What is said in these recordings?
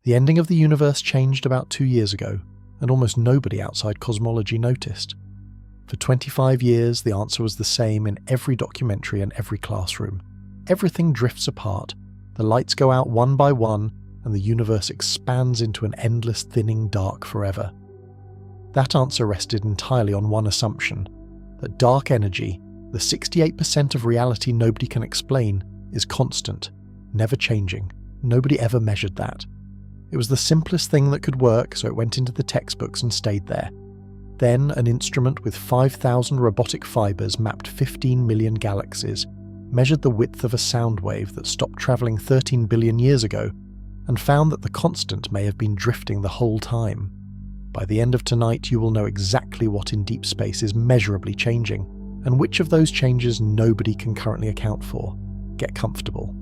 The ending of the universe changed about 2 years ago, and almost nobody outside cosmology noticed. For 25 years, the answer was the same in every documentary and every classroom. Everything drifts apart, the lights go out one by one, and the universe expands into an endless thinning dark forever. That answer rested entirely on one assumption, that dark energy, the 68% of reality nobody can explain, is constant, never changing. Nobody ever measured that. It was the simplest thing that could work, so it went into the textbooks and stayed there. Then an instrument with 5,000 robotic fibers mapped 15 million galaxies, measured the width of a sound wave that stopped travelling 13 billion years ago, and found that the constant may have been drifting the whole time. By the end of tonight, you will know exactly what in deep space is measurably changing, and which of those changes nobody can currently account for. Get comfortable.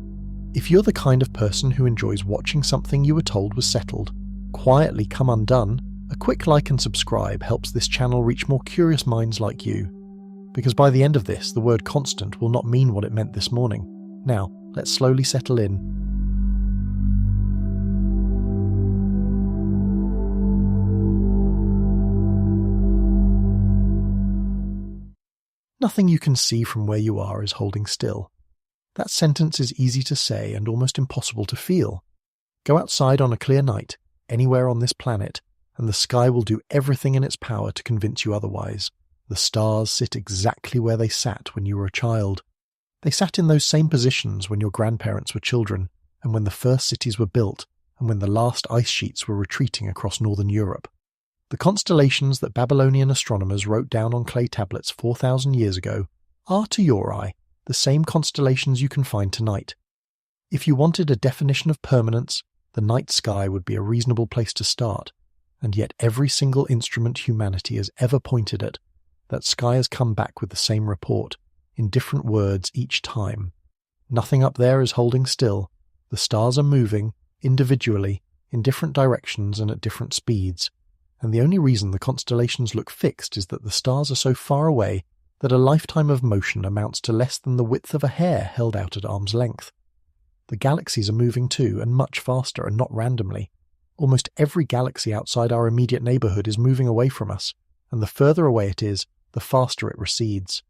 If you're the kind of person who enjoys watching something you were told was settled quietly come undone, a quick like and subscribe helps this channel reach more curious minds like you. Because by the end of this, the word constant will not mean what it meant this morning. Now, let's slowly settle in. Nothing you can see from where you are is holding still. That sentence is easy to say and almost impossible to feel. Go outside on a clear night, anywhere on this planet, and the sky will do everything in its power to convince you otherwise. The stars sit exactly where they sat when you were a child. They sat in those same positions when your grandparents were children, and when the first cities were built, and when the last ice sheets were retreating across northern Europe. The constellations that Babylonian astronomers wrote down on clay tablets 4,000 years ago are, to your eye, the same constellations you can find tonight. If you wanted a definition of permanence, the night sky would be a reasonable place to start, and yet every single instrument humanity has ever pointed at, that sky has come back with the same report, in different words each time. Nothing up there is holding still. The stars are moving, individually, in different directions and at different speeds. And the only reason the constellations look fixed is that the stars are so far away that a lifetime of motion amounts to less than the width of a hair held out at arm's length. The galaxies are moving too, and much faster, and not randomly. Almost every galaxy outside our immediate neighbourhood is moving away from us, and the further away it is, the faster it recedes.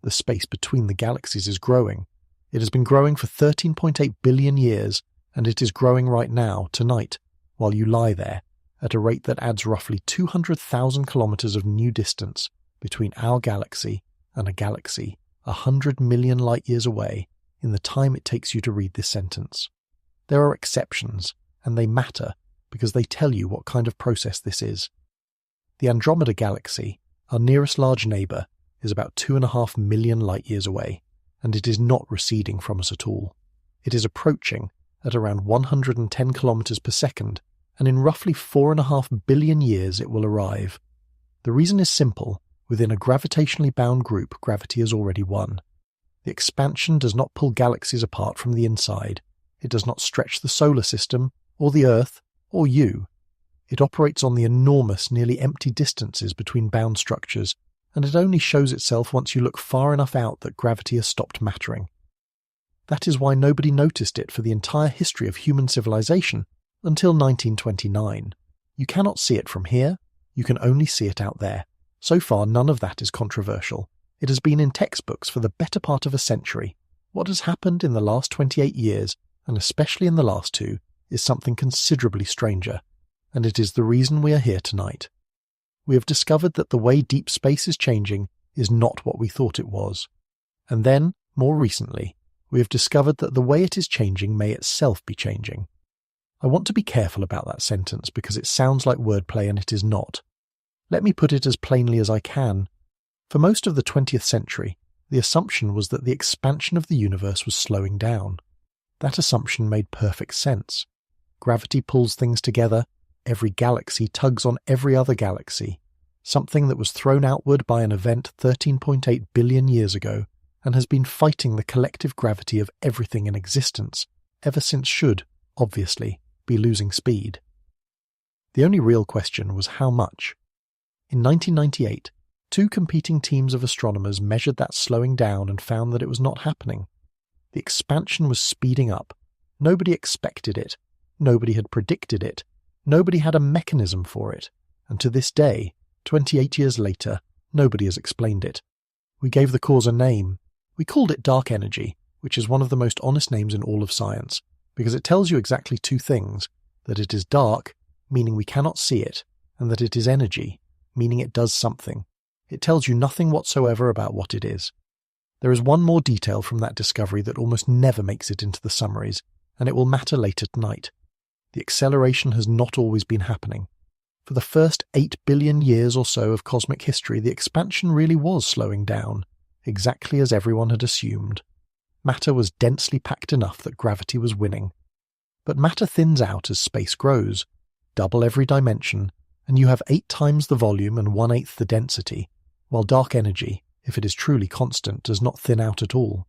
The space between the galaxies is growing. It has been growing for 13.8 billion years, and it is growing right now, tonight, while you lie there, at a rate that adds roughly 200,000 kilometres of new distance between our galaxy and a galaxy 100 million light-years away in the time it takes you to read this sentence. There are exceptions, and they matter because they tell you what kind of process this is. The Andromeda Galaxy, our nearest large neighbour, is about 2.5 million light-years away, and it is not receding from us at all. It is approaching at around 110 kilometres per second, and in roughly 4.5 billion years it will arrive. The reason is simple. Within a gravitationally bound group, gravity has already won. The expansion does not pull galaxies apart from the inside. It does not stretch the solar system, or the Earth, or you. It operates on the enormous, nearly empty distances between bound structures, and it only shows itself once you look far enough out that gravity has stopped mattering. That is why nobody noticed it for the entire history of human civilization until 1929. You cannot see it from here, you can only see it out there. So far, none of that is controversial. It has been in textbooks for the better part of a century. What has happened in the last 28 years, and especially in the last 2, is something considerably stranger, and it is the reason we are here tonight. We have discovered that the way deep space is changing is not what we thought it was. And then, more recently, we have discovered that the way it is changing may itself be changing. I want to be careful about that sentence because it sounds like wordplay and it is not. Let me put it as plainly as I can. For most of the 20th century, the assumption was that the expansion of the universe was slowing down. That assumption made perfect sense. Gravity pulls things together, every galaxy tugs on every other galaxy, something that was thrown outward by an event 13.8 billion years ago and has been fighting the collective gravity of everything in existence ever since should, obviously, be losing speed. The only real question was how much. In 1998, 2 competing teams of astronomers measured that slowing down and found that it was not happening. The expansion was speeding up. Nobody expected it. Nobody had predicted it. Nobody had a mechanism for it. And to this day, 28 years later, nobody has explained it. We gave the cause a name. We called it dark energy, which is one of the most honest names in all of science, because it tells you exactly two things: that it is dark, meaning we cannot see it, and that it is energy, meaning it does something. It tells you nothing whatsoever about what it is. There is one more detail from that discovery that almost never makes it into the summaries, and it will matter later tonight. The acceleration has not always been happening. For the first 8 billion years or so of cosmic history, the expansion really was slowing down, exactly as everyone had assumed. Matter was densely packed enough that gravity was winning. But matter thins out as space grows, double every dimension, and you have 8 times the volume and 1/8 the density, while dark energy, if it is truly constant, does not thin out at all.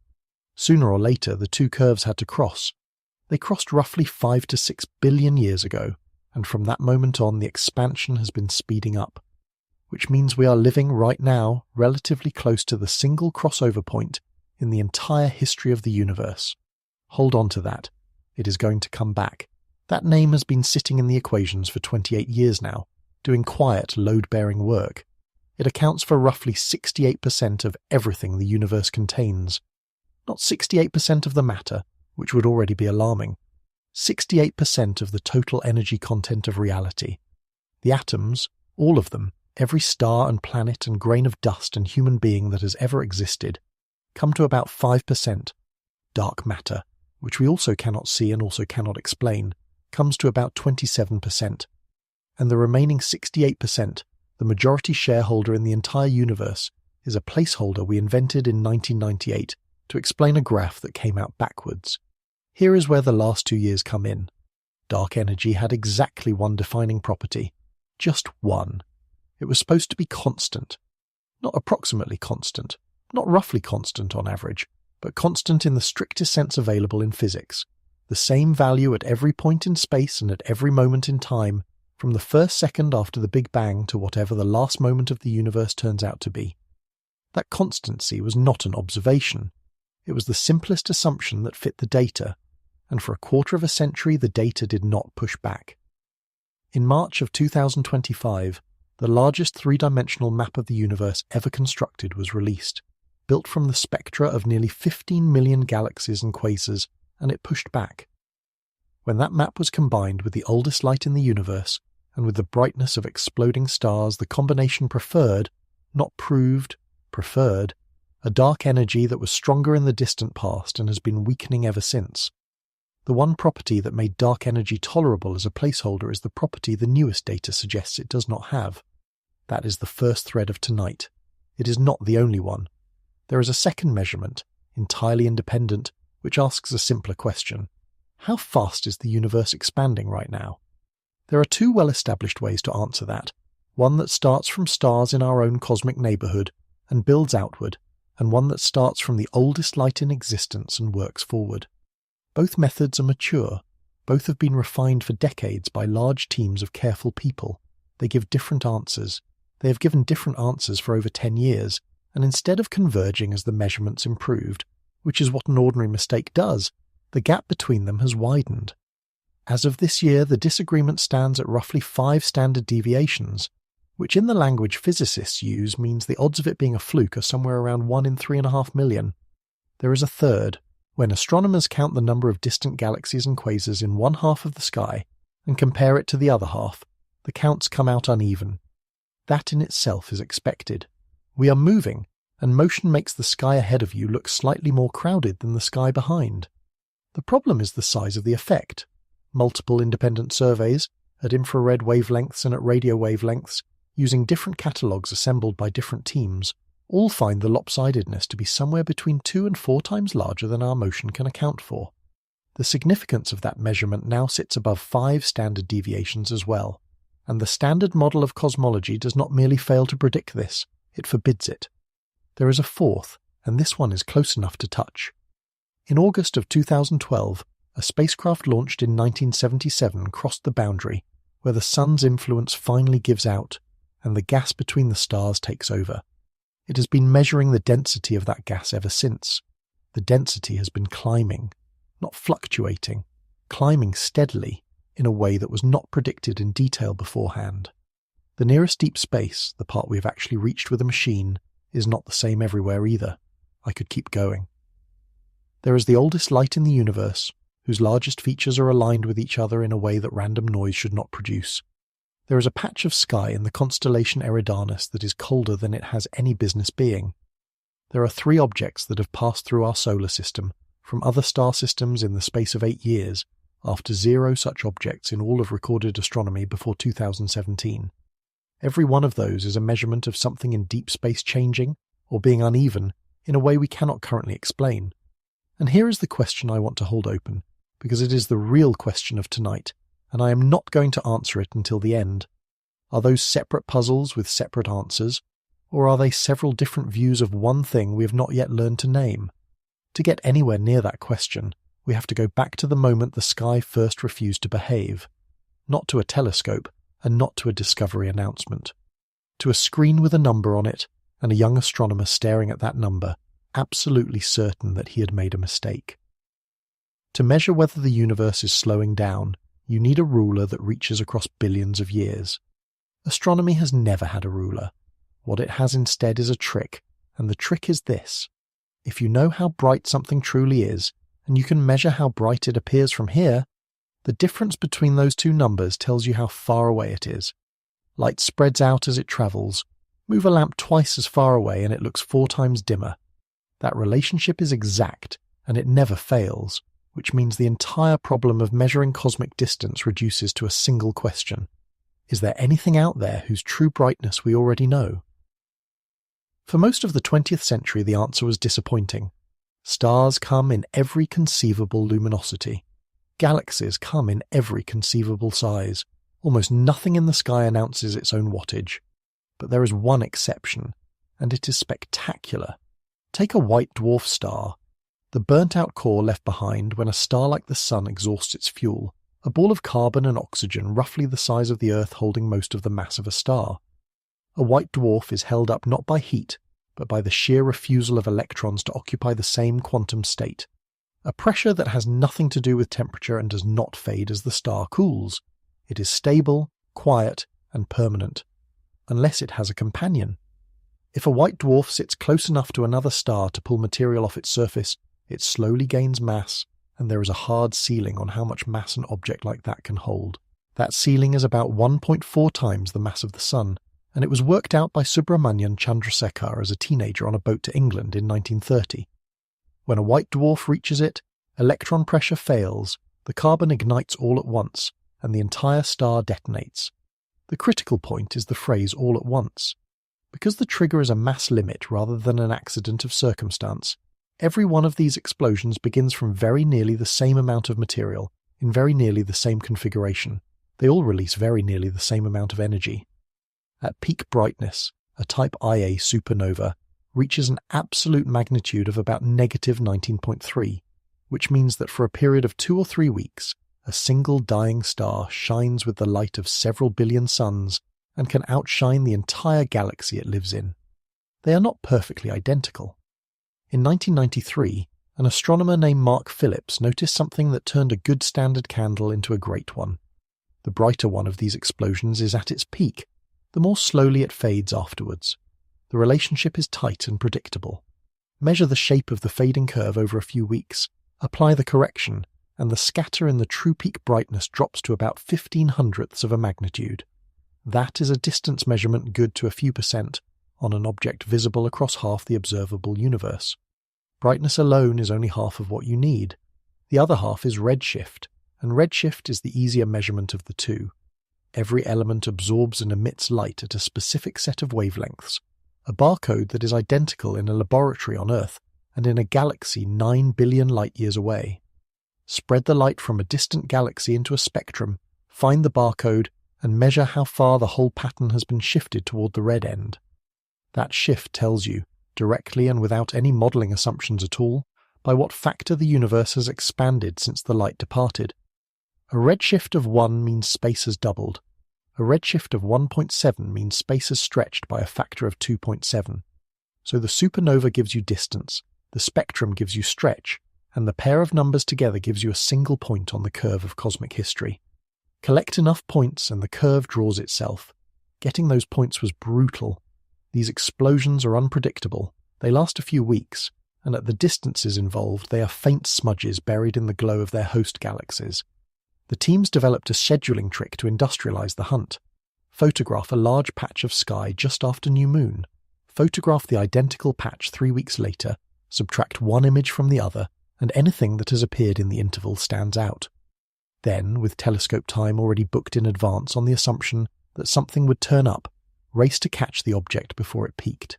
Sooner or later, the two curves had to cross. They crossed roughly 5 to 6 billion years ago, and from that moment on the expansion has been speeding up, which means we are living right now relatively close to the single crossover point in the entire history of the universe. Hold on to that. It is going to come back. That name has been sitting in the equations for 28 years now, doing quiet, load-bearing work. It accounts for roughly 68% of everything the universe contains. Not 68% of the matter, which would already be alarming. 68% of the total energy content of reality. The atoms, all of them, every star and planet and grain of dust and human being that has ever existed, come to about 5%. Dark matter, which we also cannot see and also cannot explain, comes to about 27%. And the remaining 68%, the majority shareholder in the entire universe, is a placeholder we invented in 1998 to explain a graph that came out backwards. Here is where the last 2 years come in. Dark energy had exactly one defining property. Just one. It was supposed to be constant. Not approximately constant, not roughly constant on average, but constant in the strictest sense available in physics. The same value at every point in space and at every moment in time, from the first second after the Big Bang to whatever the last moment of the universe turns out to be. That constancy was not an observation. It was the simplest assumption that fit the data, and for a quarter of a century the data did not push back. In March of 2025, the largest three-dimensional map of the universe ever constructed was released, built from the spectra of nearly 15 million galaxies and quasars, and it pushed back. When that map was combined with the oldest light in the universe, and with the brightness of exploding stars, the combination preferred, not proved, preferred, a dark energy that was stronger in the distant past and has been weakening ever since. The one property that made dark energy tolerable as a placeholder is the property the newest data suggests it does not have. That is the first thread of tonight. It is not the only one. There is a second measurement, entirely independent, which asks a simpler question. How fast is the universe expanding right now? There are two well-established ways to answer that. One that starts from stars in our own cosmic neighborhood and builds outward, and one that starts from the oldest light in existence and works forward. Both methods are mature. Both have been refined for decades by large teams of careful people. They give different answers. They have given different answers for over 10 years, and instead of converging as the measurements improved, which is what an ordinary mistake does, the gap between them has widened. As of this year, the disagreement stands at roughly 5 standard deviations, which in the language physicists use means the odds of it being a fluke are somewhere around 1 in 3.5 million. There is a third. When astronomers count the number of distant galaxies and quasars in one half of the sky and compare it to the other half, the counts come out uneven. That in itself is expected. We are moving, and motion makes the sky ahead of you look slightly more crowded than the sky behind. The problem is the size of the effect. Multiple independent surveys, at infrared wavelengths and at radio wavelengths, using different catalogues assembled by different teams, all find the lopsidedness to be somewhere between 2 and 4 times larger than our motion can account for. The significance of that measurement now sits above 5 standard deviations as well, and the standard model of cosmology does not merely fail to predict this, it forbids it. There is a fourth, and this one is close enough to touch. In August of 2012, a spacecraft launched in 1977 crossed the boundary, where the sun's influence finally gives out, and the gas between the stars takes over. It has been measuring the density of that gas ever since. The density has been climbing, not fluctuating, climbing steadily, in a way that was not predicted in detail beforehand. The nearest deep space, the part we have actually reached with a machine, is not the same everywhere either. I could keep going. There is the oldest light in the universe, whose largest features are aligned with each other in a way that random noise should not produce. There is a patch of sky in the constellation Eridanus that is colder than it has any business being. There are 3 objects that have passed through our solar system from other star systems in the space of 8 years, after 0 such objects in all of recorded astronomy before 2017. Every one of those is a measurement of something in deep space changing, or being uneven, in a way we cannot currently explain. And here is the question I want to hold open, because it is the real question of tonight, and I am not going to answer it until the end. Are those separate puzzles with separate answers, or are they several different views of one thing we have not yet learned to name? To get anywhere near that question, we have to go back to the moment the sky first refused to behave, not to a telescope, and not to a discovery announcement, to a screen with a number on it and a young astronomer staring at that number, absolutely certain that he had made a mistake. To measure whether the universe is slowing down, you need a ruler that reaches across billions of years. Astronomy has never had a ruler. What it has instead is a trick, and the trick is this. If you know how bright something truly is, and you can measure how bright it appears from here, the difference between those 2 numbers tells you how far away it is. Light spreads out as it travels. Move a lamp twice as far away and it looks 4 times dimmer. That relationship is exact, and it never fails, which means the entire problem of measuring cosmic distance reduces to a single question. Is there anything out there whose true brightness we already know? For most of the 20th century, the answer was disappointing. Stars come in every conceivable luminosity. Galaxies come in every conceivable size. Almost nothing in the sky announces its own wattage. But there is one exception, and it is spectacular. Take a white dwarf star. The burnt-out core left behind when a star like the Sun exhausts its fuel, a ball of carbon and oxygen roughly the size of the Earth holding most of the mass of a star. A white dwarf is held up not by heat, but by the sheer refusal of electrons to occupy the same quantum state. A pressure that has nothing to do with temperature and does not fade as the star cools. It is stable, quiet, and permanent, unless it has a companion. If a white dwarf sits close enough to another star to pull material off its surface, it slowly gains mass, and there is a hard ceiling on how much mass an object like that can hold. That ceiling is about 1.4 times the mass of the Sun, and it was worked out by Subrahmanyan Chandrasekhar as a teenager on a boat to England in 1930. When a white dwarf reaches it, electron pressure fails, the carbon ignites all at once, and the entire star detonates. The critical point is the phrase all at once. Because the trigger is a mass limit rather than an accident of circumstance, every one of these explosions begins from very nearly the same amount of material, in very nearly the same configuration. They all release very nearly the same amount of energy. At peak brightness, a type Ia supernova reaches an absolute magnitude of about negative 19.3, which means that for a period of 2 or 3 weeks, a single dying star shines with the light of several billion suns and can outshine the entire galaxy it lives in. They are not perfectly identical. In 1993, an astronomer named Mark Phillips noticed something that turned a good standard candle into a great one. The brighter one of these explosions is at its peak, the more slowly it fades afterwards. The relationship is tight and predictable. Measure the shape of the fading curve over a few weeks, apply the correction, and the scatter in the true peak brightness drops to about 15/100ths of a magnitude. That is a distance measurement good to a few percent on an object visible across half the observable universe. Brightness alone is only half of what you need. The other half is redshift, and redshift is the easier measurement of the two. Every element absorbs and emits light at a specific set of wavelengths, a barcode that is identical in a laboratory on Earth and in a galaxy 9 billion light-years away. Spread the light from a distant galaxy into a spectrum, find the barcode, and measure how far the whole pattern has been shifted toward the red end. That shift tells you, directly and without any modelling assumptions at all, by what factor the universe has expanded since the light departed. A redshift of 1 means space has doubled. A redshift of 1.7 means space has stretched by a factor of 2.7. So the supernova gives you distance, the spectrum gives you stretch, and the pair of numbers together gives you a single point on the curve of cosmic history. Collect enough points and the curve draws itself. Getting those points was brutal. These explosions are unpredictable. They last a few weeks, and at the distances involved, they are faint smudges buried in the glow of their host galaxies. The teams developed a scheduling trick to industrialize the hunt. Photograph a large patch of sky just after new moon. Photograph the identical patch 3 weeks later, subtract one image from the other, and anything that has appeared in the interval stands out. Then, with telescope time already booked in advance on the assumption that something would turn up, race to catch the object before it peaked.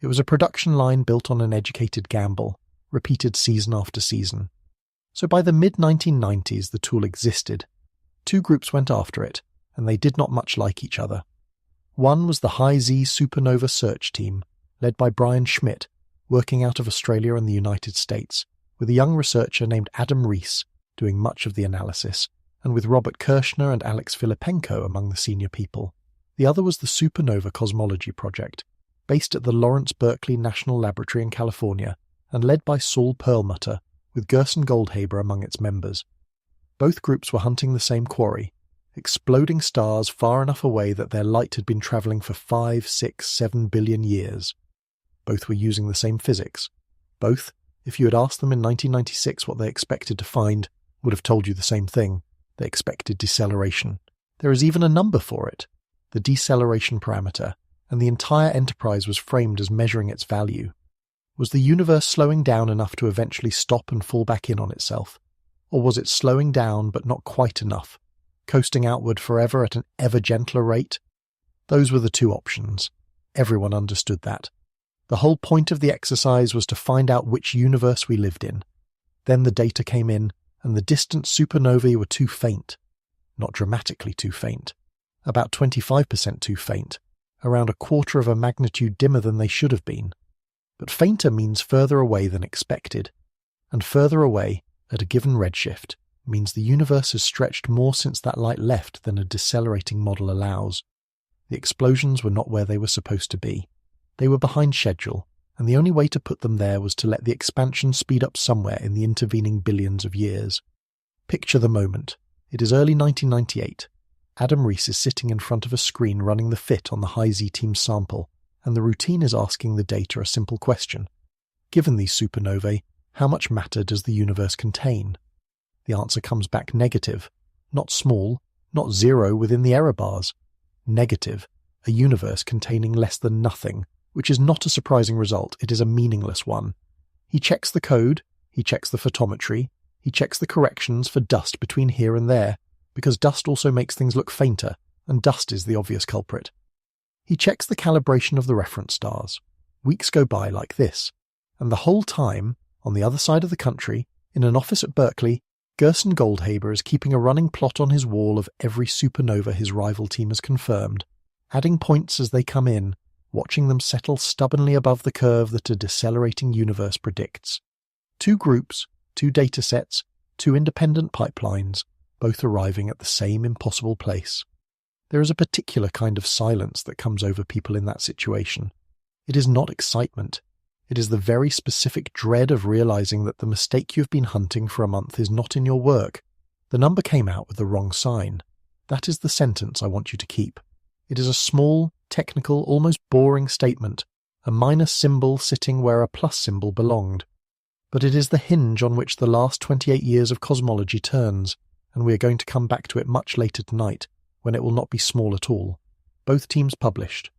It was a production line built on an educated gamble, repeated season after season. So by the mid-1990s the tool existed. 2 groups went after it, and they did not much like each other. One was the High Z Supernova Search Team, led by Brian Schmidt, working out of Australia and the United States, with a young researcher named Adam Rees doing much of the analysis, and with Robert Kirshner and Alex Filipenko among the senior people. The other was the Supernova Cosmology Project, based at the Lawrence Berkeley National Laboratory in California, and led by Saul Perlmutter, with Gerson Goldhaber among its members. Both groups were hunting the same quarry, exploding stars far enough away that their light had been travelling for 5, 6, 7 billion years. Both were using the same physics. Both, if you had asked them in 1996 what they expected to find, would have told you the same thing. They expected deceleration. There is even a number for it, the deceleration parameter, and the entire enterprise was framed as measuring its value. Was the universe slowing down enough to eventually stop and fall back in on itself? Or was it slowing down but not quite enough, coasting outward forever at an ever gentler rate? Those were the 2 options. Everyone understood that. The whole point of the exercise was to find out which universe we lived in. Then the data came in, and the distant supernovae were too faint. Not dramatically too faint. About 25% too faint. Around a quarter of a magnitude dimmer than they should have been. But fainter means further away than expected. And further away, at a given redshift, means the universe has stretched more since that light left than a decelerating model allows. The explosions were not where they were supposed to be. They were behind schedule, and the only way to put them there was to let the expansion speed up somewhere in the intervening billions of years. Picture the moment. It is early 1998. Adam Rees is sitting in front of a screen running the fit on the High Z team sample, and the routine is asking the data a simple question. Given these supernovae, how much matter does the universe contain? The answer comes back negative. Not small, not 0 within the error bars. Negative, a universe containing less than nothing, which is not a surprising result, it is a meaningless one. He checks the code, he checks the photometry, he checks the corrections for dust between here and there, because dust also makes things look fainter, and dust is the obvious culprit. He checks the calibration of the reference stars. Weeks go by like this, and the whole time, on the other side of the country, in an office at Berkeley, Gerson Goldhaber is keeping a running plot on his wall of every supernova his rival team has confirmed, adding points as they come in, watching them settle stubbornly above the curve that a decelerating universe predicts. 2 groups, 2 datasets, 2 independent pipelines, both arriving at the same impossible place. There is a particular kind of silence that comes over people in that situation. It is not excitement. It is the very specific dread of realizing that the mistake you've been hunting for a month is not in your work. The number came out with the wrong sign. That is the sentence I want you to keep. It is a small, technical, almost boring statement, a minus symbol sitting where a plus symbol belonged. But it is the hinge on which the last 28 years of cosmology turns, and we are going to come back to it much later tonight, when it will not be small at all. Both teams published.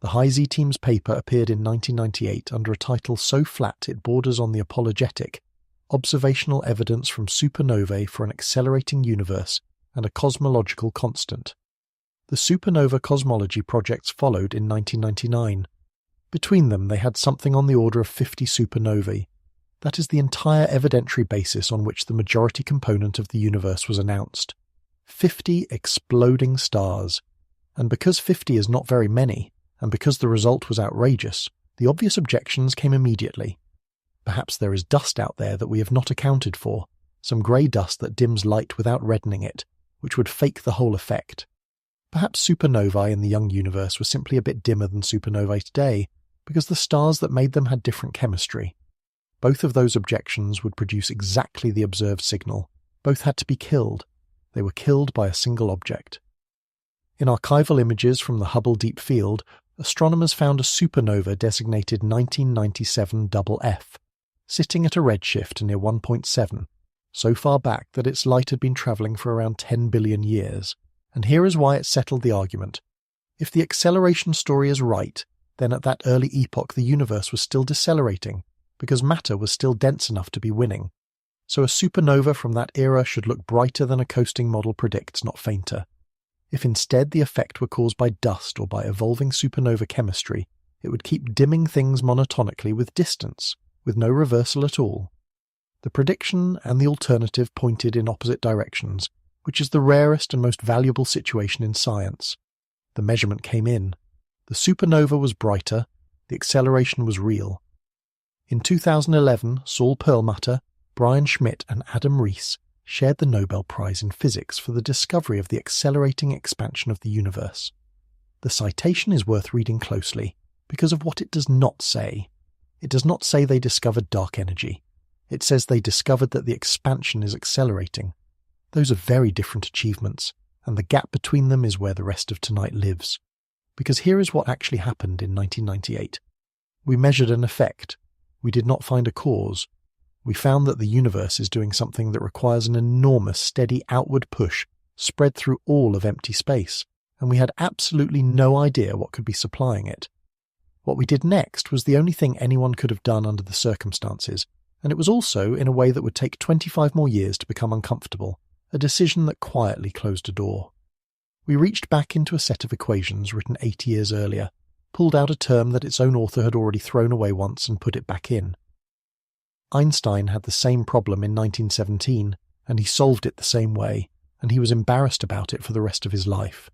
The High Z team's paper appeared in 1998 under a title so flat it borders on the apologetic, Observational Evidence from Supernovae for an Accelerating Universe and a Cosmological Constant. The Supernova Cosmology projects followed in 1999. Between them they had something on the order of 50 supernovae. That is the entire evidentiary basis on which the majority component of the universe was announced. 50 exploding stars. And because 50 is not very many, and because the result was outrageous, the obvious objections came immediately. Perhaps there is dust out there that we have not accounted for, some grey dust that dims light without reddening it, which would fake the whole effect. Perhaps supernovae in the young universe were simply a bit dimmer than supernovae today, because the stars that made them had different chemistry. Both of those objections would produce exactly the observed signal. Both had to be killed. They were killed by a single object. In archival images from the Hubble Deep Field, astronomers found a supernova designated 1997 F, sitting at a redshift near 1.7, so far back that its light had been travelling for around 10 billion years. And here is why it settled the argument. If the acceleration story is right, then at that early epoch the universe was still decelerating, because matter was still dense enough to be winning. So a supernova from that era should look brighter than a coasting model predicts, not fainter. If instead the effect were caused by dust or by evolving supernova chemistry, it would keep dimming things monotonically with distance, with no reversal at all. The prediction and the alternative pointed in opposite directions, which is the rarest and most valuable situation in science. The measurement came in. The supernova was brighter, the acceleration was real. In 2011, Saul Perlmutter, Brian Schmidt and Adam Rees shared the Nobel Prize in Physics for the discovery of the accelerating expansion of the universe. The citation is worth reading closely because of what it does not say. It does not say they discovered dark energy. It says they discovered that the expansion is accelerating. Those are very different achievements, and the gap between them is where the rest of tonight lives. Because here is what actually happened in 1998. We measured an effect. We did not find a cause. We found that the universe is doing something that requires an enormous steady outward push spread through all of empty space, and we had absolutely no idea what could be supplying it. What we did next was the only thing anyone could have done under the circumstances, and it was also in a way that would take 25 more years to become uncomfortable, a decision that quietly closed a door. We reached back into a set of equations written 80 years earlier, pulled out a term that its own author had already thrown away once and put it back in. Einstein had the same problem in 1917, and he solved it the same way, and he was embarrassed about it for the rest of his life.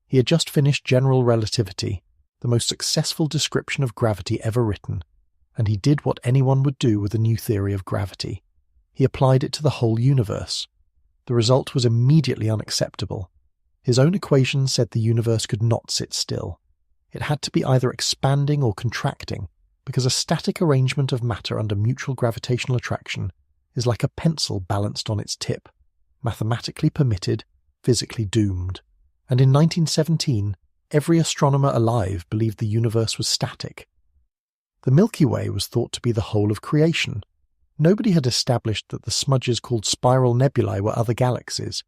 He had just finished General Relativity, the most successful description of gravity ever written, and he did what anyone would do with a new theory of gravity. He applied it to the whole universe. The result was immediately unacceptable. His own equation said the universe could not sit still. It had to be either expanding or contracting, because a static arrangement of matter under mutual gravitational attraction is like a pencil balanced on its tip, mathematically permitted, physically doomed. And in 1917, every astronomer alive believed the universe was static. The Milky Way was thought to be the whole of creation. Nobody had established that the smudges called spiral nebulae were other galaxies.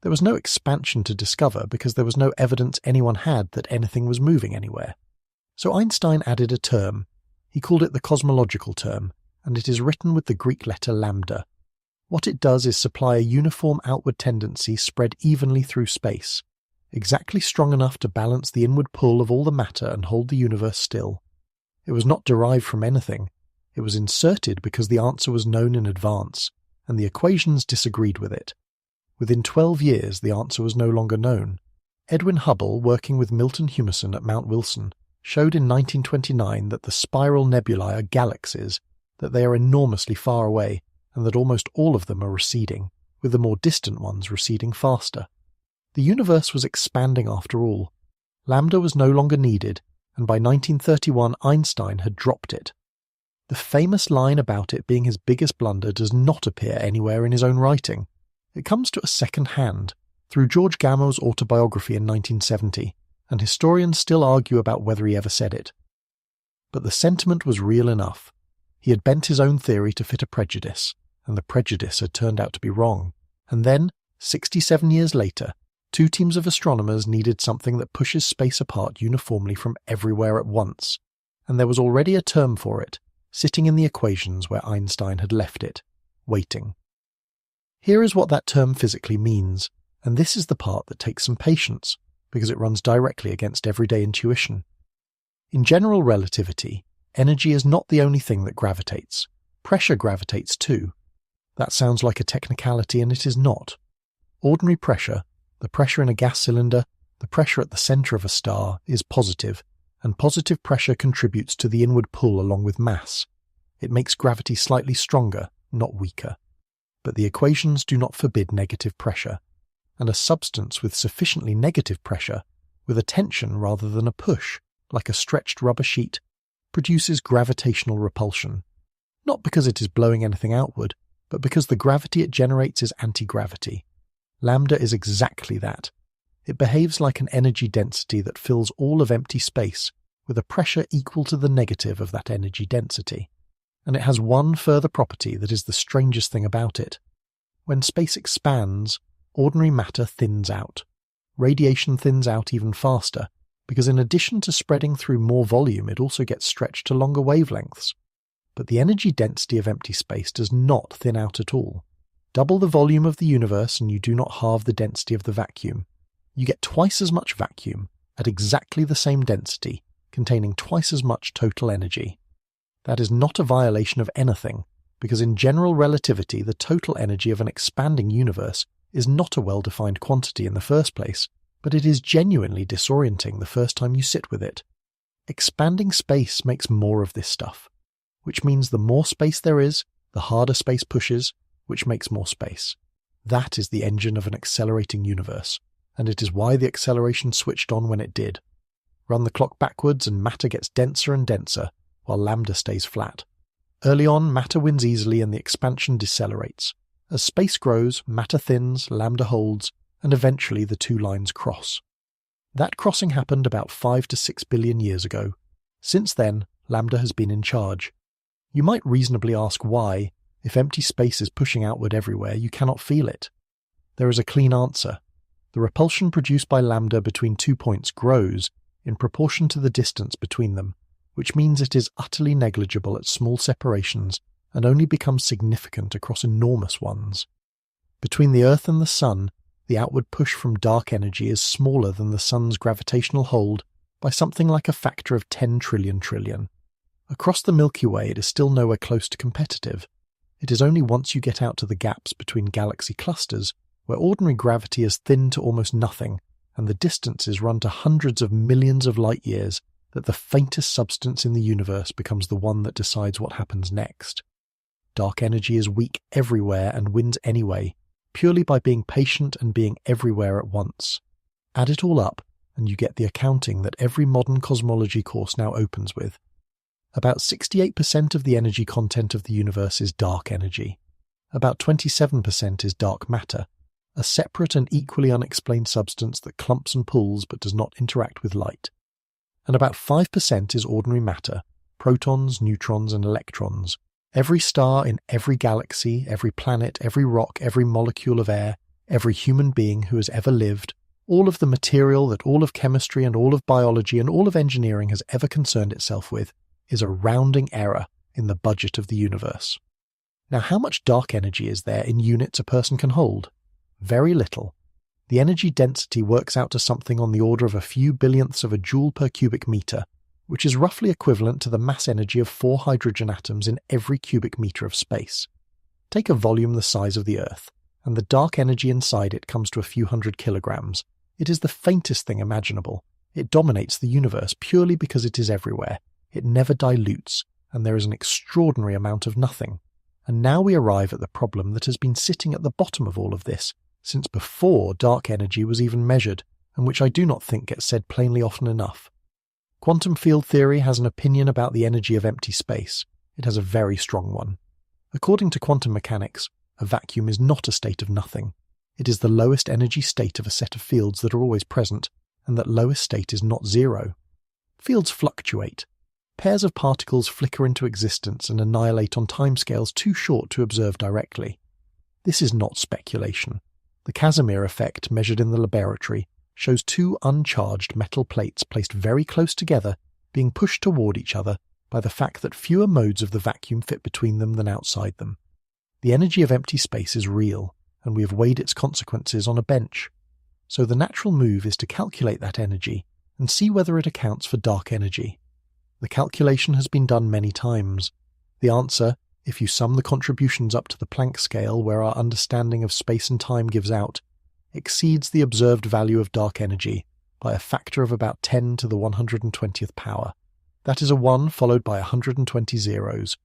There was no expansion to discover because there was no evidence anyone had that anything was moving anywhere. So Einstein added a term. He called it the cosmological term, and it is written with the Greek letter lambda. What it does is supply a uniform outward tendency spread evenly through space, exactly strong enough to balance the inward pull of all the matter and hold the universe still. It was not derived from anything. It was inserted because the answer was known in advance, and the equations disagreed with it. Within 12 years, the answer was no longer known. Edwin Hubble, working with Milton Humason at Mount Wilson, showed in 1929 that the spiral nebulae are galaxies, that they are enormously far away, and that almost all of them are receding, with the more distant ones receding faster. The universe was expanding after all. Lambda was no longer needed, and by 1931 Einstein had dropped it. The famous line about it being his biggest blunder does not appear anywhere in his own writing. It comes to us second hand, through George Gamo's autobiography in 1970, and historians still argue about whether he ever said it. But the sentiment was real enough. He had bent his own theory to fit a prejudice, and the prejudice had turned out to be wrong. And then, 67 years later, two teams of astronomers needed something that pushes space apart uniformly from everywhere at once, and there was already a term for it, sitting in the equations where Einstein had left it, waiting. Here is what that term physically means, and this is the part that takes some patience, because it runs directly against everyday intuition. In general relativity, energy is not the only thing that gravitates. Pressure gravitates too. That sounds like a technicality, and it is not. Ordinary pressure, the pressure in a gas cylinder, the pressure at the centre of a star, is positive, and positive pressure contributes to the inward pull along with mass. It makes gravity slightly stronger, not weaker. But the equations do not forbid negative pressure, and a substance with sufficiently negative pressure, with a tension rather than a push, like a stretched rubber sheet, produces gravitational repulsion. Not because it is blowing anything outward, but because the gravity it generates is anti-gravity. Lambda is exactly that. It behaves like an energy density that fills all of empty space with a pressure equal to the negative of that energy density. And it has one further property that is the strangest thing about it. When space expands, ordinary matter thins out. Radiation thins out even faster, because in addition to spreading through more volume, it also gets stretched to longer wavelengths. But the energy density of empty space does not thin out at all. Double the volume of the universe and you do not halve the density of the vacuum. You get twice as much vacuum at exactly the same density, containing twice as much total energy. That is not a violation of anything, because in general relativity the total energy of an expanding universe is not a well-defined quantity in the first place, but it is genuinely disorienting the first time you sit with it. Expanding space makes more of this stuff, which means the more space there is, the harder space pushes, which makes more space. That is the engine of an accelerating universe, and it is why the acceleration switched on when it did. Run the clock backwards and matter gets denser and denser, while lambda stays flat. Early on, matter wins easily and the expansion decelerates. As space grows, matter thins, lambda holds, and eventually the two lines cross. That crossing happened about 5 to 6 billion years ago. Since then, lambda has been in charge. You might reasonably ask why, if empty space is pushing outward everywhere, you cannot feel it. There is a clean answer. The repulsion produced by lambda between 2 points grows in proportion to the distance between them, which means it is utterly negligible at small separations and only becomes significant across enormous ones. Between the Earth and the Sun, the outward push from dark energy is smaller than the Sun's gravitational hold by something like a factor of 10 trillion trillion. Across the Milky Way, it is still nowhere close to competitive. It is only once you get out to the gaps between galaxy clusters, where ordinary gravity is thinned to almost nothing, and the distances run to hundreds of millions of light years, that the faintest substance in the universe becomes the one that decides what happens next. Dark energy is weak everywhere and wins anyway, purely by being patient and being everywhere at once. Add it all up, and you get the accounting that every modern cosmology course now opens with. About 68% of the energy content of the universe is dark energy. About 27% is dark matter, a separate and equally unexplained substance that clumps and pulls but does not interact with light. And about 5% is ordinary matter, protons, neutrons, and electrons. Every star in every galaxy, every planet, every rock, every molecule of air, every human being who has ever lived, all of the material that all of chemistry and all of biology and all of engineering has ever concerned itself with, is a rounding error in the budget of the universe. Now, how much dark energy is there in units a person can hold? Very little. The energy density works out to something on the order of a few billionths of a joule per cubic meter, which is roughly equivalent to the mass energy of 4 hydrogen atoms in every cubic meter of space. Take a volume the size of the Earth, and the dark energy inside it comes to a few hundred kilograms. It is the faintest thing imaginable. It dominates the universe purely because it is everywhere. It never dilutes, and there is an extraordinary amount of nothing. And now we arrive at the problem that has been sitting at the bottom of all of this, since before dark energy was even measured, and which I do not think gets said plainly often enough. Quantum field theory has an opinion about the energy of empty space. It has a very strong one. According to quantum mechanics, a vacuum is not a state of nothing. It is the lowest energy state of a set of fields that are always present, and that lowest state is not zero. Fields fluctuate. Pairs of particles flicker into existence and annihilate on timescales too short to observe directly. This is not speculation. The Casimir effect, measured in the laboratory, shows two uncharged metal plates placed very close together being pushed toward each other by the fact that fewer modes of the vacuum fit between them than outside them. The energy of empty space is real, and we have weighed its consequences on a bench. So the natural move is to calculate that energy and see whether it accounts for dark energy. The calculation has been done many times. The answer, if you sum the contributions up to the Planck scale where our understanding of space and time gives out, exceeds the observed value of dark energy by a factor of about 10 to the 120th power. That is a 1 followed by 120 zeros.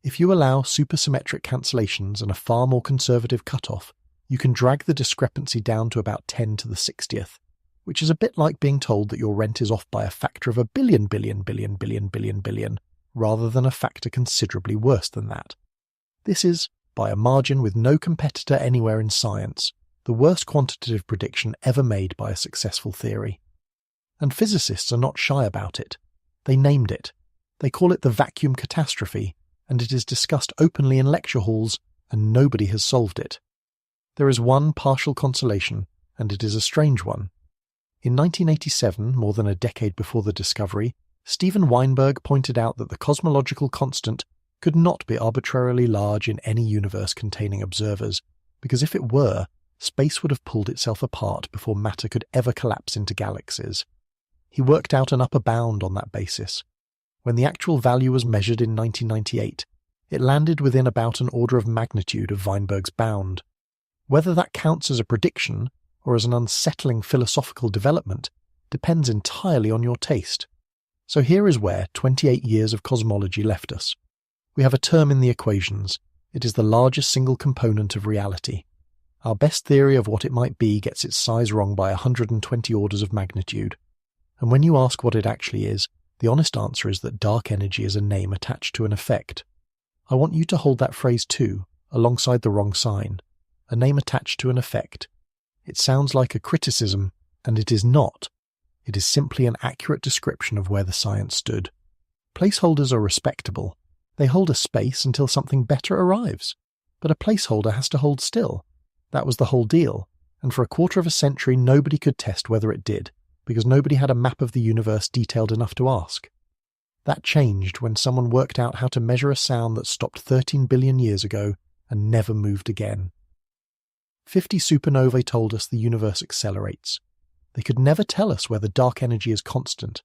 If you allow supersymmetric cancellations and a far more conservative cutoff, you can drag the discrepancy down to about 10 to the 60th, which is a bit like being told that your rent is off by a factor of a billion, rather than a factor considerably worse than that. This is, by a margin with no competitor anywhere in science, the worst quantitative prediction ever made by a successful theory. And physicists are not shy about it. They named it. They call it the vacuum catastrophe, and it is discussed openly in lecture halls, and nobody has solved it. There is one partial consolation, and it is a strange one. In 1987, more than a decade before the discovery, Steven Weinberg pointed out that the cosmological constant could not be arbitrarily large in any universe containing observers, because if it were, space would have pulled itself apart before matter could ever collapse into galaxies. He worked out an upper bound on that basis. When the actual value was measured in 1998, it landed within about an order of magnitude of Weinberg's bound. Whether that counts as a prediction or as an unsettling philosophical development depends entirely on your taste. So here is where 28 years of cosmology left us. We have a term in the equations. It is the largest single component of reality. Our best theory of what it might be gets its size wrong by 120 orders of magnitude. And when you ask what it actually is, the honest answer is that dark energy is a name attached to an effect. I want you to hold that phrase too, alongside the wrong sign. A name attached to an effect. It sounds like a criticism, and it is not. It is simply an accurate description of where the science stood. Placeholders are respectable. They hold a space until something better arrives. But a placeholder has to hold still. That was the whole deal, and for a quarter of a century nobody could test whether it did, because nobody had a map of the universe detailed enough to ask. That changed when someone worked out how to measure a sound that stopped 13 billion years ago and never moved again. 50 supernovae told us the universe accelerates. They could never tell us whether dark energy is constant.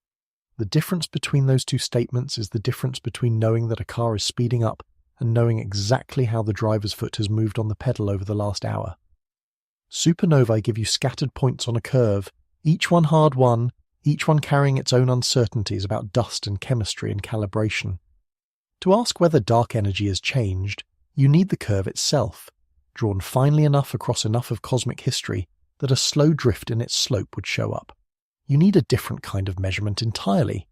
The difference between those two statements is the difference between knowing that a car is speeding up and knowing exactly how the driver's foot has moved on the pedal over the last hour. Supernovae give you scattered points on a curve, each one hard won, each one carrying its own uncertainties about dust and chemistry and calibration. To ask whether dark energy has changed, you need the curve itself, drawn finely enough across enough of cosmic history that a slow drift in its slope would show up. You need a different kind of measurement entirely.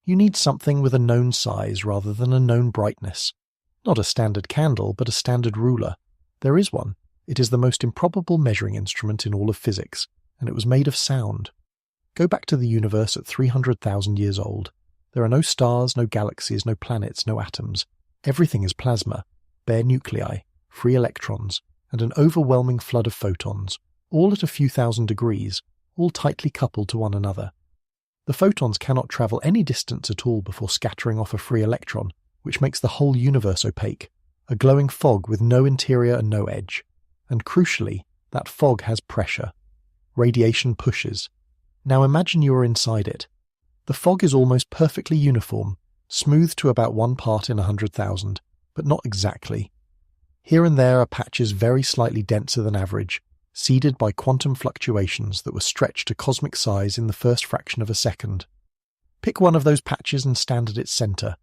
You need something with a known size rather than a known brightness. Not a standard candle, but a standard ruler. There is one. It is the most improbable measuring instrument in all of physics, and it was made of sound. Go back to the universe at 300,000 years old. There are no stars, no galaxies, no planets, no atoms. Everything is plasma, bare nuclei, free electrons, and an overwhelming flood of photons, all at a few thousand degrees, all tightly coupled to one another. The photons cannot travel any distance at all before scattering off a free electron, which makes the whole universe opaque, a glowing fog with no interior and no edge. And crucially, that fog has pressure. Radiation pushes. Now imagine you are inside it. The fog is almost perfectly uniform, smooth to about 1 part in 100,000, but not exactly. Here and there are patches very slightly denser than average, seeded by quantum fluctuations that were stretched to cosmic size in the first fraction of a second. Pick one of those patches and stand at its center.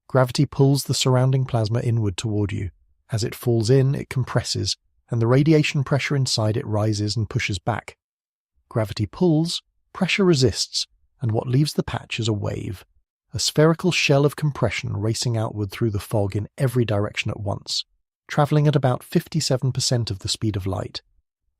Gravity pulls the surrounding plasma inward toward you. As it falls in, it compresses, and the radiation pressure inside it rises and pushes back. Gravity pulls, pressure resists, and what leaves the patch is a wave, a spherical shell of compression racing outward through the fog in every direction at once, traveling at about 57% of the speed of light.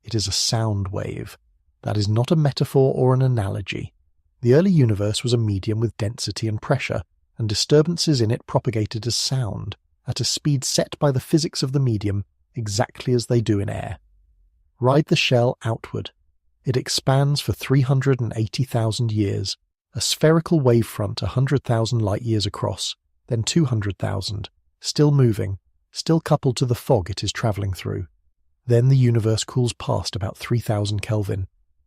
It is a sound wave. That is not a metaphor or an analogy. The early universe was a medium with density and pressure, and disturbances in it propagated as sound, at a speed set by the physics of the medium, exactly as they do in air. Ride the shell outward. It expands for 380,000 years, a spherical wavefront 100,000 light-years across, then 200,000, still moving, still coupled to the fog it is travelling through. Then the universe cools past about 3,000 Kelvin,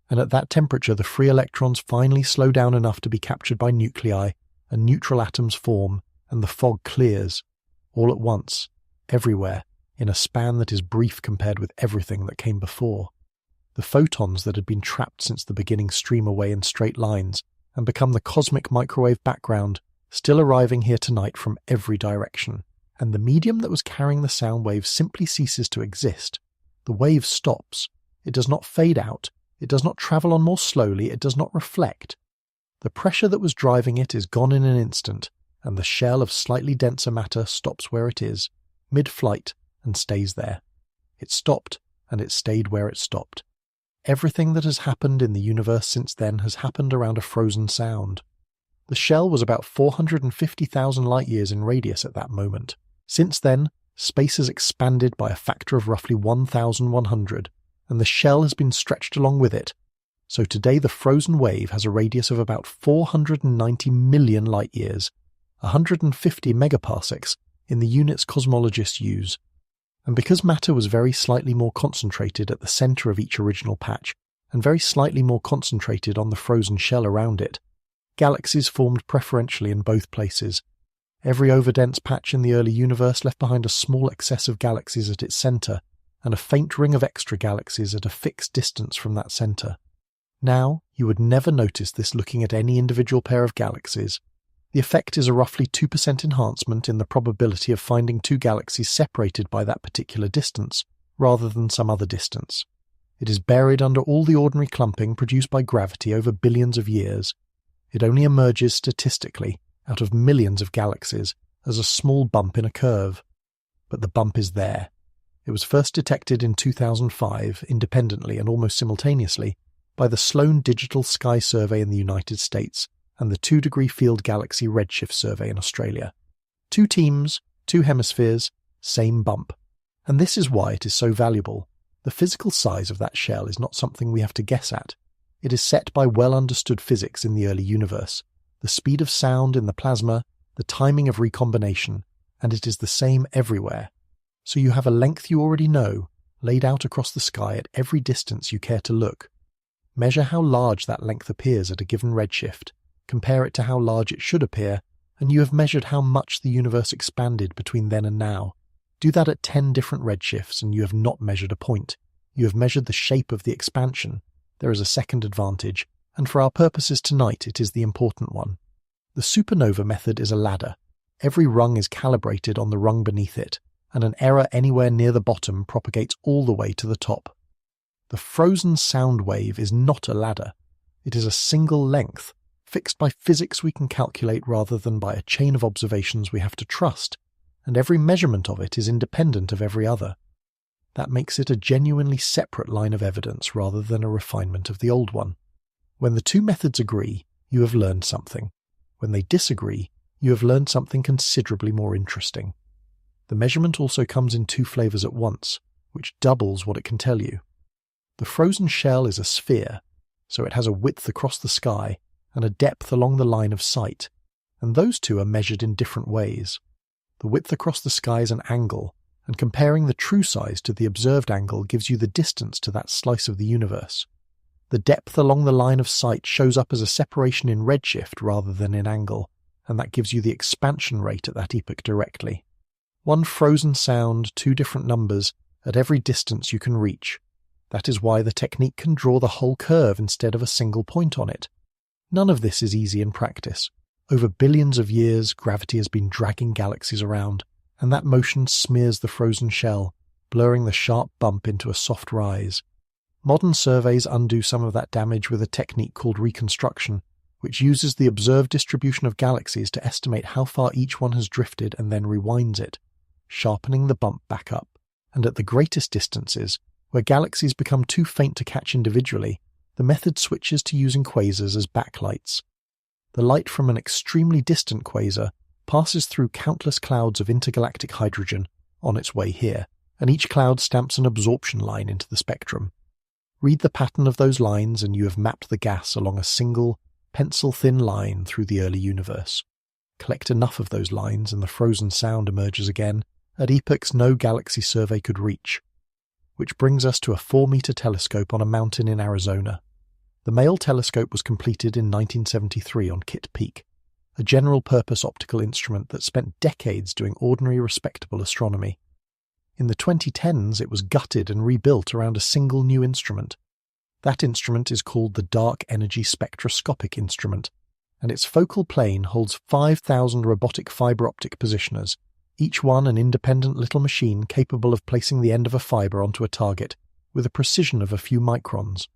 and at that temperature the free electrons finally slow down enough to be captured by nuclei, and neutral atoms form, and the fog clears, all at once, everywhere, in a span that is brief compared with everything that came before. The photons that had been trapped since the beginning stream away in straight lines, and become the cosmic microwave background, still arriving here tonight from every direction, and the medium that was carrying the sound wave simply ceases to exist. The wave stops. It does not fade out. It does not travel on more slowly. It does not reflect. The pressure that was driving it is gone in an instant, and the shell of slightly denser matter stops where it is, mid-flight, and stays there. It stopped, and it stayed where it stopped. Everything that has happened in the universe since then has happened around a frozen sound. The shell was about 450,000 light-years in radius at that moment. Since then, space has expanded by a factor of roughly 1,100, and the shell has been stretched along with it. So today the frozen wave has a radius of about 490 million light-years, 150 megaparsecs in the units cosmologists use. And because matter was very slightly more concentrated at the center of each original patch, and very slightly more concentrated on the frozen shell around it, galaxies formed preferentially in both places. Every overdense patch in the early universe left behind a small excess of galaxies at its center, and a faint ring of extra galaxies at a fixed distance from that center. Now, you would never notice this looking at any individual pair of galaxies. The effect is a roughly 2% enhancement in the probability of finding two galaxies separated by that particular distance, rather than some other distance. It is buried under all the ordinary clumping produced by gravity over billions of years. It only emerges statistically, out of millions of galaxies, as a small bump in a curve. But the bump is there. It was first detected in 2005, independently and almost simultaneously, by the Sloan Digital Sky Survey in the United States and the 2-degree Field Galaxy Redshift Survey in Australia. 2 teams, 2 hemispheres, same bump. And this is why it is so valuable. The physical size of that shell is not something we have to guess at. It is set by well-understood physics in the early universe, the speed of sound in the plasma, the timing of recombination, and it is the same everywhere. So you have a length you already know, laid out across the sky at every distance you care to look. Measure how large that length appears at a given redshift, compare it to how large it should appear, and you have measured how much the universe expanded between then and now. Do that at 10 different redshifts and you have not measured a point. You have measured the shape of the expansion. There is a second advantage, and for our purposes tonight it is the important one. The supernova method is a ladder. Every rung is calibrated on the rung beneath it, and an error anywhere near the bottom propagates all the way to the top. The frozen sound wave is not a ladder. It is a single length, fixed by physics we can calculate rather than by a chain of observations we have to trust, and every measurement of it is independent of every other. That makes it a genuinely separate line of evidence rather than a refinement of the old one. When the two methods agree, you have learned something. When they disagree, you have learned something considerably more interesting. The measurement also comes in 2 flavors at once, which doubles what it can tell you. The frozen shell is a sphere, so it has a width across the sky and a depth along the line of sight, and those two are measured in different ways. The width across the sky is an angle, and comparing the true size to the observed angle gives you the distance to that slice of the universe. The depth along the line of sight shows up as a separation in redshift rather than in angle, and that gives you the expansion rate at that epoch directly. 1 frozen sound, 2 different numbers, at every distance you can reach. That is why the technique can draw the whole curve instead of a single point on it. None of this is easy in practice. Over billions of years, gravity has been dragging galaxies around, and that motion smears the frozen shell, blurring the sharp bump into a soft rise. Modern surveys undo some of that damage with a technique called reconstruction, which uses the observed distribution of galaxies to estimate how far each one has drifted and then rewinds it, sharpening the bump back up. And at the greatest distances, where galaxies become too faint to catch individually, the method switches to using quasars as backlights. The light from an extremely distant quasar passes through countless clouds of intergalactic hydrogen on its way here, and each cloud stamps an absorption line into the spectrum. Read the pattern of those lines and you have mapped the gas along a single, pencil-thin line through the early universe. Collect enough of those lines and the frozen sound emerges again, at epochs no galaxy survey could reach. Which brings us to a 4-meter telescope on a mountain in Arizona. The Male telescope was completed in 1973 on Kitt Peak, a general-purpose optical instrument that spent decades doing ordinary respectable astronomy. In the 2010s it was gutted and rebuilt around a single new instrument. That instrument is called the Dark Energy Spectroscopic Instrument, and its focal plane holds 5,000 robotic fiber optic positioners, each one an independent little machine capable of placing the end of a fiber onto a target with a precision of a few microns.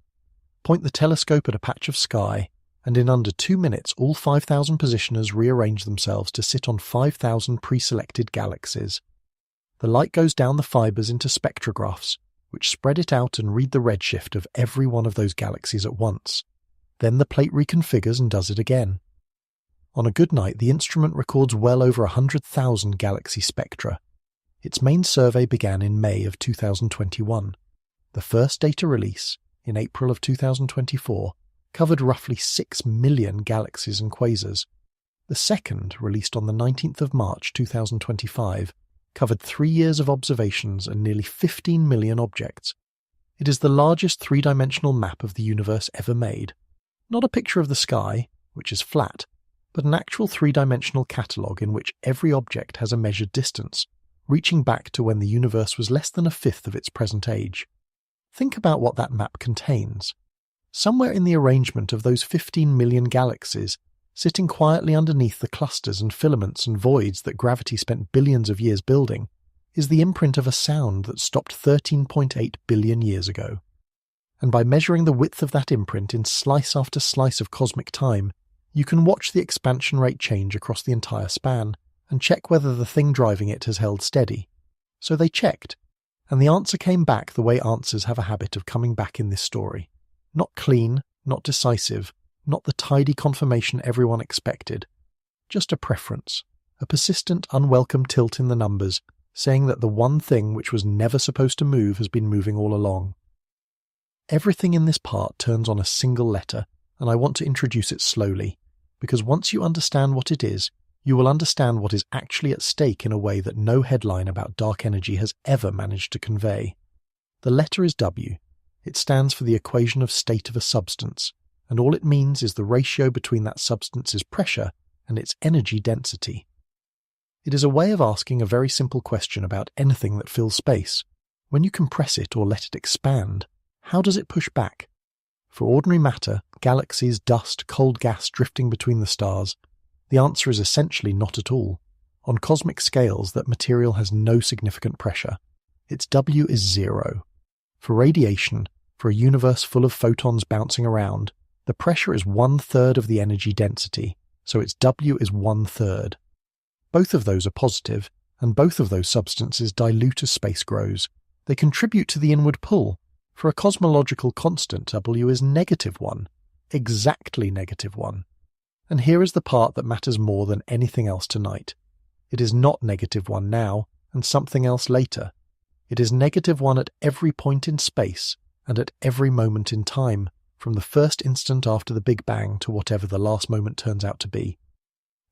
Point the telescope at a patch of sky, and in under 2 minutes all 5,000 positioners rearrange themselves to sit on 5,000 pre-selected galaxies. The light goes down the fibers into spectrographs, which spread it out and read the redshift of every one of those galaxies at once. Then the plate reconfigures and does it again. On a good night, the instrument records well over 100,000 galaxy spectra. Its main survey began in May of 2021. The first data release, in April of 2024, covered roughly 6 million galaxies and quasars. The second, released on the 19th of March 2025, covered 3 years of observations and nearly 15 million objects. It is the largest three-dimensional map of the universe ever made. Not a picture of the sky, which is flat, but an actual three-dimensional catalogue in which every object has a measured distance, reaching back to when the universe was less than a fifth of its present age. Think about what that map contains. Somewhere in the arrangement of those 15 million galaxies, sitting quietly underneath the clusters and filaments and voids that gravity spent billions of years building, is the imprint of a sound that stopped 13.8 billion years ago. And by measuring the width of that imprint in slice after slice of cosmic time, you can watch the expansion rate change across the entire span and check whether the thing driving it has held steady. So they checked, and the answer came back the way answers have a habit of coming back in this story. Not clean, not decisive, not the tidy confirmation everyone expected. Just a preference, a persistent, unwelcome tilt in the numbers, saying that the one thing which was never supposed to move has been moving all along. Everything in this part turns on a single letter, and I want to introduce it slowly, because once you understand what it is, you will understand what is actually at stake in a way that no headline about dark energy has ever managed to convey. The letter is W. It stands for the equation of state of a substance, and all it means is the ratio between that substance's pressure and its energy density. It is a way of asking a very simple question about anything that fills space. When you compress it or let it expand, how does it push back? For ordinary matter, galaxies, dust, cold gas drifting between the stars, the answer is essentially not at all. On cosmic scales, that material has no significant pressure. Its W is 0. For radiation, for a universe full of photons bouncing around, the pressure is 1/3 of the energy density, so its W is 1/3. Both of those are positive, and both of those substances dilute as space grows. They contribute to the inward pull. For a cosmological constant, W is -1, exactly -1. And here is the part that matters more than anything else tonight. It is not -1 now, and something else later. It is -1 at every point in space, and at every moment in time, from the first instant after the Big Bang to whatever the last moment turns out to be.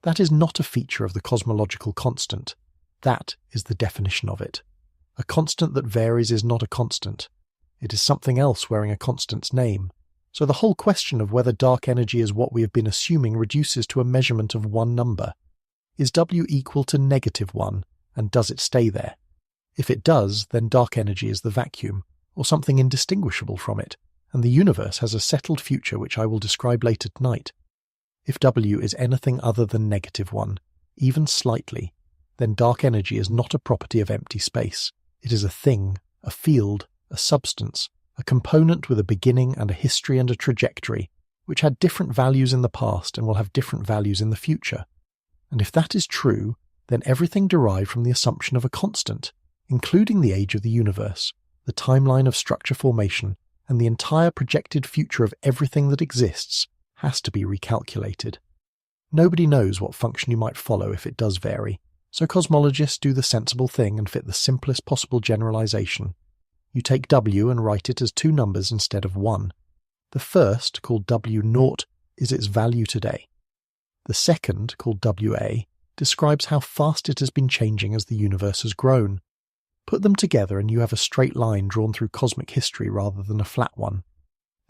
That is not a feature of the cosmological constant. That is the definition of it. A constant that varies is not a constant. It is something else wearing a constant's name. So the whole question of whether dark energy is what we have been assuming reduces to a measurement of one number. Is W equal to -1, and does it stay there? If it does, then dark energy is the vacuum, or something indistinguishable from it, and the universe has a settled future which I will describe later tonight. If W is anything other than -1, even slightly, then dark energy is not a property of empty space. It is a thing, a field, a substance, a component with a beginning and a history and a trajectory, which had different values in the past and will have different values in the future. And if that is true, then everything derived from the assumption of a constant, including the age of the universe, the timeline of structure formation, and the entire projected future of everything that exists, has to be recalculated. Nobody knows what function you might follow if it does vary, so cosmologists do the sensible thing and fit the simplest possible generalization. You take W and write it as two numbers instead of one. The first, called W0, is its value today. The second, called WA, describes how fast it has been changing as the universe has grown. Put them together and you have a straight line drawn through cosmic history rather than a flat one.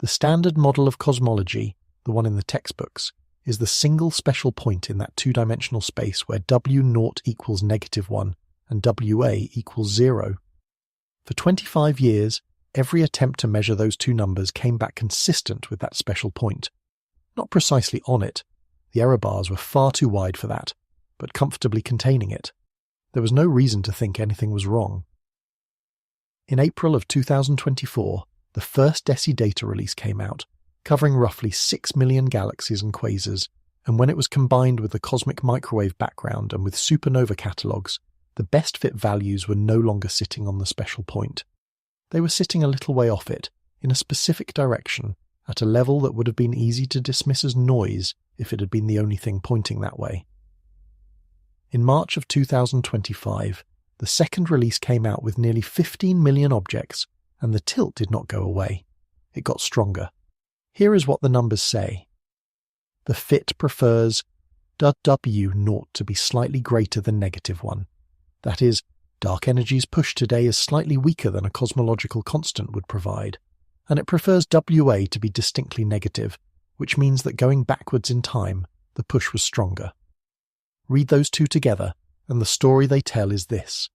The standard model of cosmology, the one in the textbooks, is the single special point in that two-dimensional space where W0 equals -1 and WA equals 0. For 25 years, every attempt to measure those two numbers came back consistent with that special point. Not precisely on it. The error bars were far too wide for that, but comfortably containing it. There was no reason to think anything was wrong. In April of 2024, the first DESI data release came out, covering roughly 6 million galaxies and quasars, and when it was combined with the cosmic microwave background and with supernova catalogues, the best fit values were no longer sitting on the special point. They were sitting a little way off it, in a specific direction, at a level that would have been easy to dismiss as noise if it had been the only thing pointing that way. In March of 2025, the second release came out with nearly 15 million objects, and the tilt did not go away. It got stronger. Here is what the numbers say. The fit prefers W0 to be slightly greater than -1. That is, dark energy's push today is slightly weaker than a cosmological constant would provide, and it prefers WA to be distinctly negative, which means that going backwards in time, the push was stronger. Read those two together, and the story they tell is this.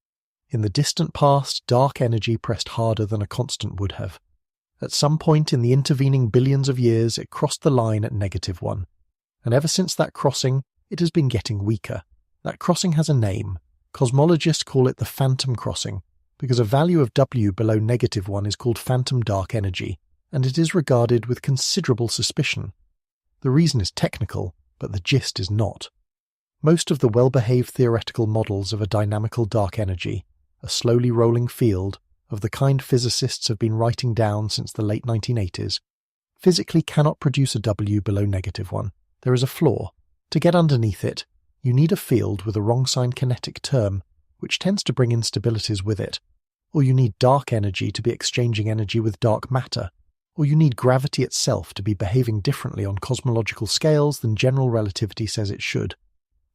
In the distant past, dark energy pressed harder than a constant would have. At some point in the intervening billions of years, it crossed the line at -1. And ever since that crossing, it has been getting weaker. That crossing has a name. Cosmologists call it the phantom crossing, because a value of W below -1 is called phantom dark energy, and it is regarded with considerable suspicion. The reason is technical, but the gist is not. Most of the well-behaved theoretical models of a dynamical dark energy, a slowly rolling field, of the kind physicists have been writing down since the late 1980s, physically cannot produce a W below -1. There is a flaw. To get underneath it, you need a field with a wrong-sign kinetic term, which tends to bring instabilities with it, or you need dark energy to be exchanging energy with dark matter, or you need gravity itself to be behaving differently on cosmological scales than general relativity says it should.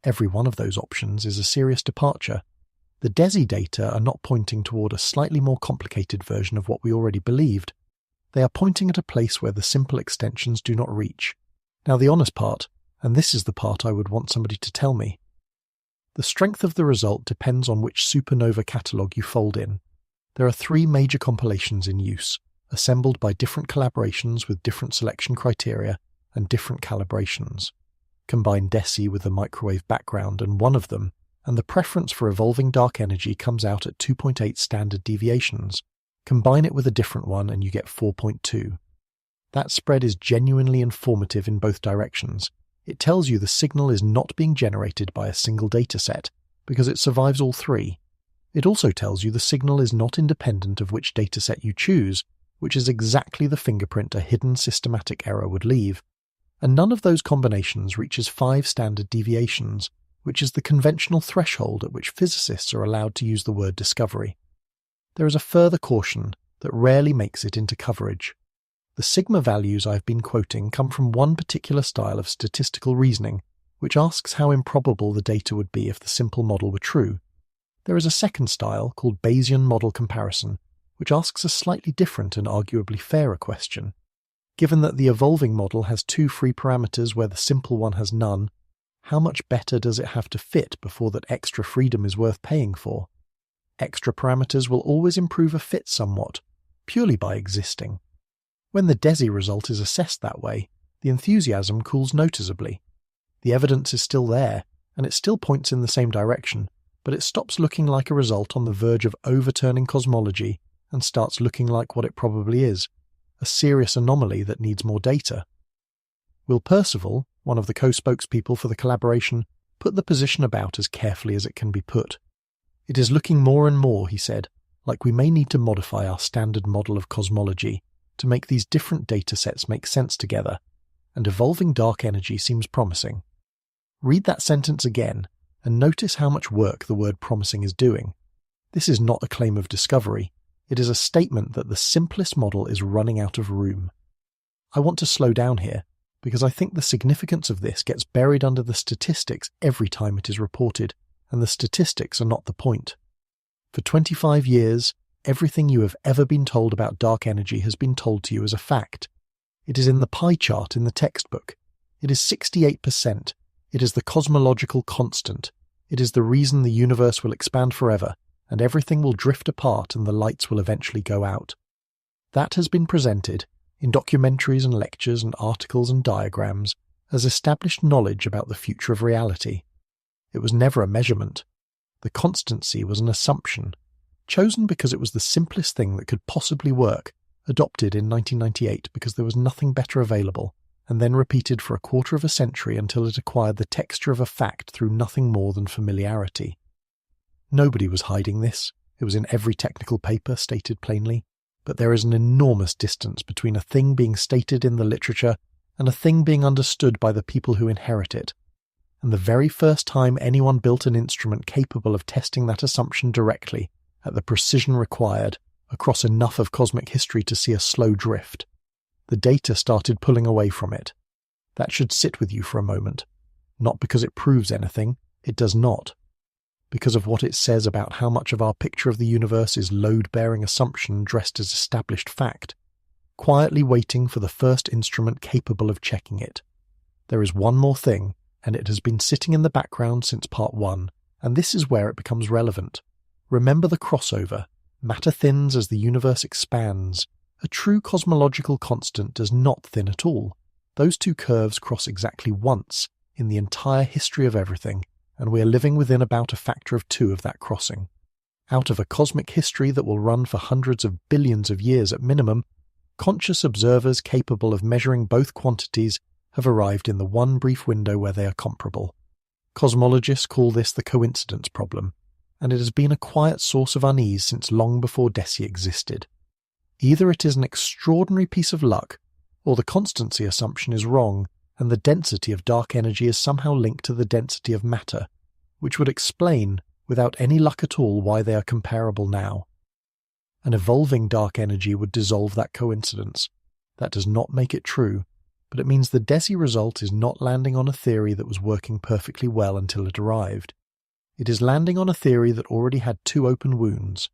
Every one of those options is a serious departure. The DESI data are not pointing toward a slightly more complicated version of what we already believed. They are pointing at a place where the simple extensions do not reach. Now the honest part, and this is the part I would want somebody to tell me. The strength of the result depends on which supernova catalogue you fold in. There are 3 major compilations in use, assembled by different collaborations with different selection criteria and different calibrations. Combine DESI with the microwave background and one of them, and the preference for evolving dark energy comes out at 2.8 standard deviations. Combine it with a different one and you get 4.2. That spread is genuinely informative in both directions. It tells you the signal is not being generated by a single dataset, because it survives all 3. It also tells you the signal is not independent of which dataset you choose, which is exactly the fingerprint a hidden systematic error would leave. And none of those combinations reaches 5 standard deviations, which is the conventional threshold at which physicists are allowed to use the word discovery. There is a further caution that rarely makes it into coverage. The sigma values I've been quoting come from one particular style of statistical reasoning, which asks how improbable the data would be if the simple model were true. There is a second style called Bayesian model comparison, which asks a slightly different and arguably fairer question. Given that the evolving model has 2 free parameters where the simple one has none, how much better does it have to fit before that extra freedom is worth paying for? Extra parameters will always improve a fit somewhat, purely by existing. When the DESI result is assessed that way, the enthusiasm cools noticeably. The evidence is still there, and it still points in the same direction, but it stops looking like a result on the verge of overturning cosmology and starts looking like what it probably is, a serious anomaly that needs more data. Will Percival, one of the co-spokespeople for the collaboration, put the position about as carefully as it can be put. It is looking more and more, he said, like we may need to modify our standard model of cosmology to make these different data sets make sense together, and evolving dark energy seems promising. Read that sentence again, and notice how much work the word promising is doing. This is not a claim of discovery. It is a statement that the simplest model is running out of room. I want to slow down here, because I think the significance of this gets buried under the statistics every time it is reported, and the statistics are not the point. For 25 years, everything you have ever been told about dark energy has been told to you as a fact. It is in the pie chart in the textbook. It is 68%. It is the cosmological constant. It is the reason the universe will expand forever, and everything will drift apart and the lights will eventually go out. That has been presented, in documentaries and lectures and articles and diagrams, as established knowledge about the future of reality. It was never a measurement. The constancy was an assumption, chosen because it was the simplest thing that could possibly work, adopted in 1998 because there was nothing better available, and then repeated for a quarter of a century until it acquired the texture of a fact through nothing more than familiarity. Nobody was hiding this. It was in every technical paper stated plainly. but there is an enormous distance between a thing being stated in the literature and a thing being understood by the people who inherit it. And the very first time anyone built an instrument capable of testing that assumption directly, at the precision required, across enough of cosmic history to see a slow drift, the data started pulling away from it. That should sit with you for a moment. Not because it proves anything, it does not. Because of what it says about how much of our picture of the universe is load-bearing assumption dressed as established fact, quietly waiting for the first instrument capable of checking it. There is one more thing, and it has been sitting in the background since part 1, and this is where it becomes relevant. Remember the crossover. Matter thins as the universe expands. A true cosmological constant does not thin at all. Those two curves cross exactly once in the entire history of everything, and we are living within about a factor of 2 of that crossing. Out of a cosmic history that will run for hundreds of billions of years at minimum, conscious observers capable of measuring both quantities have arrived in the one brief window where they are comparable. Cosmologists call this the coincidence problem, and it has been a quiet source of unease since long before Deci existed. Either it is an extraordinary piece of luck, or the constancy assumption is wrong, and the density of dark energy is somehow linked to the density of matter, which would explain, without any luck at all, why they are comparable now. An evolving dark energy would dissolve that coincidence. That does not make it true, but it means the Deci result is not landing on a theory that was working perfectly well until it arrived. It is landing on a theory that already had 2 open wounds,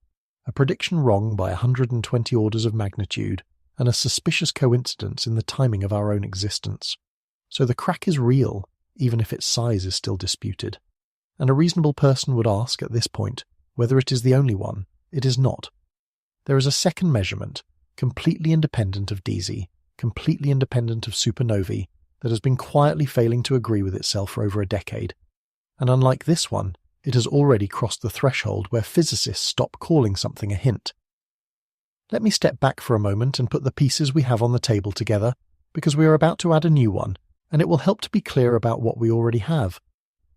a prediction wrong by 120 orders of magnitude, and a suspicious coincidence in the timing of our own existence. So the crack is real, even if its size is still disputed. And a reasonable person would ask at this point whether it is the only one. It is not. There is a second measurement, completely independent of DZ, completely independent of supernovae, that has been quietly failing to agree with itself for over a decade. And unlike this one, it has already crossed the threshold where physicists stop calling something a hint. Let me step back for a moment and put the pieces we have on the table together, because we are about to add a new one, and it will help to be clear about what we already have.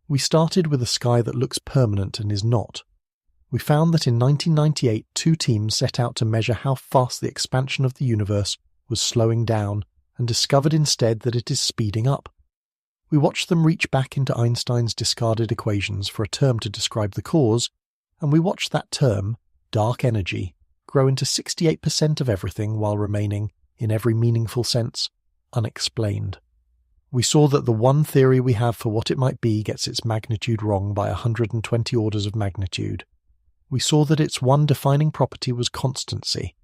We started with a sky that looks permanent and is not. We found that in 1998 2 teams set out to measure how fast the expansion of the universe was slowing down, and discovered instead that it is speeding up. We watched them reach back into Einstein's discarded equations for a term to describe the cause, and we watched that term, dark energy, grow into 68% of everything while remaining, in every meaningful sense, unexplained. We saw that the one theory we have for what it might be gets its magnitude wrong by 120 orders of magnitude. We saw that its one defining property was constancy,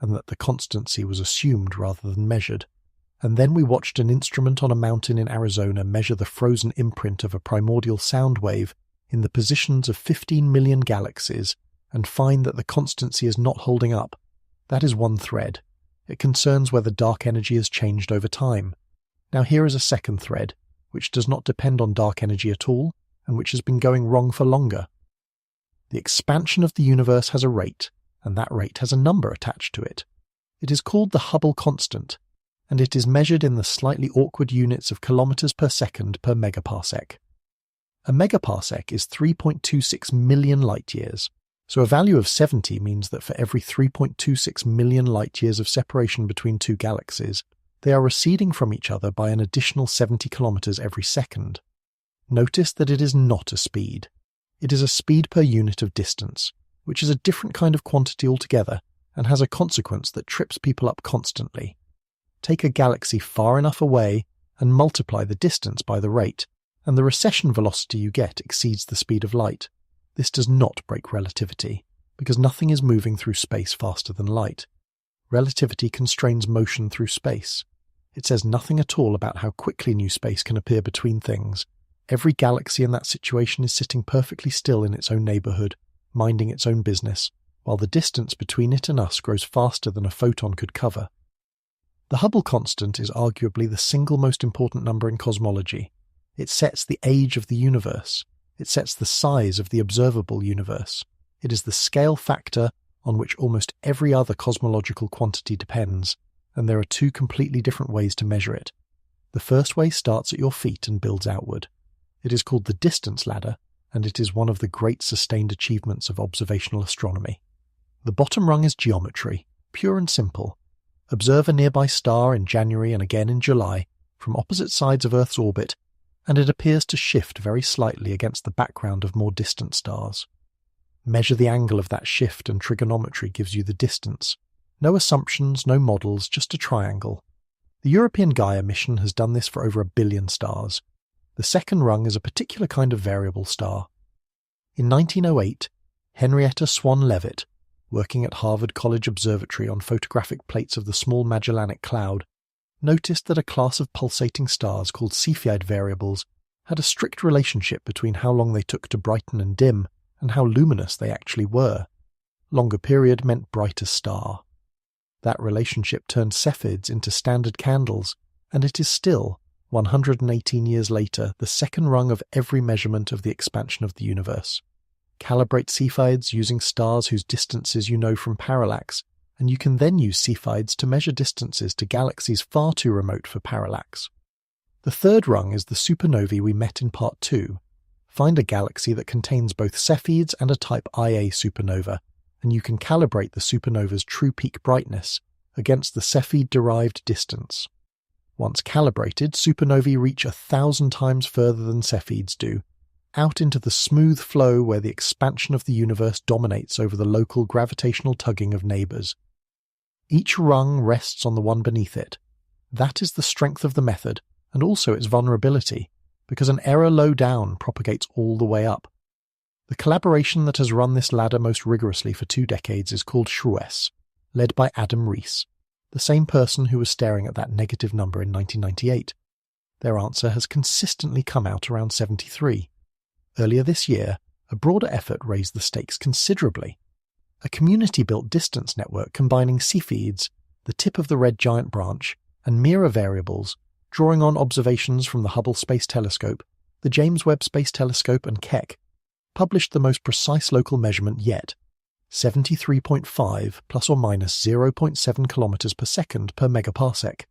and that the constancy was assumed rather than measured. And then we watched an instrument on a mountain in Arizona measure the frozen imprint of a primordial sound wave in the positions of 15 million galaxies and find that the constancy is not holding up. That is one thread. It concerns whether dark energy has changed over time. Now here is a second thread, which does not depend on dark energy at all, and which has been going wrong for longer. The expansion of the universe has a rate, and that rate has a number attached to it. It is called the Hubble constant, and it is measured in the slightly awkward units of kilometers per second per megaparsec. A megaparsec is 3.26 million light-years, so a value of 70 means that for every 3.26 million light-years of separation between 2 galaxies, they are receding from each other by an additional 70 kilometers every second. Notice that it is not a speed. It is a speed per unit of distance, which is a different kind of quantity altogether and has a consequence that trips people up constantly. Take a galaxy far enough away and multiply the distance by the rate, and the recession velocity you get exceeds the speed of light. This does not break relativity, because nothing is moving through space faster than light. Relativity constrains motion through space. It says nothing at all about how quickly new space can appear between things. Every galaxy in that situation is sitting perfectly still in its own neighborhood, minding its own business, while the distance between it and us grows faster than a photon could cover. The Hubble constant is arguably the single most important number in cosmology. It sets the age of the universe. It sets the size of the observable universe. It is the scale factor on which almost every other cosmological quantity depends, and there are 2 completely different ways to measure it. The first way starts at your feet and builds outward. It is called the distance ladder, and it is one of the great sustained achievements of observational astronomy. The bottom rung is geometry. Pure and simple. Observe a nearby star in January and again in July from opposite sides of Earth's orbit, and it appears to shift very slightly against the background of more distant stars. Measure the angle of that shift and trigonometry gives you the distance. No assumptions, no models, just a triangle. The European Gaia mission has done this for over 1 billion stars. The second rung is a particular kind of variable star. In 1908, Henrietta Swan Leavitt, working at Harvard College Observatory on photographic plates of the Small Magellanic Cloud, noticed that a class of pulsating stars called Cepheid variables had a strict relationship between how long they took to brighten and dim and how luminous they actually were. Longer period meant brighter star. That relationship turned Cepheids into standard candles, and it is still, 118 years later, the second rung of every measurement of the expansion of the universe. Calibrate Cepheids using stars whose distances you know from parallax, and you can then use Cepheids to measure distances to galaxies far too remote for parallax. The third rung is the supernovae we met in Part 2. Find a galaxy that contains both Cepheids and a type Ia supernova, and you can calibrate the supernova's true peak brightness against the Cepheid-derived distance. Once calibrated, supernovae reach 1,000 times further than Cepheids do, out into the smooth flow where the expansion of the universe dominates over the local gravitational tugging of neighbours. Each rung rests on the one beneath it. That is the strength of the method, and also its vulnerability, because an error low down propagates all the way up. The collaboration that has run this ladder most rigorously for 2 decades is called SHRUES, led by Adam Rees, the same person who was staring at that negative number in 1998. Their answer has consistently come out around 73. Earlier this year, a broader effort raised the stakes considerably. A community-built distance network combining Cepheids, the tip of the red giant branch, and mirror variables, drawing on observations from the Hubble Space Telescope, the James Webb Space Telescope and Keck, published the most precise local measurement yet, 73.5 plus or minus 0.7 kilometers per second per megaparsec.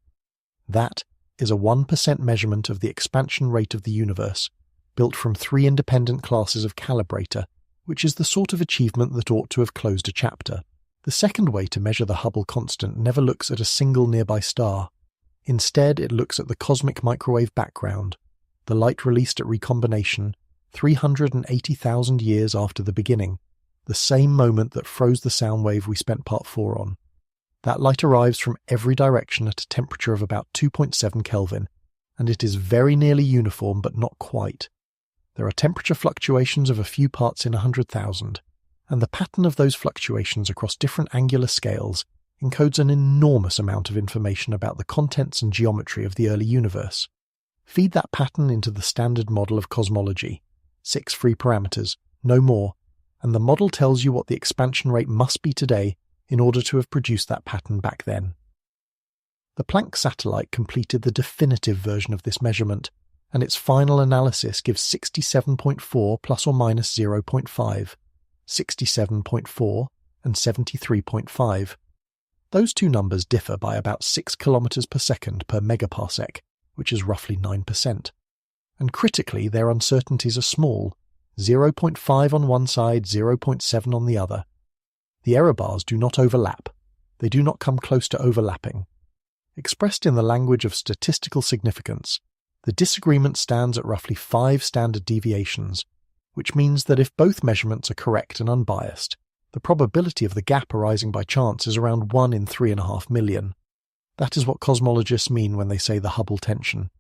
That is a 1% measurement of the expansion rate of the universe, built from 3 independent classes of calibrator, which is the sort of achievement that ought to have closed a chapter. The second way to measure the Hubble constant never looks at a single nearby star. Instead, it looks at the cosmic microwave background, the light released at recombination, 380,000 years after the beginning, the same moment that froze the sound wave we spent Part 4 on. That light arrives from every direction at a temperature of about 2.7 Kelvin, and it is very nearly uniform but not quite. There are temperature fluctuations of a few parts in 100,000, and the pattern of those fluctuations across different angular scales encodes an enormous amount of information about the contents and geometry of the early universe. Feed that pattern into the standard model of cosmology, 6 free parameters, no more, and the model tells you what the expansion rate must be today in order to have produced that pattern back then. The Planck satellite completed the definitive version of this measurement, and its final analysis gives 67.4 plus or minus 0.5, 67.4 and 73.5. Those two numbers differ by about 6 kilometers per second per megaparsec, which is roughly 9%. And critically, their uncertainties are small, 0.5 on one side, 0.7 on the other. The error bars do not overlap. They do not come close to overlapping. Expressed in the language of statistical significance, the disagreement stands at roughly 5 standard deviations, which means that if both measurements are correct and unbiased, the probability of the gap arising by chance is around 1 in 3.5 million. That is what cosmologists mean when they say the Hubble tension.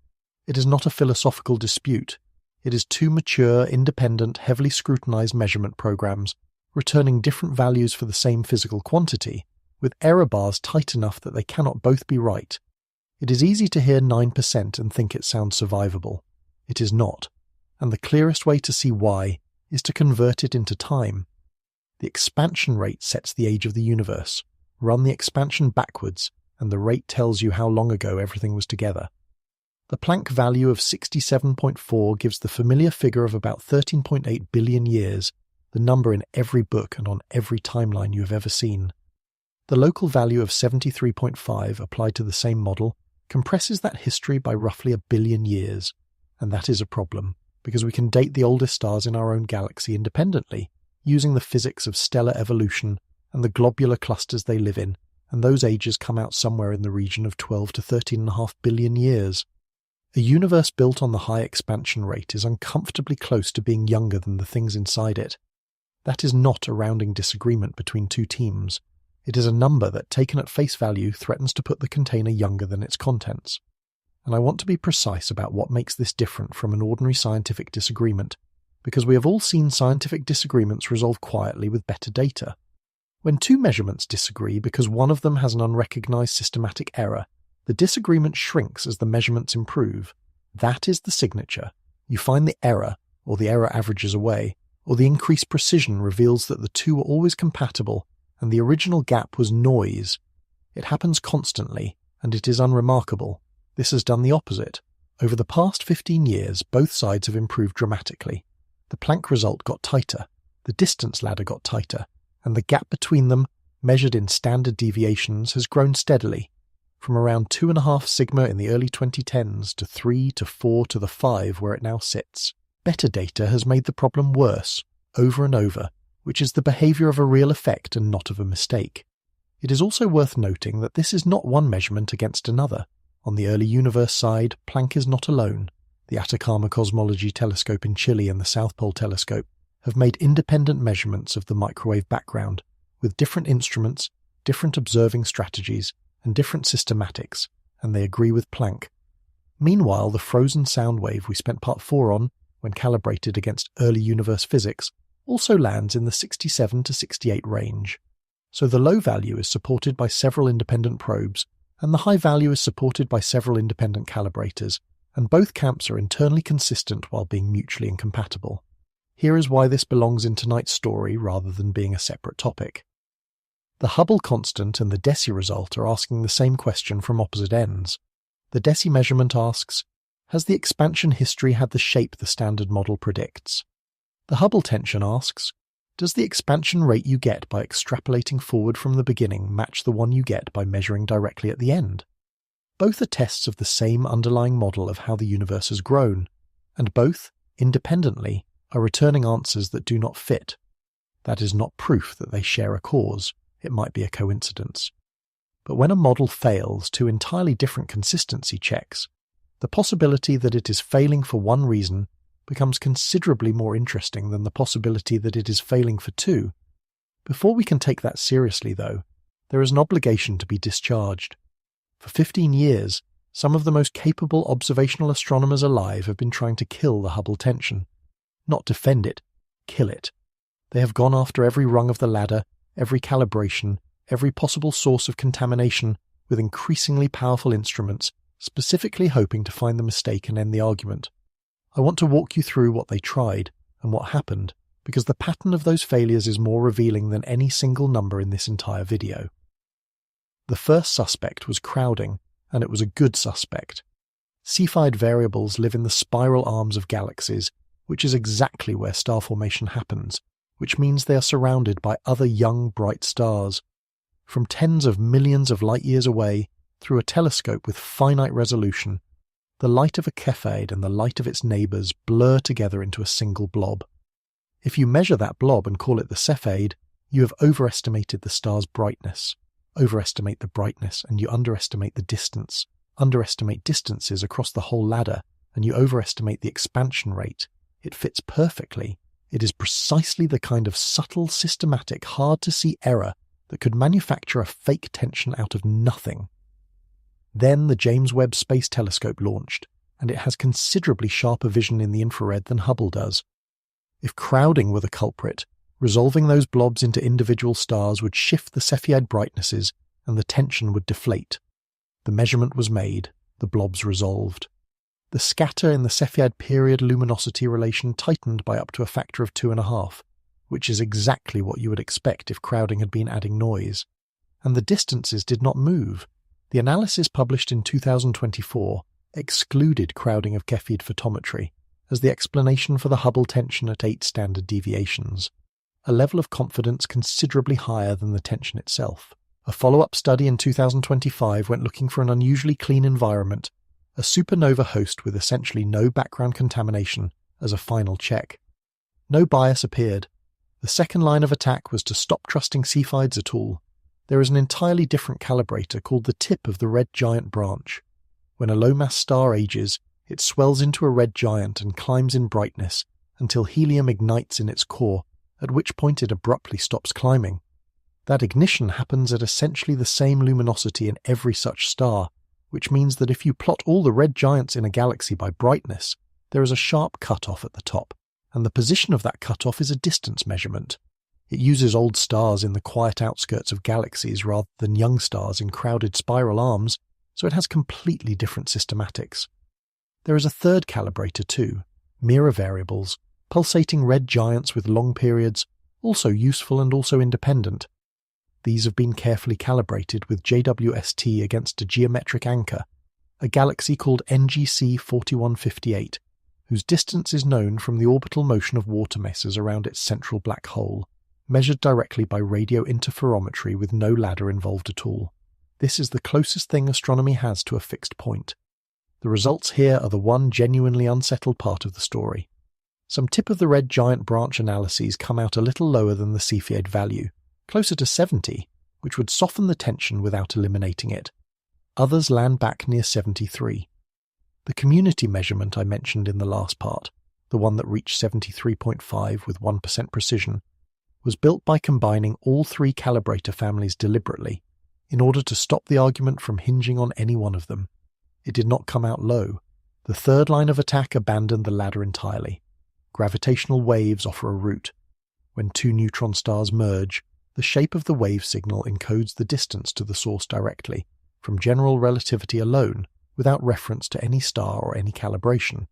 It is not a philosophical dispute. It is 2 mature, independent, heavily scrutinized measurement programs returning different values for the same physical quantity, with error bars tight enough that they cannot both be right. It is easy to hear 9% and think it sounds survivable. It is not, and the clearest way to see why is to convert it into time. The expansion rate sets the age of the universe. Run the expansion backwards, and the rate tells you how long ago everything was together. The Planck value of 67.4 gives the familiar figure of about 13.8 billion years, the number in every book and on every timeline you have ever seen. The local value of 73.5, applied to the same model, compresses that history by roughly 1 billion years, and that is a problem, because we can date the oldest stars in our own galaxy independently, using the physics of stellar evolution and the globular clusters they live in, and those ages come out somewhere in the region of 12 to 13.5 billion years. A universe built on the high expansion rate is uncomfortably close to being younger than the things inside it. That is not a rounding disagreement between two teams. It is a number that, taken at face value, threatens to put the container younger than its contents. And I want to be precise about what makes this different from an ordinary scientific disagreement, because we have all seen scientific disagreements resolve quietly with better data. When two measurements disagree because one of them has an unrecognized systematic error, the disagreement shrinks as the measurements improve. That is the signature. You find the error, or the error averages away, or the increased precision reveals that the two are always compatible and the original gap was noise. It happens constantly, and it is unremarkable. This has done the opposite. Over the past 15 years, both sides have improved dramatically. The Planck result got tighter, the distance ladder got tighter, and the gap between them, measured in standard deviations, has grown steadily, from around 2.5 sigma in the early 2010s to 3 to 4 to the 5 where it now sits. Better data has made the problem worse, over and over, which is the behavior of a real effect and not of a mistake. It is also worth noting that this is not one measurement against another. On the early universe side, Planck is not alone. The Atacama Cosmology Telescope in Chile and the South Pole Telescope have made independent measurements of the microwave background, with different instruments, different observing strategies, and different systematics, and they agree with Planck. Meanwhile, the frozen sound wave we spent part 4 on, when calibrated against early universe physics, also lands in the 67 to 68 range. So the low value is supported by several independent probes, and the high value is supported by several independent calibrators, and both camps are internally consistent while being mutually incompatible. Here is why this belongs in tonight's story rather than being a separate topic. The Hubble constant and the DESI result are asking the same question from opposite ends. The DESI measurement asks, has the expansion history had the shape the standard model predicts? The Hubble tension asks, does the expansion rate you get by extrapolating forward from the beginning match the one you get by measuring directly at the end? Both are tests of the same underlying model of how the universe has grown, and both, independently, are returning answers that do not fit. That is not proof that they share a cause. It might be a coincidence. But when a model fails two entirely different consistency checks, the possibility that it is failing for one reason becomes considerably more interesting than the possibility that it is failing for two. Before we can take that seriously, though, there is an obligation to be discharged. For 15 years, some of the most capable observational astronomers alive have been trying to kill the Hubble tension. Not defend it, kill it. They have gone after every rung of the ladder, every calibration, every possible source of contamination, with increasingly powerful instruments, specifically hoping to find the mistake and end the argument. I want to walk you through what they tried and what happened, because the pattern of those failures is more revealing than any single number in this entire video. The first suspect was crowding, and it was a good suspect. Cepheid variables live in the spiral arms of galaxies, which is exactly where star formation happens, which means they are surrounded by other young, bright stars. From tens of millions of light-years away, through a telescope with finite resolution, the light of a cepheid and the light of its neighbours blur together into a single blob. If you measure that blob and call it the cepheid, you have overestimated the star's brightness. Overestimate the brightness and you underestimate the distance. Underestimate distances across the whole ladder and you overestimate the expansion rate. It fits perfectly. It is precisely the kind of subtle, systematic, hard-to-see error that could manufacture a fake tension out of nothing. Then the James Webb Space Telescope launched, and it has considerably sharper vision in the infrared than Hubble does. If crowding were the culprit, resolving those blobs into individual stars would shift the Cepheid brightnesses and the tension would deflate. The measurement was made, the blobs resolved. The scatter in the Cepheid period luminosity relation tightened by up to a factor of 2.5, which is exactly what you would expect if crowding had been adding noise. And the distances did not move. The analysis published in 2024 excluded crowding of Cepheid photometry as the explanation for the Hubble tension at 8 standard deviations, a level of confidence considerably higher than the tension itself. A follow-up study in 2025 went looking for an unusually clean environment, a supernova host with essentially no background contamination, as a final check. No bias appeared. The second line of attack was to stop trusting Cepheids at all. There is an entirely different calibrator called the tip of the red giant branch. When a low-mass star ages, it swells into a red giant and climbs in brightness until helium ignites in its core, at which point it abruptly stops climbing. That ignition happens at essentially the same luminosity in every such star, which means that if you plot all the red giants in a galaxy by brightness, there is a sharp cutoff at the top, and the position of that cutoff is a distance measurement. It uses old stars in the quiet outskirts of galaxies rather than young stars in crowded spiral arms, so it has completely different systematics. There is a third calibrator too, mirror variables, pulsating red giants with long periods, also useful and also independent. These have been carefully calibrated with JWST against a geometric anchor, a galaxy called NGC 4158, whose distance is known from the orbital motion of water masses around its central black hole, measured directly by radio interferometry with no ladder involved at all. This is the closest thing astronomy has to a fixed point. The results here are the one genuinely unsettled part of the story. Some tip of the red giant branch analyses come out a little lower than the Cepheid value, closer to 70, which would soften the tension without eliminating it. Others land back near 73. The community measurement I mentioned in the last part, the one that reached 73.5 with 1% precision, was built by combining all three calibrator families deliberately, in order to stop the argument from hinging on any one of them. It did not come out low. The third line of attack abandoned the ladder entirely. Gravitational waves offer a route. When two neutron stars merge, the shape of the wave signal encodes the distance to the source directly, from general relativity alone, without reference to any star or any calibration.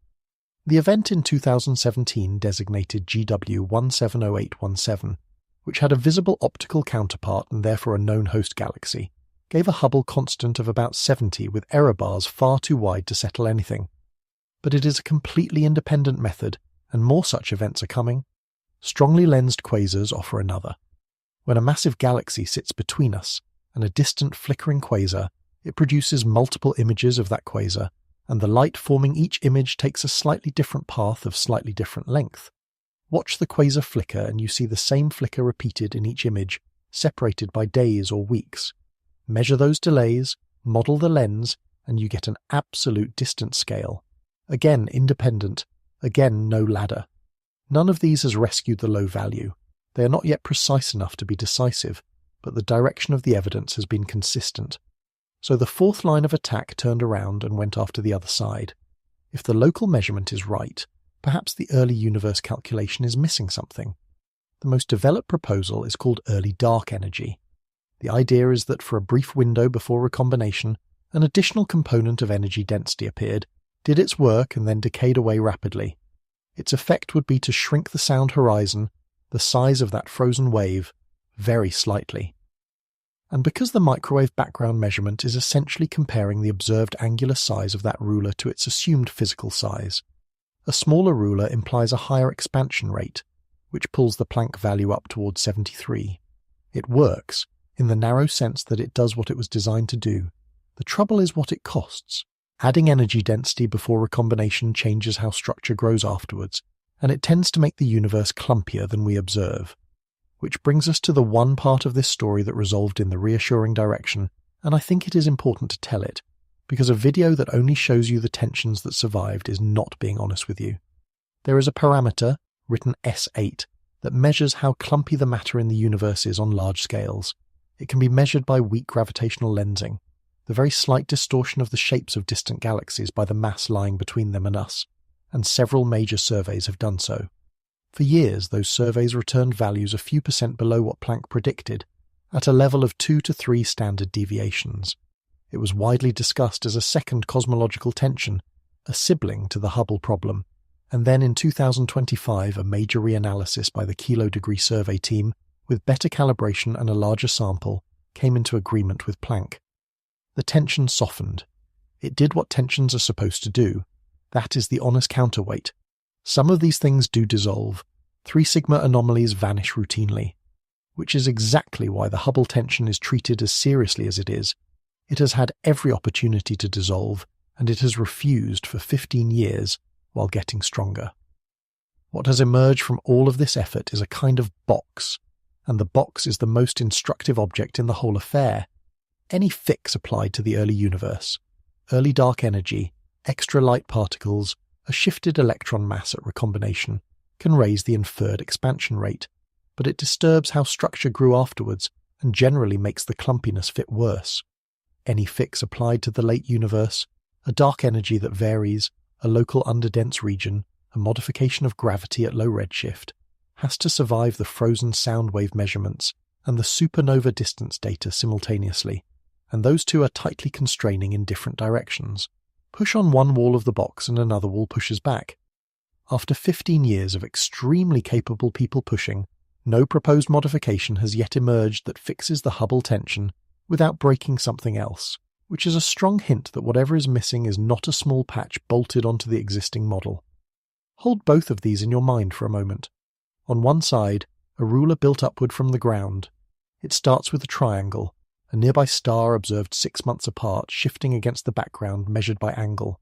The event in 2017 designated GW 170817, which had a visible optical counterpart and therefore a known host galaxy, gave a Hubble constant of about 70 with error bars far too wide to settle anything. But it is a completely independent method, and more such events are coming. Strongly lensed quasars offer another. When a massive galaxy sits between us and a distant flickering quasar, it produces multiple images of that quasar, and the light forming each image takes a slightly different path of slightly different length. Watch the quasar flicker and you see the same flicker repeated in each image, separated by days or weeks. Measure those delays, model the lens, and you get an absolute distance scale. Again independent, again no ladder. None of these has rescued the low value. They are not yet precise enough to be decisive, but the direction of the evidence has been consistent. So the fourth line of attack turned around and went after the other side. If the local measurement is right, perhaps the early universe calculation is missing something. The most developed proposal is called early dark energy. The idea is that for a brief window before recombination, an additional component of energy density appeared, did its work and then decayed away rapidly. Its effect would be to shrink the sound horizon, the size of that frozen wave, very slightly. And because the microwave background measurement is essentially comparing the observed angular size of that ruler to its assumed physical size, a smaller ruler implies a higher expansion rate, which pulls the Planck value up towards 73. It works, in the narrow sense that it does what it was designed to do. The trouble is what it costs. Adding energy density before recombination changes how structure grows afterwards, and it tends to make the universe clumpier than we observe. Which brings us to the one part of this story that resolved in the reassuring direction, and I think it is important to tell it, because a video that only shows you the tensions that survived is not being honest with you. There is a parameter, written S8, that measures how clumpy the matter in the universe is on large scales. It can be measured by weak gravitational lensing, the very slight distortion of the shapes of distant galaxies by the mass lying between them and us, and several major surveys have done so. For years, those surveys returned values a few percent below what Planck predicted, at a level of 2 to 3 standard deviations. It was widely discussed as a second cosmological tension, a sibling to the Hubble problem, and then in 2025 a major reanalysis by the Kilo Degree Survey team, with better calibration and a larger sample, came into agreement with Planck. The tension softened. It did what tensions are supposed to do. That is the honest counterweight. Some of these things do dissolve. 3 sigma anomalies vanish routinely, which is exactly why the Hubble tension is treated as seriously as it is. It has had every opportunity to dissolve, and it has refused for 15 years while getting stronger. What has emerged from all of this effort is a kind of box, and the box is the most instructive object in the whole affair. Any fix applied to the early universe, early dark energy, extra light particles, a shifted electron mass at recombination, can raise the inferred expansion rate, but it disturbs how structure grew afterwards and generally makes the clumpiness fit worse. Any fix applied to the late universe, a dark energy that varies, a local underdense region, a modification of gravity at low redshift, has to survive the frozen sound wave measurements and the supernova distance data simultaneously, and those two are tightly constraining in different directions. Push on one wall of the box and another wall pushes back. After 15 years of extremely capable people pushing, no proposed modification has yet emerged that fixes the Hubble tension without breaking something else, which is a strong hint that whatever is missing is not a small patch bolted onto the existing model. Hold both of these in your mind for a moment. On one side, a ruler built upward from the ground. It starts with a triangle, a nearby star observed 6 months apart shifting against the background measured by angle.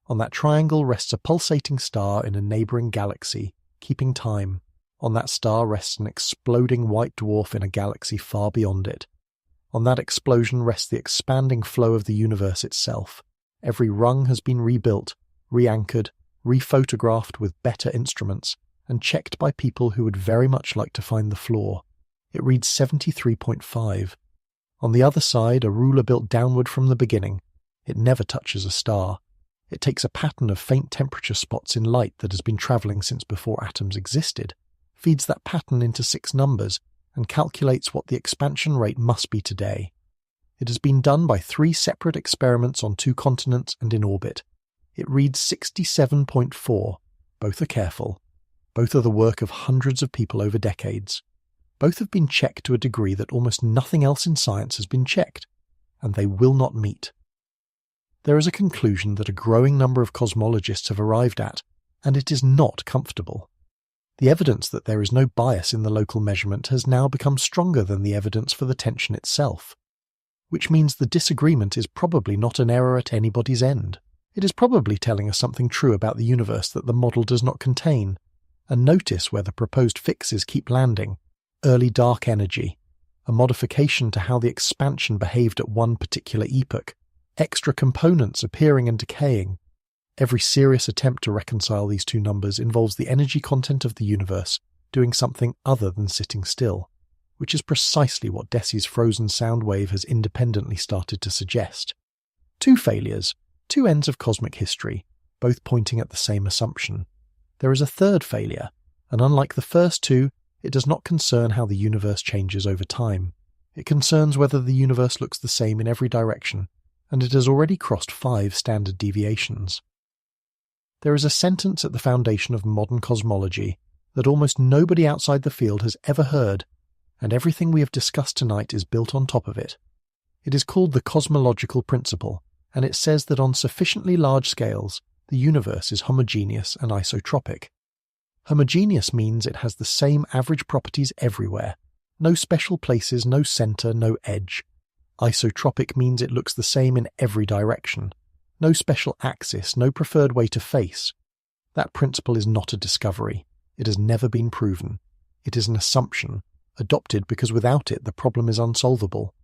On that triangle rests a pulsating star in a neighbouring galaxy, keeping time. On that star rests an exploding white dwarf in a galaxy far beyond it. On that explosion rests the expanding flow of the universe itself. Every rung has been rebuilt, re-anchored, re-photographed with better instruments, and checked by people who would very much like to find the flaw. It reads 73.5. On the other side, a ruler built downward from the beginning. It never touches a star. It takes a pattern of faint temperature spots in light that has been travelling since before atoms existed, feeds that pattern into 6 numbers, and calculates what the expansion rate must be today. It has been done by 3 separate experiments on 2 continents and in orbit. It reads 67.4. Both are careful. Both are the work of hundreds of people over decades. Both have been checked to a degree that almost nothing else in science has been checked, and they will not meet. There is a conclusion that a growing number of cosmologists have arrived at, and it is not comfortable. The evidence that there is no bias in the local measurement has now become stronger than the evidence for the tension itself, which means the disagreement is probably not an error at anybody's end. It is probably telling us something true about the universe that the model does not contain, and notice where the proposed fixes keep landing. Early dark energy, a modification to how the expansion behaved at one particular epoch, extra components appearing and decaying. Every serious attempt to reconcile these 2 numbers involves the energy content of the universe doing something other than sitting still, which is precisely what Desi's frozen sound wave has independently started to suggest. 2 failures, 2 ends of cosmic history, both pointing at the same assumption. There is a third failure, and unlike the first 2, it does not concern how the universe changes over time. It concerns whether the universe looks the same in every direction, and it has already crossed 5 standard deviations. There is a sentence at the foundation of modern cosmology that almost nobody outside the field has ever heard, and everything we have discussed tonight is built on top of it. It is called the cosmological principle, and it says that on sufficiently large scales, the universe is homogeneous and isotropic. Homogeneous means it has the same average properties everywhere. No special places, no centre, no edge. Isotropic means it looks the same in every direction. No special axis, no preferred way to face. That principle is not a discovery. It has never been proven. It is an assumption, adopted because without it the problem is unsolvable.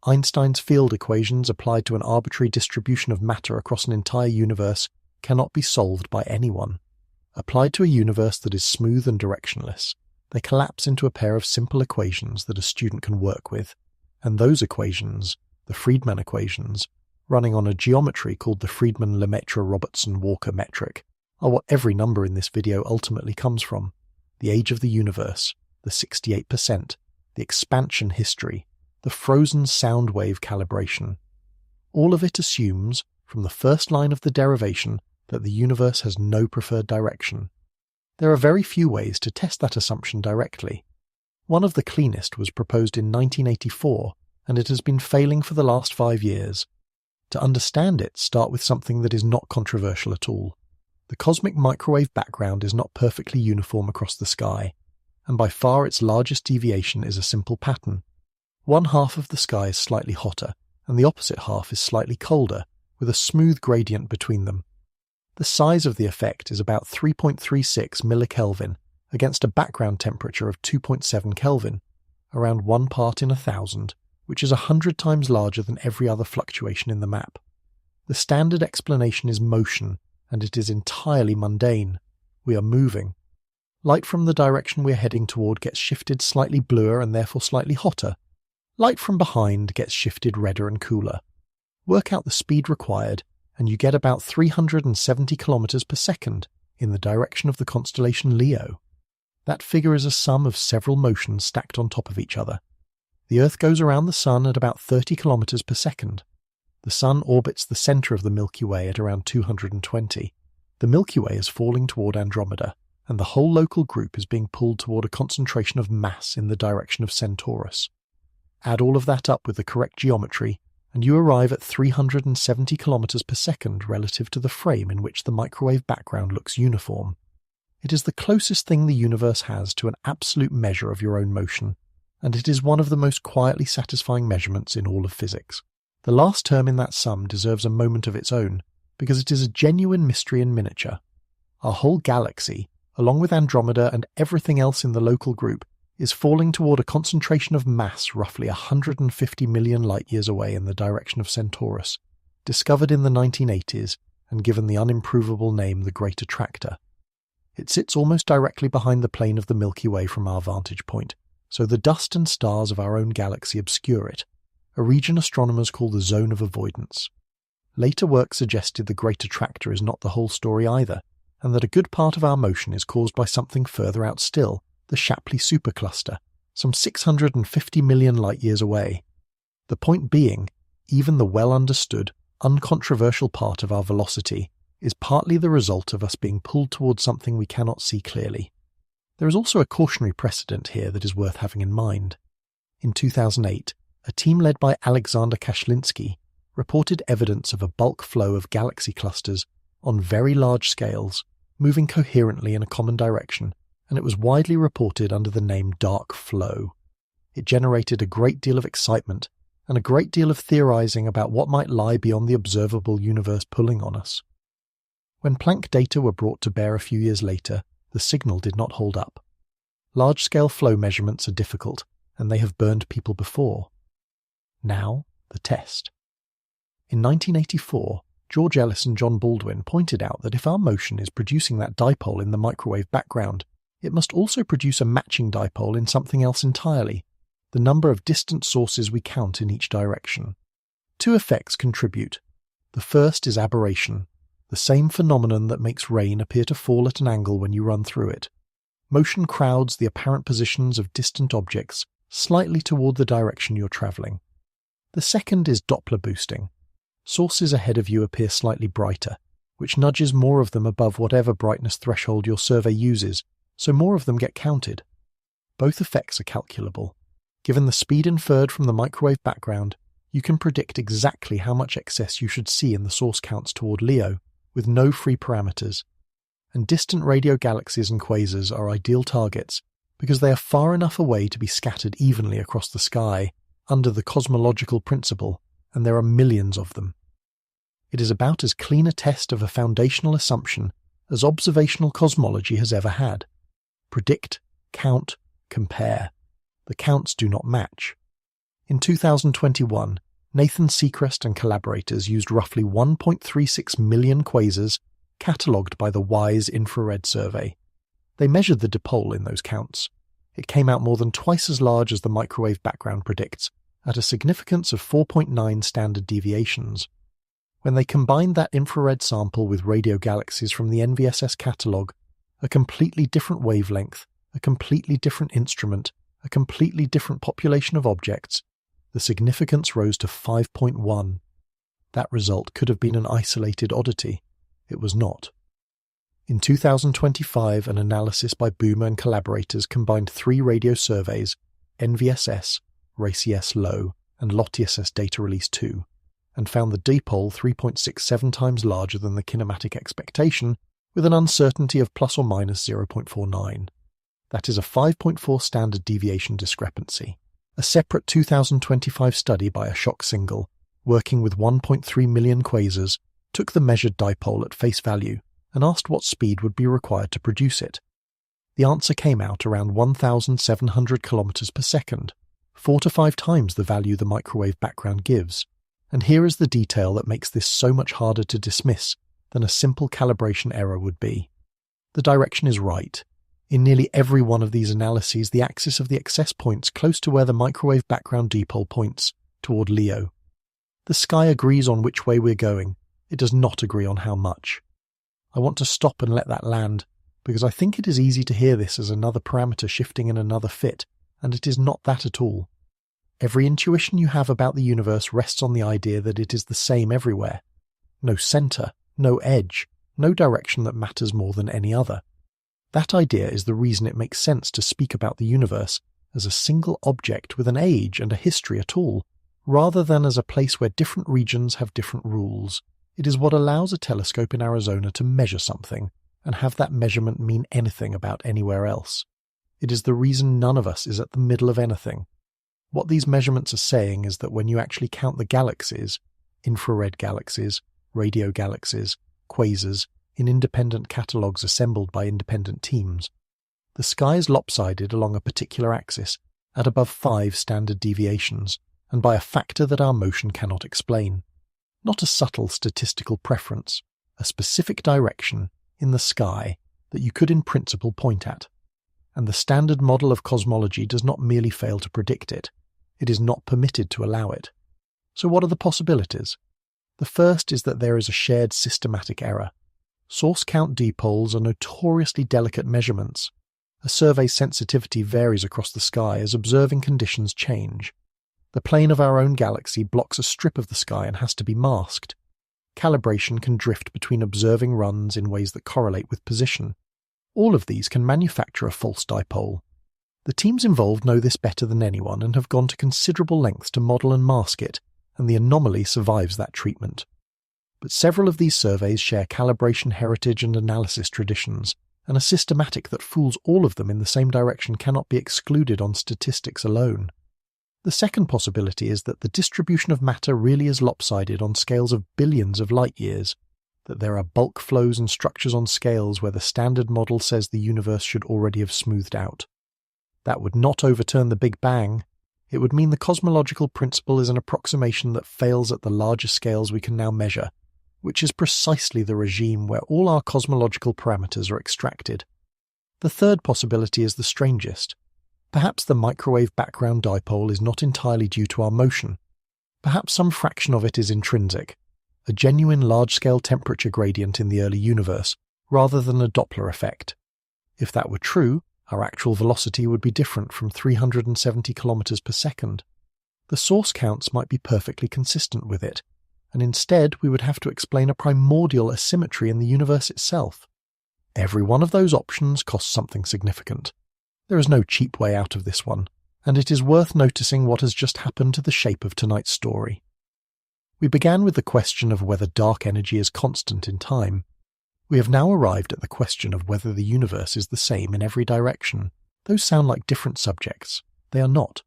Einstein's field equations applied to an arbitrary distribution of matter across an entire universe cannot be solved by anyone. Applied to a universe that is smooth and directionless, they collapse into a pair of simple equations that a student can work with, and those equations, the Friedmann equations, running on a geometry called the Friedmann-Lemaitre-Robertson-Walker metric, are what every number in this video ultimately comes from. The age of the universe, the 68%, the expansion history, the frozen sound wave calibration. All of it assumes, from the first line of the derivation, that the universe has no preferred direction. There are very few ways to test that assumption directly. One of the cleanest was proposed in 1984, and it has been failing for the last 5 years. To understand it, start with something that is not controversial at all. The cosmic microwave background is not perfectly uniform across the sky, and by far its largest deviation is a simple pattern. One half of the sky is slightly hotter, and the opposite half is slightly colder, with a smooth gradient between them. The size of the effect is about 3.36 millikelvin against a background temperature of 2.7 Kelvin. around 1 part in 1,000, which is 100 times larger than every other fluctuation in the map. The standard explanation is motion, and it is entirely mundane. We are moving. Light from the direction we are heading toward gets shifted slightly bluer and therefore slightly hotter. Light from behind gets shifted redder and cooler. Work out the speed required, and you get about 370 kilometers per second in the direction of the constellation Leo. That figure is a sum of several motions stacked on top of each other. The Earth goes around the Sun at about 30 kilometers per second. The Sun orbits the center of the Milky Way at around 220. The Milky Way is falling toward Andromeda, and the whole local group is being pulled toward a concentration of mass in the direction of Centaurus. Add all of that up with the correct geometry, and you arrive at 370 kilometers per second relative to the frame in which the microwave background looks uniform. It is the closest thing the universe has to an absolute measure of your own motion, and it is one of the most quietly satisfying measurements in all of physics. The last term in that sum deserves a moment of its own, because it is a genuine mystery in miniature. Our whole galaxy, along with Andromeda and everything else in the local group, is falling toward a concentration of mass roughly 150 million light-years away in the direction of Centaurus, discovered in the 1980s and given the unimprovable name the Great Attractor. It sits almost directly behind the plane of the Milky Way from our vantage point, so the dust and stars of our own galaxy obscure it, a region astronomers call the zone of avoidance. Later work suggested the Great Attractor is not the whole story either, and that a good part of our motion is caused by something further out still, the Shapley supercluster, some 650 million light-years away. The point being, even the well-understood, uncontroversial part of our velocity is partly the result of us being pulled towards something we cannot see clearly. There is also a cautionary precedent here that is worth having in mind. In 2008, a team led by Alexander Kashlinsky reported evidence of a bulk flow of galaxy clusters on very large scales, moving coherently in a common direction, and it was widely reported under the name dark flow. It generated a great deal of excitement and a great deal of theorizing about what might lie beyond the observable universe pulling on us. When Planck data were brought to bear a few years later, the signal did not hold up. Large-scale flow measurements are difficult, and they have burned people before. Now, the test. In 1984, George Ellis and John Baldwin pointed out that if our motion is producing that dipole in the microwave background, it must also produce a matching dipole in something else entirely, the number of distant sources we count in each direction. Two effects contribute. The first is aberration, the same phenomenon that makes rain appear to fall at an angle when you run through it. Motion crowds the apparent positions of distant objects slightly toward the direction you're travelling. The second is Doppler boosting. Sources ahead of you appear slightly brighter, which nudges more of them above whatever brightness threshold your survey uses, so more of them get counted. Both effects are calculable. Given the speed inferred from the microwave background, you can predict exactly how much excess you should see in the source counts toward Leo, with no free parameters. And distant radio galaxies and quasars are ideal targets because they are far enough away to be scattered evenly across the sky under the cosmological principle, and there are millions of them. It is about as clean a test of a foundational assumption as observational cosmology has ever had. Predict, count, compare. The counts do not match. In 2021, Nathan Seacrest and collaborators used roughly 1.36 million quasars catalogued by the WISE infrared survey. They measured the dipole in those counts. It came out more than twice as large as the microwave background predicts, at a significance of 4.9 standard deviations. When they combined that infrared sample with radio galaxies from the NVSS catalogue, a completely different wavelength, a completely different instrument, a completely different population of objects, the significance rose to 5.1. That result could have been an isolated oddity. It was not. In 2025, an analysis by Boomer and collaborators combined 3 radio surveys, NVSS, RACS Low, and LOTISS Data Release 2, and found the dipole 3.67 times larger than the kinematic expectation, with an uncertainty of plus or minus 0.49. That is a 5.4 standard deviation discrepancy. A separate 2025 study by a shock single, working with 1.3 million quasars, took the measured dipole at face value and asked what speed would be required to produce it. The answer came out around 1,700 kilometers per second, 4 to 5 times the value the microwave background gives. And here is the detail that makes this so much harder to dismiss than a simple calibration error would be. The direction is right. In nearly every one of these analyses, the axis of the excess points close to where the microwave background dipole points, toward Leo. The sky agrees on which way we're going. It does not agree on how much. I want to stop and let that land, because I think it is easy to hear this as another parameter shifting in another fit, and it is not that at all. Every intuition you have about the universe rests on the idea that it is the same everywhere. No center, no edge, no direction that matters more than any other. That idea is the reason it makes sense to speak about the universe as a single object with an age and a history at all, rather than as a place where different regions have different rules. It is what allows a telescope in Arizona to measure something and have that measurement mean anything about anywhere else. It is the reason none of us is at the middle of anything. What these measurements are saying is that when you actually count the galaxies, infrared galaxies, radio galaxies, quasars, in independent catalogues assembled by independent teams, the sky is lopsided along a particular axis at above 5 standard deviations, and by a factor that our motion cannot explain. Not a subtle statistical preference, a specific direction in the sky that you could in principle point at. And the standard model of cosmology does not merely fail to predict it, it is not permitted to allow it. So what are the possibilities? The first is that there is a shared systematic error. Source count dipoles are notoriously delicate measurements. A survey's sensitivity varies across the sky as observing conditions change. The plane of our own galaxy blocks a strip of the sky and has to be masked. Calibration can drift between observing runs in ways that correlate with position. All of these can manufacture a false dipole. The teams involved know this better than anyone and have gone to considerable lengths to model and mask it, and the anomaly survives that treatment. But several of these surveys share calibration heritage and analysis traditions, and a systematic that fools all of them in the same direction cannot be excluded on statistics alone. The second possibility is that the distribution of matter really is lopsided on scales of billions of light years, that there are bulk flows and structures on scales where the standard model says the universe should already have smoothed out. That would not overturn the Big Bang. It would mean the cosmological principle is an approximation that fails at the larger scales we can now measure, which is precisely the regime where all our cosmological parameters are extracted. The third possibility is the strangest. Perhaps the microwave background dipole is not entirely due to our motion. Perhaps some fraction of it is intrinsic, a genuine large-scale temperature gradient in the early universe, rather than a Doppler effect. If that were true, our actual velocity would be different from 370 kilometers per second. The source counts might be perfectly consistent with it, and instead we would have to explain a primordial asymmetry in the universe itself. Every one of those options costs something significant. There is no cheap way out of this one, and it is worth noticing what has just happened to the shape of tonight's story. We began with the question of whether dark energy is constant in time. We have now arrived at the question of whether the universe is the same in every direction. Those sound like different subjects. They are not.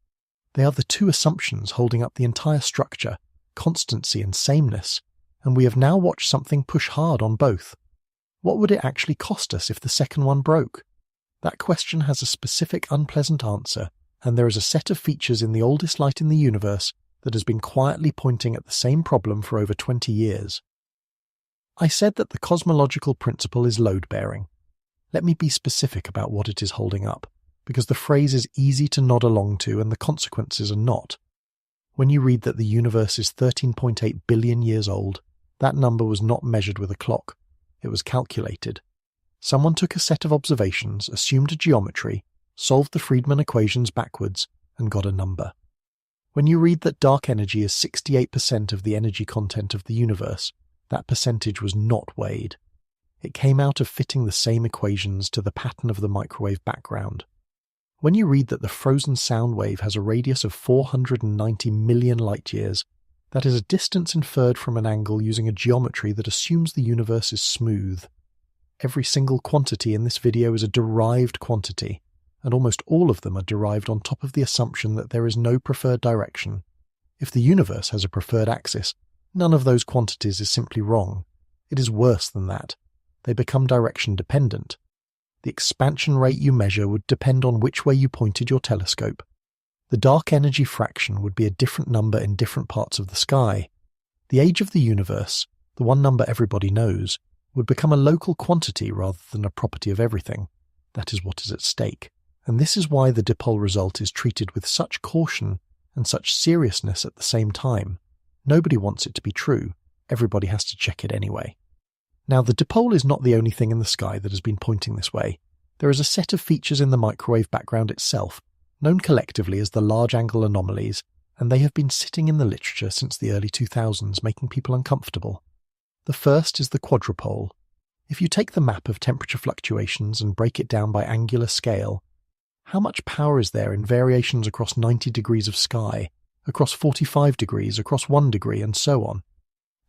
They are the two assumptions holding up the entire structure, constancy and sameness, and we have now watched something push hard on both. What would it actually cost us if the second one broke? That question has a specific unpleasant answer, and there is a set of features in the oldest light in the universe that has been quietly pointing at the same problem for over 20 years. I said that the cosmological principle is load-bearing. Let me be specific about what it is holding up, because the phrase is easy to nod along to and the consequences are not. When you read that the universe is 13.8 billion years old, that number was not measured with a clock. It was calculated. Someone took a set of observations, assumed a geometry, solved the Friedmann equations backwards, and got a number. When you read that dark energy is 68% of the energy content of the universe, that percentage was not weighed. It came out of fitting the same equations to the pattern of the microwave background. When you read that the frozen sound wave has a radius of 490 million light-years, that is a distance inferred from an angle using a geometry that assumes the universe is smooth. Every single quantity in this video is a derived quantity, and almost all of them are derived on top of the assumption that there is no preferred direction. If the universe has a preferred axis, none of those quantities is simply wrong. It is worse than that. They become direction dependent. The expansion rate you measure would depend on which way you pointed your telescope. The dark energy fraction would be a different number in different parts of the sky. The age of the universe, the one number everybody knows, would become a local quantity rather than a property of everything. That is what is at stake. And this is why the dipole result is treated with such caution and such seriousness at the same time. Nobody wants it to be true. Everybody has to check it anyway. Now, the dipole is not the only thing in the sky that has been pointing this way. There is a set of features in the microwave background itself, known collectively as the large-angle anomalies, and they have been sitting in the literature since the early 2000s, making people uncomfortable. The first is the quadrupole. If you take the map of temperature fluctuations and break it down by angular scale, how much power is there in variations across 90 degrees of sky, across 45 degrees, across 1 degree, and so on?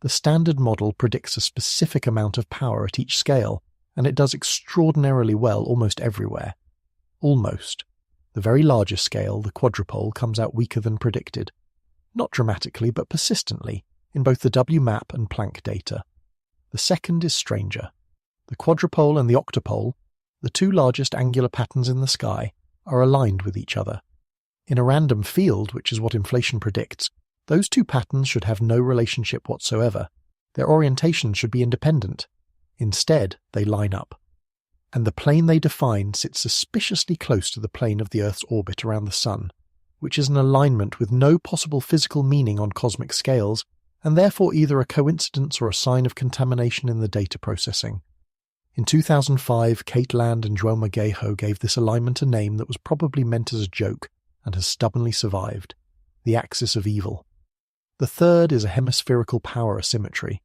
The standard model predicts a specific amount of power at each scale, and it does extraordinarily well almost everywhere. Almost. The very largest scale, the quadrupole, comes out weaker than predicted. Not dramatically, but persistently, in both the WMAP and Planck data. The second is stranger. The quadrupole and the octopole, the two largest angular patterns in the sky, are aligned with each other. In a random field, which is what inflation predicts, those two patterns should have no relationship whatsoever. Their orientation should be independent. Instead, they line up. And the plane they define sits suspiciously close to the plane of the Earth's orbit around the Sun, which is an alignment with no possible physical meaning on cosmic scales, and therefore either a coincidence or a sign of contamination in the data processing. In 2005, Kate Land and Joel Magejo gave this alignment a name that was probably meant as a joke and has stubbornly survived: the axis of evil. The third is a hemispherical power asymmetry.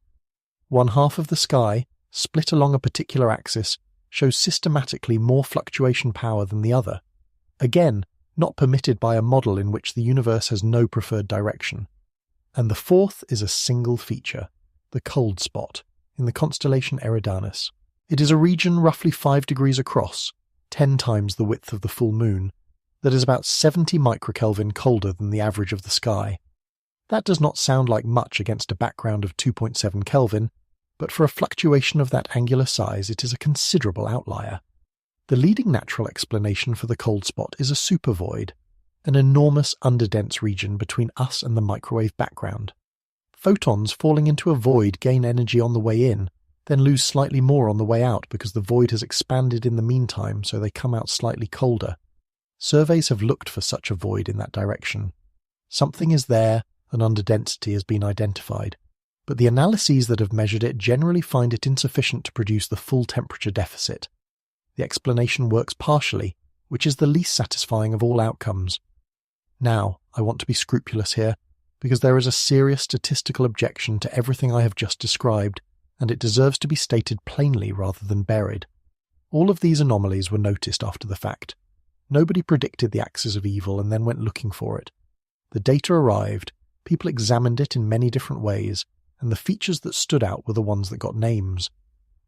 One half of the sky, split along a particular axis, shows systematically more fluctuation power than the other. Again, not permitted by a model in which the universe has no preferred direction. And the fourth is a single feature, the cold spot, in the constellation Eridanus. It is a region roughly 5 degrees across, 10 times the width of the full moon, that is about 70 microkelvin colder than the average of the sky. That does not sound like much against a background of 2.7 Kelvin, but for a fluctuation of that angular size it is a considerable outlier. The leading natural explanation for the cold spot is a supervoid, an enormous underdense region between us and the microwave background. Photons falling into a void gain energy on the way in, then lose slightly more on the way out because the void has expanded in the meantime, so they come out slightly colder. Surveys have looked for such a void in that direction. Something is there, an underdensity has been identified, but the analyses that have measured it generally find it insufficient to produce the full temperature deficit. The explanation works partially, which is the least satisfying of all outcomes. Now, I want to be scrupulous here, because there is a serious statistical objection to everything I have just described, and it deserves to be stated plainly rather than buried. All of these anomalies were noticed after the fact. Nobody predicted the axis of evil and then went looking for it. The data arrived, people examined it in many different ways, and the features that stood out were the ones that got names.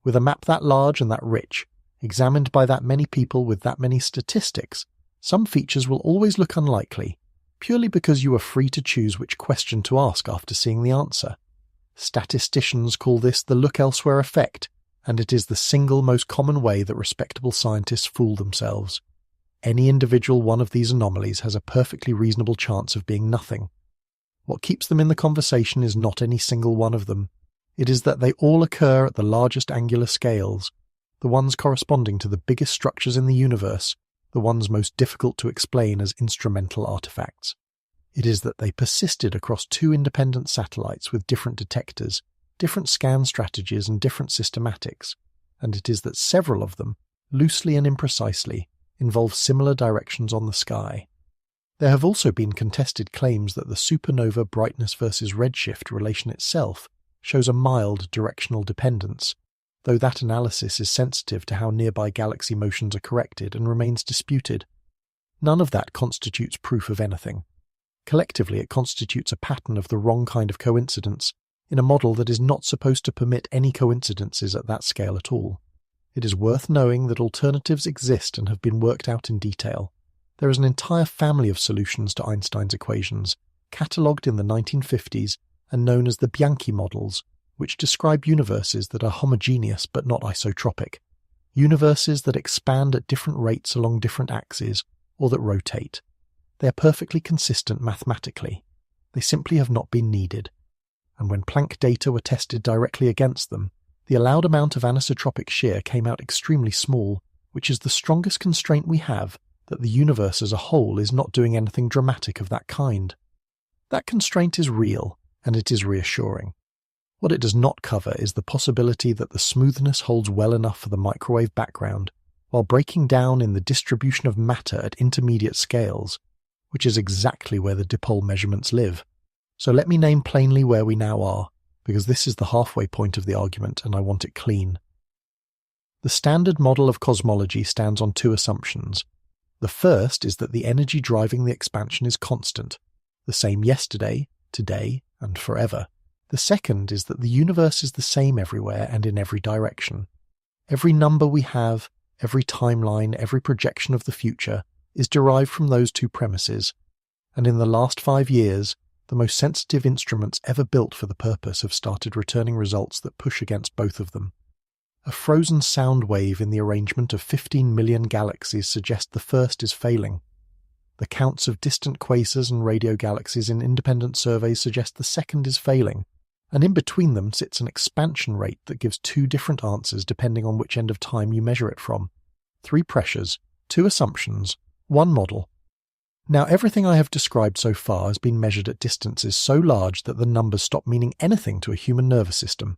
With a map that large and that rich, examined by that many people with that many statistics, some features will always look unlikely, purely because you are free to choose which question to ask after seeing the answer. Statisticians call this the look elsewhere effect, and it is the single most common way that respectable scientists fool themselves. Any individual one of these anomalies has a perfectly reasonable chance of being nothing. What keeps them in the conversation is not any single one of them. It is that they all occur at the largest angular scales, the ones corresponding to the biggest structures in the universe, the ones most difficult to explain as instrumental artifacts. It is that they persisted across 2 independent satellites with different detectors, different scan strategies and different systematics, and it is that several of them, loosely and imprecisely, involve similar directions on the sky. There have also been contested claims that the supernova brightness versus redshift relation itself shows a mild directional dependence, though that analysis is sensitive to how nearby galaxy motions are corrected and remains disputed. None of that constitutes proof of anything. Collectively, it constitutes a pattern of the wrong kind of coincidence in a model that is not supposed to permit any coincidences at that scale at all. It is worth knowing that alternatives exist and have been worked out in detail. There is an entire family of solutions to Einstein's equations, catalogued in the 1950s and known as the Bianchi models, which describe universes that are homogeneous but not isotropic, universes that expand at different rates along different axes, or that rotate. They are perfectly consistent mathematically. They simply have not been needed. And when Planck data were tested directly against them, the allowed amount of anisotropic shear came out extremely small, which is the strongest constraint we have that the universe as a whole is not doing anything dramatic of that kind. That constraint is real, and it is reassuring. What it does not cover is the possibility that the smoothness holds well enough for the microwave background, while breaking down in the distribution of matter at intermediate scales, which is exactly where the dipole measurements live. So let me name plainly where we now are, because this is the halfway point of the argument and I want it clean. The standard model of cosmology stands on two assumptions. The first is that the energy driving the expansion is constant, the same yesterday, today, and forever. The second is that the universe is the same everywhere and in every direction. Every number we have, every timeline, every projection of the future is derived from those two premises, and in the last 5 years, the most sensitive instruments ever built for the purpose have started returning results that push against both of them. A frozen sound wave in the arrangement of 15 million galaxies suggests the first is failing. The counts of distant quasars and radio galaxies in independent surveys suggest the second is failing, and in between them sits an expansion rate that gives two different answers depending on which end of time you measure it from. 3 pressures, 2 assumptions, 1 model. Now everything I have described so far has been measured at distances so large that the numbers stop meaning anything to a human nervous system.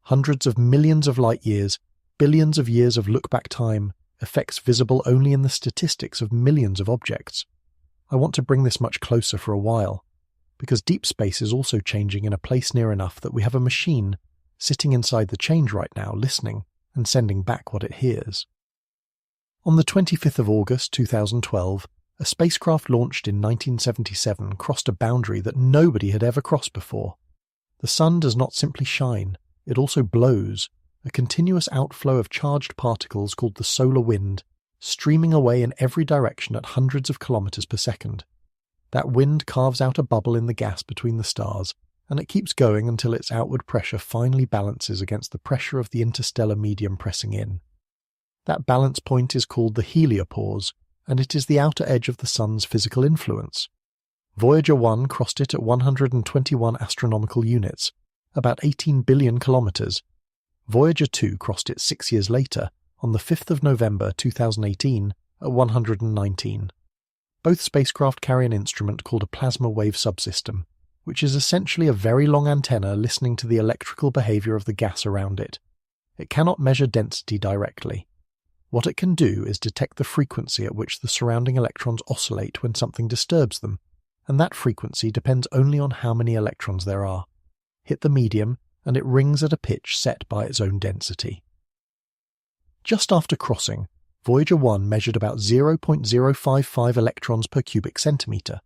Hundreds of millions of light years, billions of years of look-back time, effects visible only in the statistics of millions of objects. I want to bring this much closer for a while, because deep space is also changing in a place near enough that we have a machine sitting inside the change right now, listening and sending back what it hears. On the 25th of August 2012, a spacecraft launched in 1977 crossed a boundary that nobody had ever crossed before. The sun does not simply shine, it also blows, a continuous outflow of charged particles called the solar wind, streaming away in every direction at hundreds of kilometers per second. That wind carves out a bubble in the gas between the stars, and it keeps going until its outward pressure finally balances against the pressure of the interstellar medium pressing in. That balance point is called the heliopause, and it is the outer edge of the Sun's physical influence. Voyager 1 crossed it at 121 astronomical units, about 18 billion kilometers. Voyager 2 crossed it 6 years later, on the 5th of November 2018, at 119. Both spacecraft carry an instrument called a plasma wave subsystem, which is essentially a very long antenna listening to the electrical behavior of the gas around it. It cannot measure density directly. What it can do is detect the frequency at which the surrounding electrons oscillate when something disturbs them, and that frequency depends only on how many electrons there are. Hit the medium, and it rings at a pitch set by its own density. Just after crossing, Voyager 1 measured about 0.055 electrons per cubic centimetre.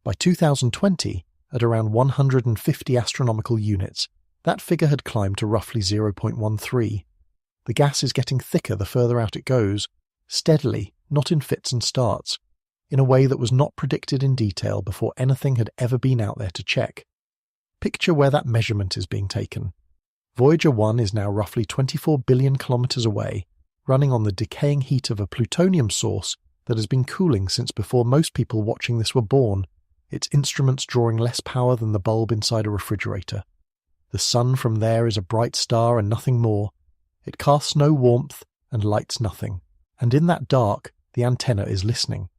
By 2020, at around 150 astronomical units, that figure had climbed to roughly 0.13. The gas is getting thicker the further out it goes, steadily, not in fits and starts, in a way that was not predicted in detail before anything had ever been out there to check. Picture where that measurement is being taken. Voyager 1 is now roughly 24 billion kilometers away, running on the decaying heat of a plutonium source that has been cooling since before most people watching this were born, its instruments drawing less power than the bulb inside a refrigerator. The sun from there is a bright star and nothing more. It casts no warmth and lights nothing, and in that dark, the antenna is listening.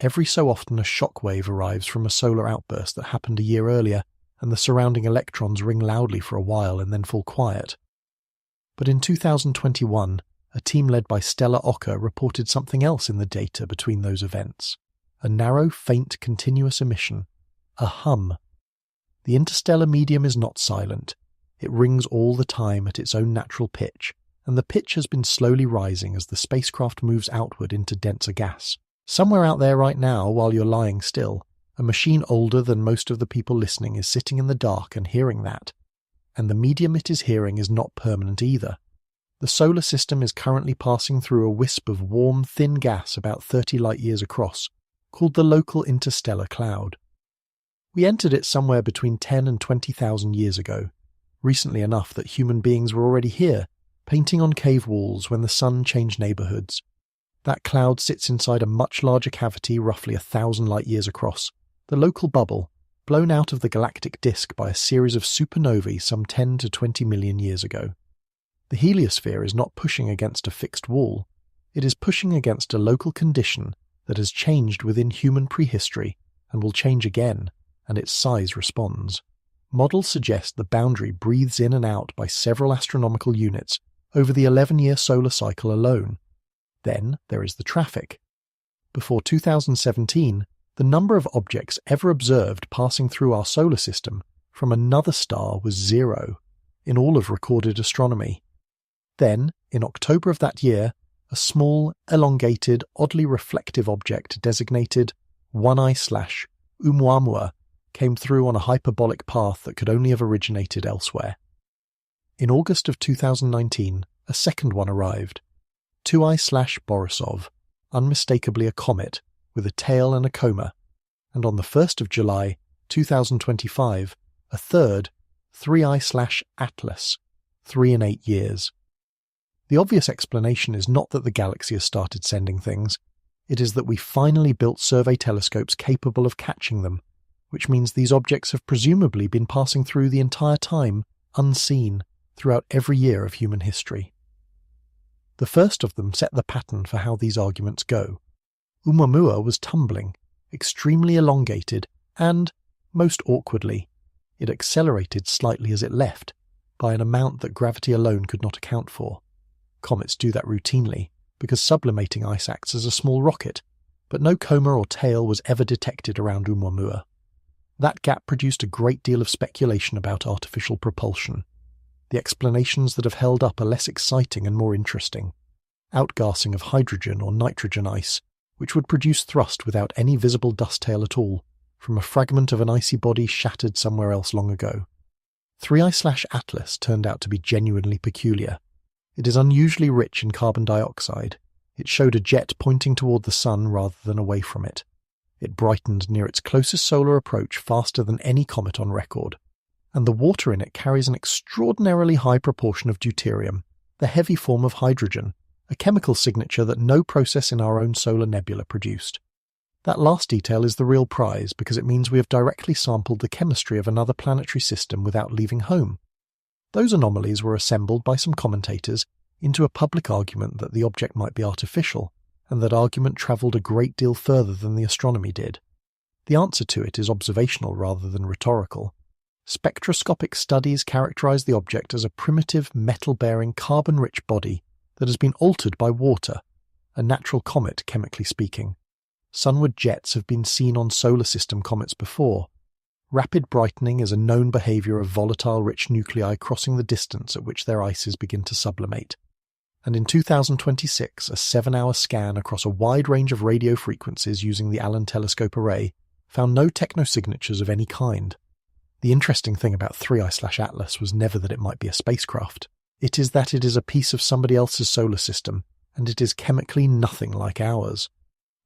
Every so often a shock wave arrives from a solar outburst that happened a year earlier, and the surrounding electrons ring loudly for a while and then fall quiet. But in 2021, a team led by Stella Ocker reported something else in the data between those events. A narrow, faint, continuous emission. A hum. The interstellar medium is not silent. It rings all the time at its own natural pitch, and the pitch has been slowly rising as the spacecraft moves outward into denser gas. Somewhere out there right now, while you're lying still, a machine older than most of the people listening is sitting in the dark and hearing that. And the medium it is hearing is not permanent either. The solar system is currently passing through a wisp of warm, thin gas about 30 light-years across, called the local interstellar cloud. We entered it somewhere between 10 and 20,000 years ago, recently enough that human beings were already here, painting on cave walls when the sun changed neighborhoods. That cloud sits inside a much larger cavity roughly 1,000 light-years across, the local bubble, blown out of the galactic disk by a series of supernovae some 10 to 20 million years ago. The heliosphere is not pushing against a fixed wall. It is pushing against a local condition that has changed within human prehistory and will change again, and its size responds. Models suggest the boundary breathes in and out by several astronomical units over the 11-year solar cycle alone. Then there is the traffic. Before 2017, the number of objects ever observed passing through our solar system from another star was 0 in all of recorded astronomy. Then, in October of that year, a small, elongated, oddly reflective object designated 1I/Oumuamua came through on a hyperbolic path that could only have originated elsewhere. In August of 2019, a second one arrived, 2I/Borisov, unmistakably a comet with a tail and a coma, and on the 1st of July 2025, a third, 3I/Atlas, 3 in 8 years. The obvious explanation is not that the galaxy has started sending things, it is that we finally built survey telescopes capable of catching them, which means these objects have presumably been passing through the entire time, unseen, throughout every year of human history. The first of them set the pattern for how these arguments go. Oumuamua was tumbling, extremely elongated, and, most awkwardly, it accelerated slightly as it left, by an amount that gravity alone could not account for. Comets do that routinely, because sublimating ice acts as a small rocket, but no coma or tail was ever detected around Oumuamua. That gap produced a great deal of speculation about artificial propulsion. The explanations that have held up are less exciting and more interesting. Outgassing of hydrogen or nitrogen ice, which would produce thrust without any visible dust tail at all, from a fragment of an icy body shattered somewhere else long ago. 3I/Atlas turned out to be genuinely peculiar. It is unusually rich in carbon dioxide. It showed a jet pointing toward the sun rather than away from it. It brightened near its closest solar approach faster than any comet on record. And the water in it carries an extraordinarily high proportion of deuterium, the heavy form of hydrogen, a chemical signature that no process in our own solar nebula produced. That last detail is the real prize because it means we have directly sampled the chemistry of another planetary system without leaving home. Those anomalies were assembled by some commentators into a public argument that the object might be artificial, and that argument travelled a great deal further than the astronomy did. The answer to it is observational rather than rhetorical. Spectroscopic studies characterize the object as a primitive, metal-bearing, carbon-rich body that has been altered by water, a natural comet, chemically speaking. Sunward jets have been seen on solar system comets before. Rapid brightening is a known behavior of volatile rich nuclei crossing the distance at which their ices begin to sublimate. And in 2026, a 7-hour scan across a wide range of radio frequencies using the Allen Telescope Array found no technosignatures of any kind. The interesting thing about 3I/Atlas was never that it might be a spacecraft. It is that it is a piece of somebody else's solar system, and it is chemically nothing like ours.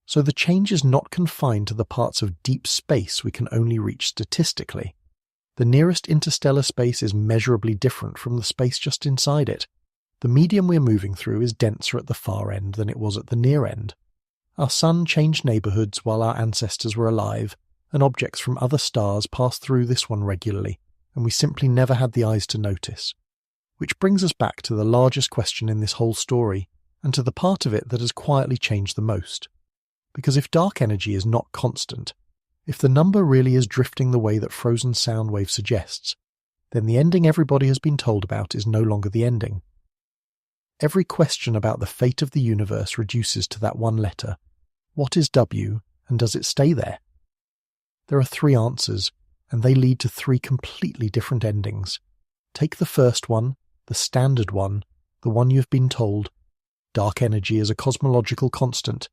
So the change is not confined to the parts of deep space we can only reach statistically. The nearest interstellar space is measurably different from the space just inside it. The medium we're moving through is denser at the far end than it was at the near end. Our sun changed neighbourhoods while our ancestors were alive, and objects from other stars pass through this one regularly, and we simply never had the eyes to notice. Which brings us back to the largest question in this whole story, and to the part of it that has quietly changed the most. Because if dark energy is not constant, if the number really is drifting the way that frozen sound wave suggests, then the ending everybody has been told about is no longer the ending. Every question about the fate of the universe reduces to that one letter. What is W, and does it stay there? There are 3 answers, and they lead to 3 completely different endings. Take the first one, the standard one, the one you've been told. Dark energy is a cosmological constant.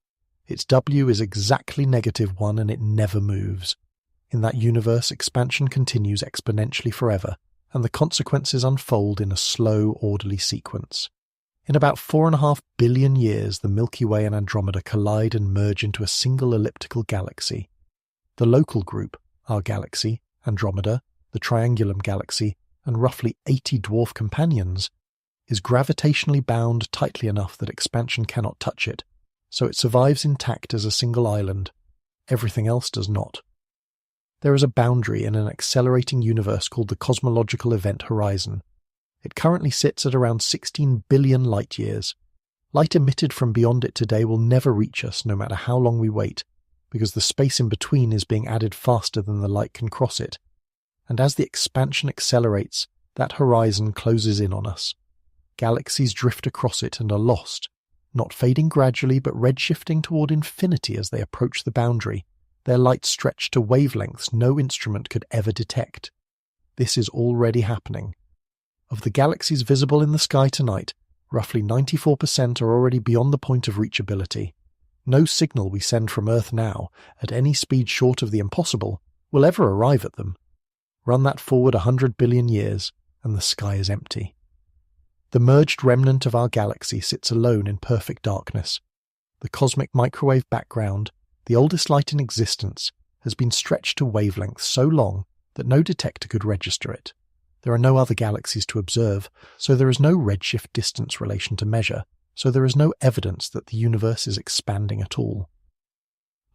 Its W is exactly -1 and it never moves. In that universe, expansion continues exponentially forever, and the consequences unfold in a slow, orderly sequence. In about 4.5 billion years, the Milky Way and Andromeda collide and merge into a single elliptical galaxy. The local group, our galaxy, Andromeda, the Triangulum galaxy, and roughly 80 dwarf companions, is gravitationally bound tightly enough that expansion cannot touch it, so it survives intact as a single island. Everything else does not. There is a boundary in an accelerating universe called the cosmological event horizon. It currently sits at around 16 billion light-years. Light emitted from beyond it today will never reach us, no matter how long we wait, because the space in between is being added faster than the light can cross it. And as the expansion accelerates, that horizon closes in on us. Galaxies drift across it and are lost, not fading gradually but redshifting toward infinity as they approach the boundary, their light stretched to wavelengths no instrument could ever detect. This is already happening. Of the galaxies visible in the sky tonight, roughly 94% are already beyond the point of reachability. No signal we send from Earth now, at any speed short of the impossible, will ever arrive at them. Run that forward 100 billion years, and the sky is empty. The merged remnant of our galaxy sits alone in perfect darkness. The cosmic microwave background, the oldest light in existence, has been stretched to wavelengths so long that no detector could register it. There are no other galaxies to observe, so there is no redshift distance relation to measure, so there is no evidence that the universe is expanding at all.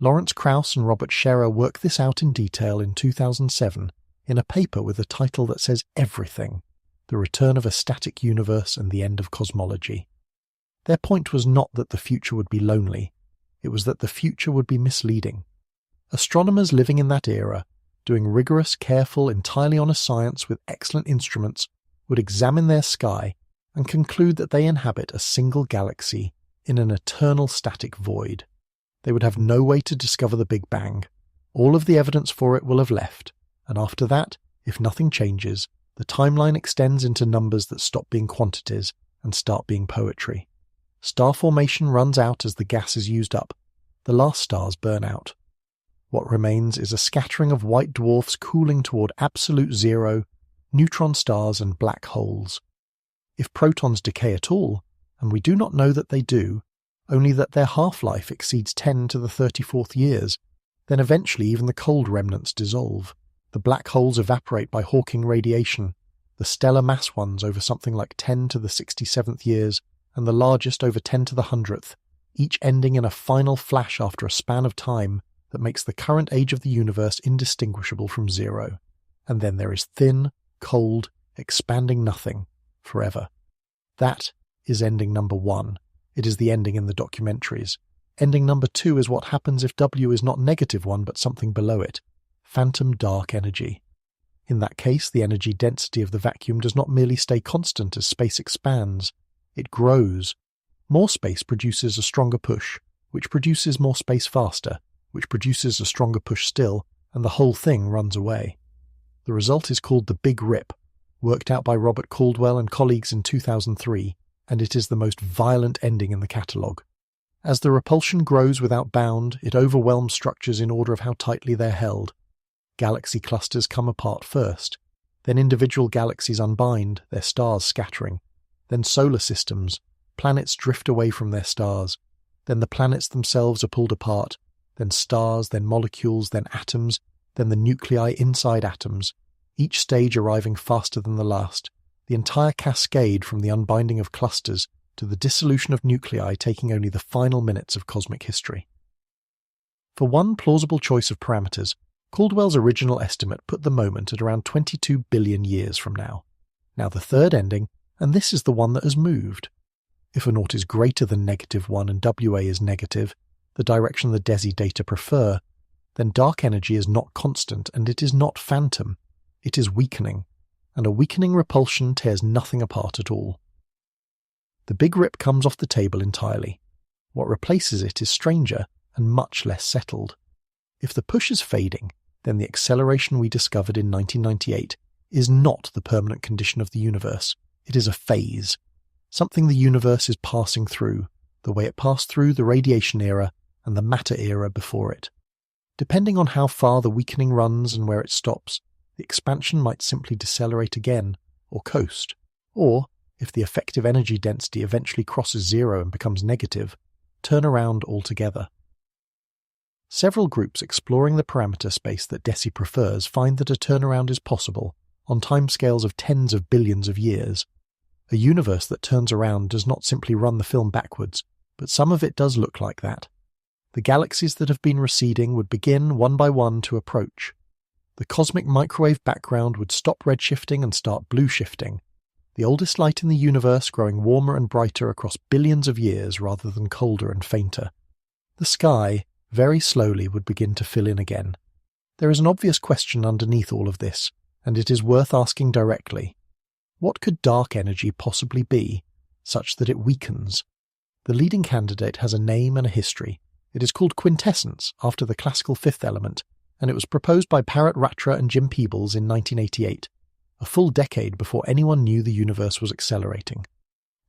Lawrence Krauss and Robert Scherer worked this out in detail in 2007 in a paper with a title that says everything: The Return of a Static Universe and the End of Cosmology. Their point was not that the future would be lonely, it was that the future would be misleading. Astronomers living in that era, doing rigorous, careful, entirely honest science with excellent instruments, would examine their sky and conclude that they inhabit a single galaxy in an eternal static void. They would have no way to discover the Big Bang. All of the evidence for it will have left, and after that, if nothing changes, the timeline extends into numbers that stop being quantities and start being poetry. Star formation runs out as the gas is used up. The last stars burn out. What remains is a scattering of white dwarfs cooling toward absolute zero, neutron stars and black holes. If protons decay at all, and we do not know that they do, only that their half-life exceeds 10 to the 34th years, then eventually even the cold remnants dissolve. The black holes evaporate by Hawking radiation, the stellar mass ones over something like 10 to the 67th years, and the largest over 10 to the 100th, each ending in a final flash after a span of time that makes the current age of the universe indistinguishable from zero. And then there is thin, cold, expanding nothing, forever. That is ending number 1. It is the ending in the documentaries. Ending number 2 is what happens if W is not -1 but something below it. Phantom dark energy. In that case, the energy density of the vacuum does not merely stay constant as space expands. It grows. More space produces a stronger push, which produces more space faster, which produces a stronger push still, and the whole thing runs away. The result is called the Big Rip, worked out by Robert Caldwell and colleagues in 2003, and it is the most violent ending in the catalogue. As the repulsion grows without bound, it overwhelms structures in order of how tightly they're held. Galaxy clusters come apart first, then individual galaxies unbind, their stars scattering, then solar systems, planets drift away from their stars, then the planets themselves are pulled apart, then stars, then molecules, then atoms, then the nuclei inside atoms, each stage arriving faster than the last, the entire cascade from the unbinding of clusters to the dissolution of nuclei taking only the final minutes of cosmic history. For one plausible choice of parameters, Caldwell's original estimate put the moment at around 22 billion years from now. Now the third ending, and this is the one that has moved. If a naught is greater than -1 and WA is negative, the direction the DESI data prefer, then dark energy is not constant and it is not phantom. It is weakening, and a weakening repulsion tears nothing apart at all. The Big Rip comes off the table entirely. What replaces it is stranger and much less settled. If the push is fading, then the acceleration we discovered in 1998 is not the permanent condition of the universe. It is a phase, something the universe is passing through, the way it passed through the radiation era and the matter era before it. Depending on how far the weakening runs and where it stops, the expansion might simply decelerate again, or coast, or, if the effective energy density eventually crosses zero and becomes negative, turn around altogether. Several groups exploring the parameter space that DESI prefers find that a turnaround is possible, on timescales of tens of billions of years. A universe that turns around does not simply run the film backwards, but some of it does look like that. The galaxies that have been receding would begin one by one to approach. The cosmic microwave background would stop redshifting and start blue shifting, the oldest light in the universe growing warmer and brighter across billions of years rather than colder and fainter. The sky, very slowly, would begin to fill in again. There is an obvious question underneath all of this, and it is worth asking directly. What could dark energy possibly be, such that it weakens? The leading candidate has a name and a history. It is called quintessence, after the classical fifth element, and it was proposed by Parrot Ratra and Jim Peebles in 1988, a full decade before anyone knew the universe was accelerating.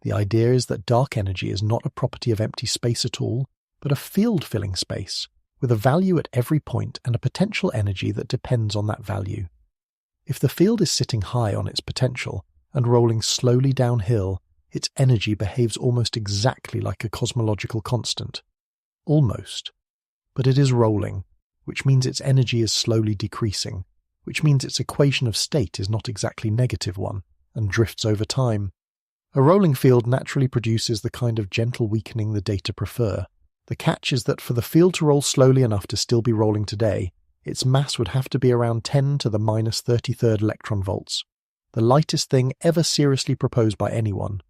The idea is that dark energy is not a property of empty space at all, but a field-filling space, with a value at every point and a potential energy that depends on that value. If the field is sitting high on its potential and rolling slowly downhill, its energy behaves almost exactly like a cosmological constant. Almost. But it is rolling, which means its energy is slowly decreasing, which means its equation of state is not exactly negative one, and drifts over time. A rolling field naturally produces the kind of gentle weakening the data prefer. The catch is that for the field to roll slowly enough to still be rolling today, its mass would have to be around 10 to the minus 33rd electron volts, the lightest thing ever seriously proposed by anyone.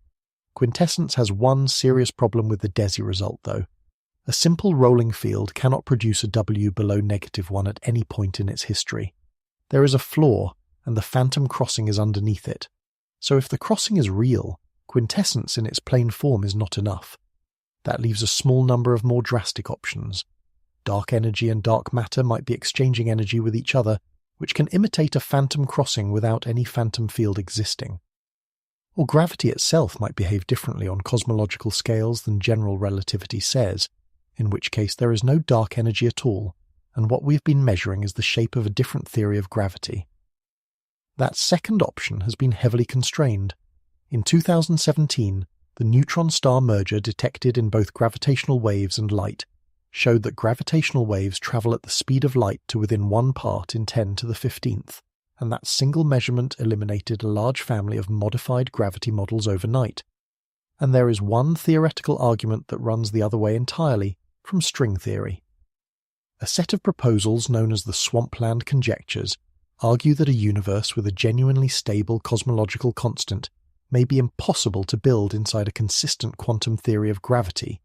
Quintessence has one serious problem with the DESI result, though. A simple rolling field cannot produce a W below -1 at any point in its history. There is a flaw, and the phantom crossing is underneath it. So if the crossing is real, quintessence in its plain form is not enough. That leaves a small number of more drastic options. Dark energy and dark matter might be exchanging energy with each other, which can imitate a phantom crossing without any phantom field existing. Or gravity itself might behave differently on cosmological scales than general relativity says, in which case there is no dark energy at all, and what we've been measuring is the shape of a different theory of gravity. That second option has been heavily constrained. In 2017, the neutron-star merger detected in both gravitational waves and light showed that gravitational waves travel at the speed of light to within 1 part in 10 to the 15th, and that single measurement eliminated a large family of modified gravity models overnight. And there is one theoretical argument that runs the other way entirely, from string theory. A set of proposals known as the swampland conjectures argue that a universe with a genuinely stable cosmological constant may be impossible to build inside a consistent quantum theory of gravity,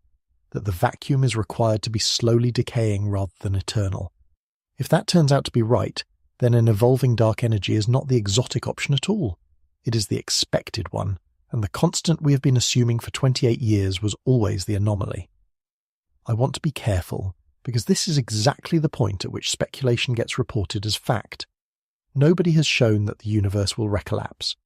that the vacuum is required to be slowly decaying rather than eternal. If that turns out to be right, then an evolving dark energy is not the exotic option at all. It is the expected one, and the constant we have been assuming for 28 years was always the anomaly. I want to be careful, because this is exactly the point at which speculation gets reported as fact. Nobody has shown that the universe will recollapse.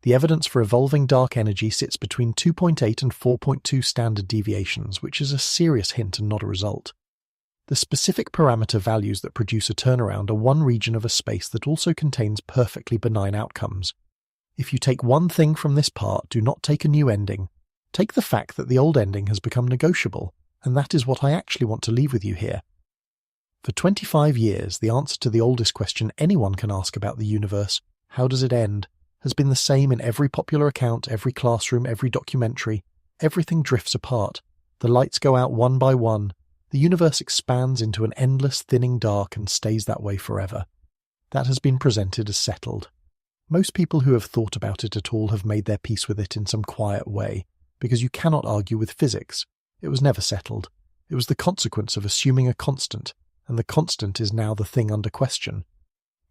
The evidence for evolving dark energy sits between 2.8 and 4.2 standard deviations, which is a serious hint and not a result. The specific parameter values that produce a turnaround are one region of a space that also contains perfectly benign outcomes. If you take one thing from this part, do not take a new ending. Take the fact that the old ending has become negotiable, and that is what I actually want to leave with you here. For 25 years, the answer to the oldest question anyone can ask about the universe, how does it end, has been the same in every popular account, every classroom, every documentary. Everything drifts apart. The lights go out one by one. The universe expands into an endless thinning dark and stays that way forever. That has been presented as settled. Most people who have thought about it at all have made their peace with it in some quiet way, because you cannot argue with physics. It was never settled. It was the consequence of assuming a constant, and the constant is now the thing under question.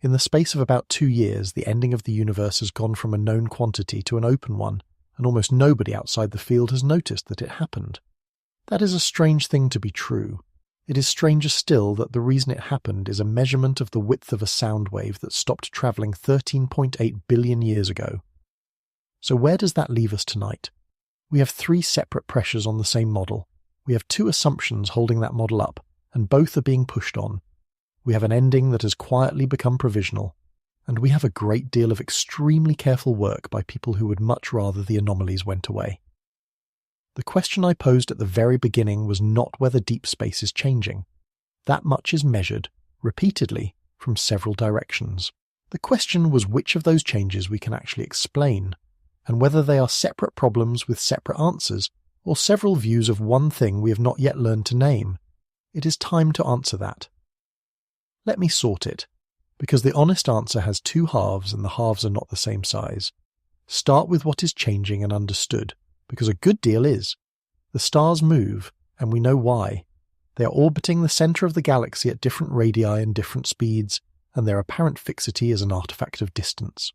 In the space of about 2 years, the ending of the universe has gone from a known quantity to an open one, and almost nobody outside the field has noticed that it happened. That is a strange thing to be true. It is stranger still that the reason it happened is a measurement of the width of a sound wave that stopped travelling 13.8 billion years ago. So where does that leave us tonight? We have 3 separate pressures on the same model. We have 2 assumptions holding that model up, and both are being pushed on. We have an ending that has quietly become provisional, and we have a great deal of extremely careful work by people who would much rather the anomalies went away. The question I posed at the very beginning was not whether deep space is changing. That much is measured, repeatedly, from several directions. The question was which of those changes we can actually explain, and whether they are separate problems with separate answers, or several views of one thing we have not yet learned to name? It is time to answer that. Let me sort it, because the honest answer has two halves and the halves are not the same size. Start with what is changing and understood, because a good deal is. The stars move, and we know why. They are orbiting the centre of the galaxy at different radii and different speeds, and their apparent fixity is an artifact of distance.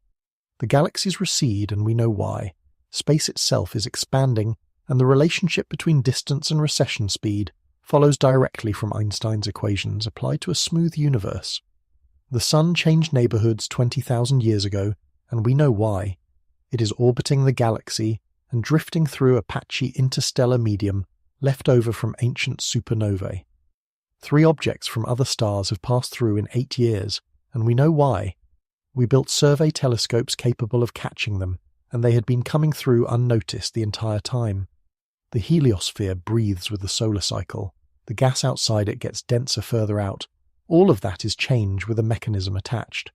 The galaxies recede, and we know why. Space itself is expanding, and the relationship between distance and recession speed follows directly from Einstein's equations applied to a smooth universe. The Sun changed neighbourhoods 20,000 years ago, and we know why. It is orbiting the galaxy and drifting through a patchy interstellar medium left over from ancient supernovae. 3 objects from other stars have passed through in 8 years, and we know why. We built survey telescopes capable of catching them, and they had been coming through unnoticed the entire time. The heliosphere breathes with the solar cycle. The gas outside it gets denser further out. All of that is change with a mechanism attached.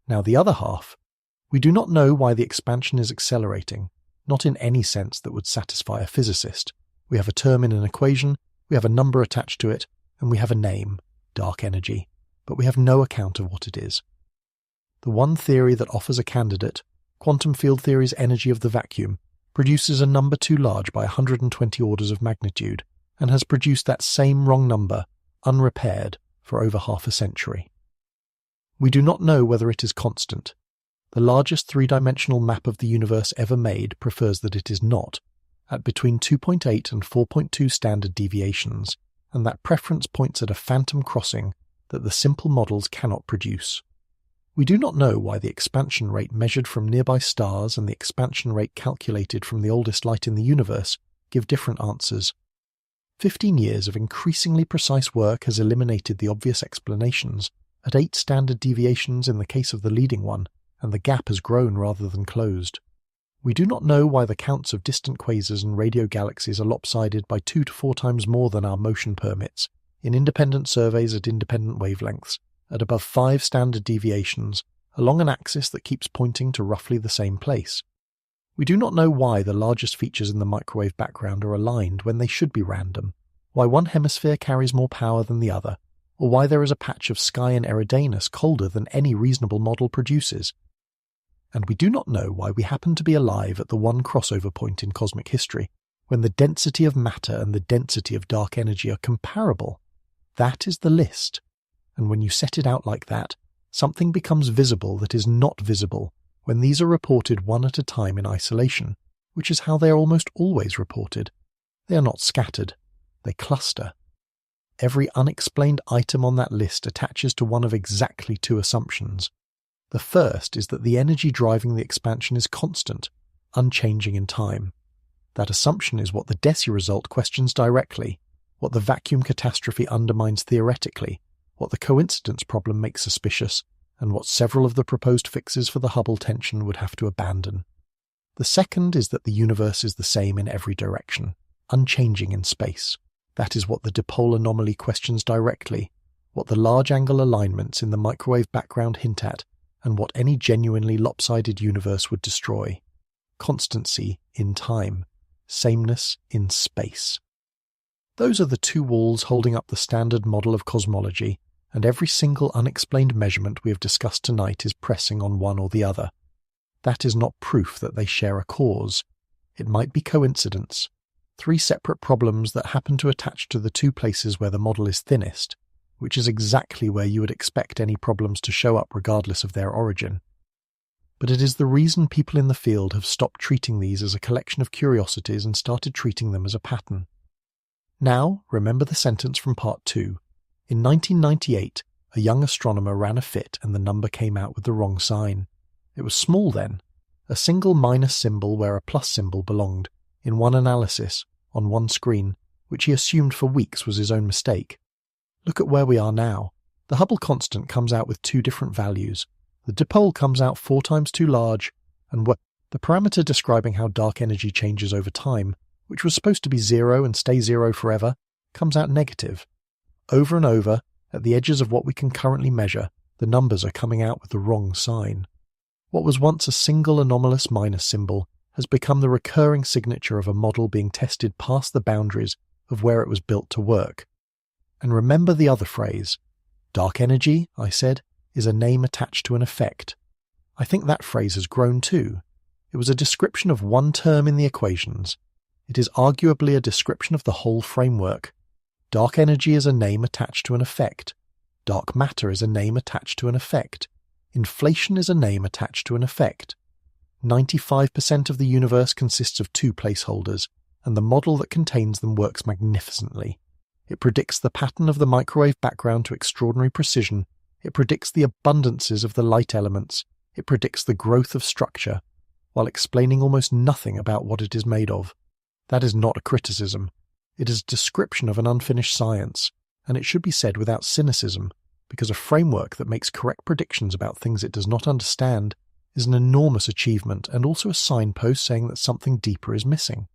Now the other half. We do not know why the expansion is accelerating, not in any sense that would satisfy a physicist. We have a term in an equation, we have a number attached to it, and we have a name, dark energy, but we have no account of what it is. The one theory that offers a candidate, quantum field theory's energy of the vacuum, produces a number too large by 120 orders of magnitude, and has produced that same wrong number, unrepaired, for over half a century. We do not know whether it is constant. The largest 3-dimensional map of the universe ever made prefers that it is not, at between 2.8 and 4.2 standard deviations, and that preference points at a phantom crossing that the simple models cannot produce. We do not know why the expansion rate measured from nearby stars and the expansion rate calculated from the oldest light in the universe give different answers. 15 years of increasingly precise work has eliminated the obvious explanations, at 8 standard deviations in the case of the leading one, and the gap has grown rather than closed. We do not know why the counts of distant quasars and radio galaxies are lopsided by 2 to 4 times more than our motion permits, in independent surveys at independent wavelengths, at above 5 standard deviations, along an axis that keeps pointing to roughly the same place. We do not know why the largest features in the microwave background are aligned when they should be random, why one hemisphere carries more power than the other, or why there is a patch of sky in Eridanus colder than any reasonable model produces. And we do not know why we happen to be alive at the one crossover point in cosmic history, when the density of matter and the density of dark energy are comparable. That is the list. And when you set it out like that, something becomes visible that is not visible when these are reported one at a time in isolation, which is how they are almost always reported. They are not scattered. They cluster. Every unexplained item on that list attaches to one of exactly 2 assumptions. The first is that the energy driving the expansion is constant, unchanging in time. That assumption is what the DESI result questions directly, what the vacuum catastrophe undermines theoretically, what the coincidence problem makes suspicious, and what several of the proposed fixes for the Hubble tension would have to abandon. The second is that the universe is the same in every direction, unchanging in space. That is what the dipole anomaly questions directly, what the large-angle alignments in the microwave background hint at, and what any genuinely lopsided universe would destroy. Constancy in time, sameness in space. Those are the 2 walls holding up the standard model of cosmology, and every single unexplained measurement we have discussed tonight is pressing on one or the other. That is not proof that they share a cause. It might be coincidence. 3 separate problems that happen to attach to the 2 places where the model is thinnest, which is exactly where you would expect any problems to show up regardless of their origin. But it is the reason people in the field have stopped treating these as a collection of curiosities and started treating them as a pattern. Now, remember the sentence from part 2. In 1998, a young astronomer ran a fit and the number came out with the wrong sign. It was small then, a single minus symbol where a plus symbol belonged, in one analysis, on one screen, which he assumed for weeks was his own mistake. Look at where we are now. The Hubble constant comes out with 2 different values. The dipole comes out 4 times too large, and the parameter describing how dark energy changes over time, which was supposed to be 0 and stay 0 forever, comes out negative. Over and over, at the edges of what we can currently measure, the numbers are coming out with the wrong sign. What was once a single anomalous minus symbol has become the recurring signature of a model being tested past the boundaries of where it was built to work. And remember the other phrase. Dark energy, I said, is a name attached to an effect. I think that phrase has grown too. It was a description of one term in the equations. It is arguably a description of the whole framework. Dark energy is a name attached to an effect. Dark matter is a name attached to an effect. Inflation is a name attached to an effect. 95% of the universe consists of two placeholders, and the model that contains them works magnificently. It predicts the pattern of the microwave background to extraordinary precision. It predicts the abundances of the light elements. It predicts the growth of structure, while explaining almost nothing about what it is made of. That is not a criticism. It is a description of an unfinished science, and it should be said without cynicism, because a framework that makes correct predictions about things it does not understand is an enormous achievement and also a signpost saying that something deeper is missing.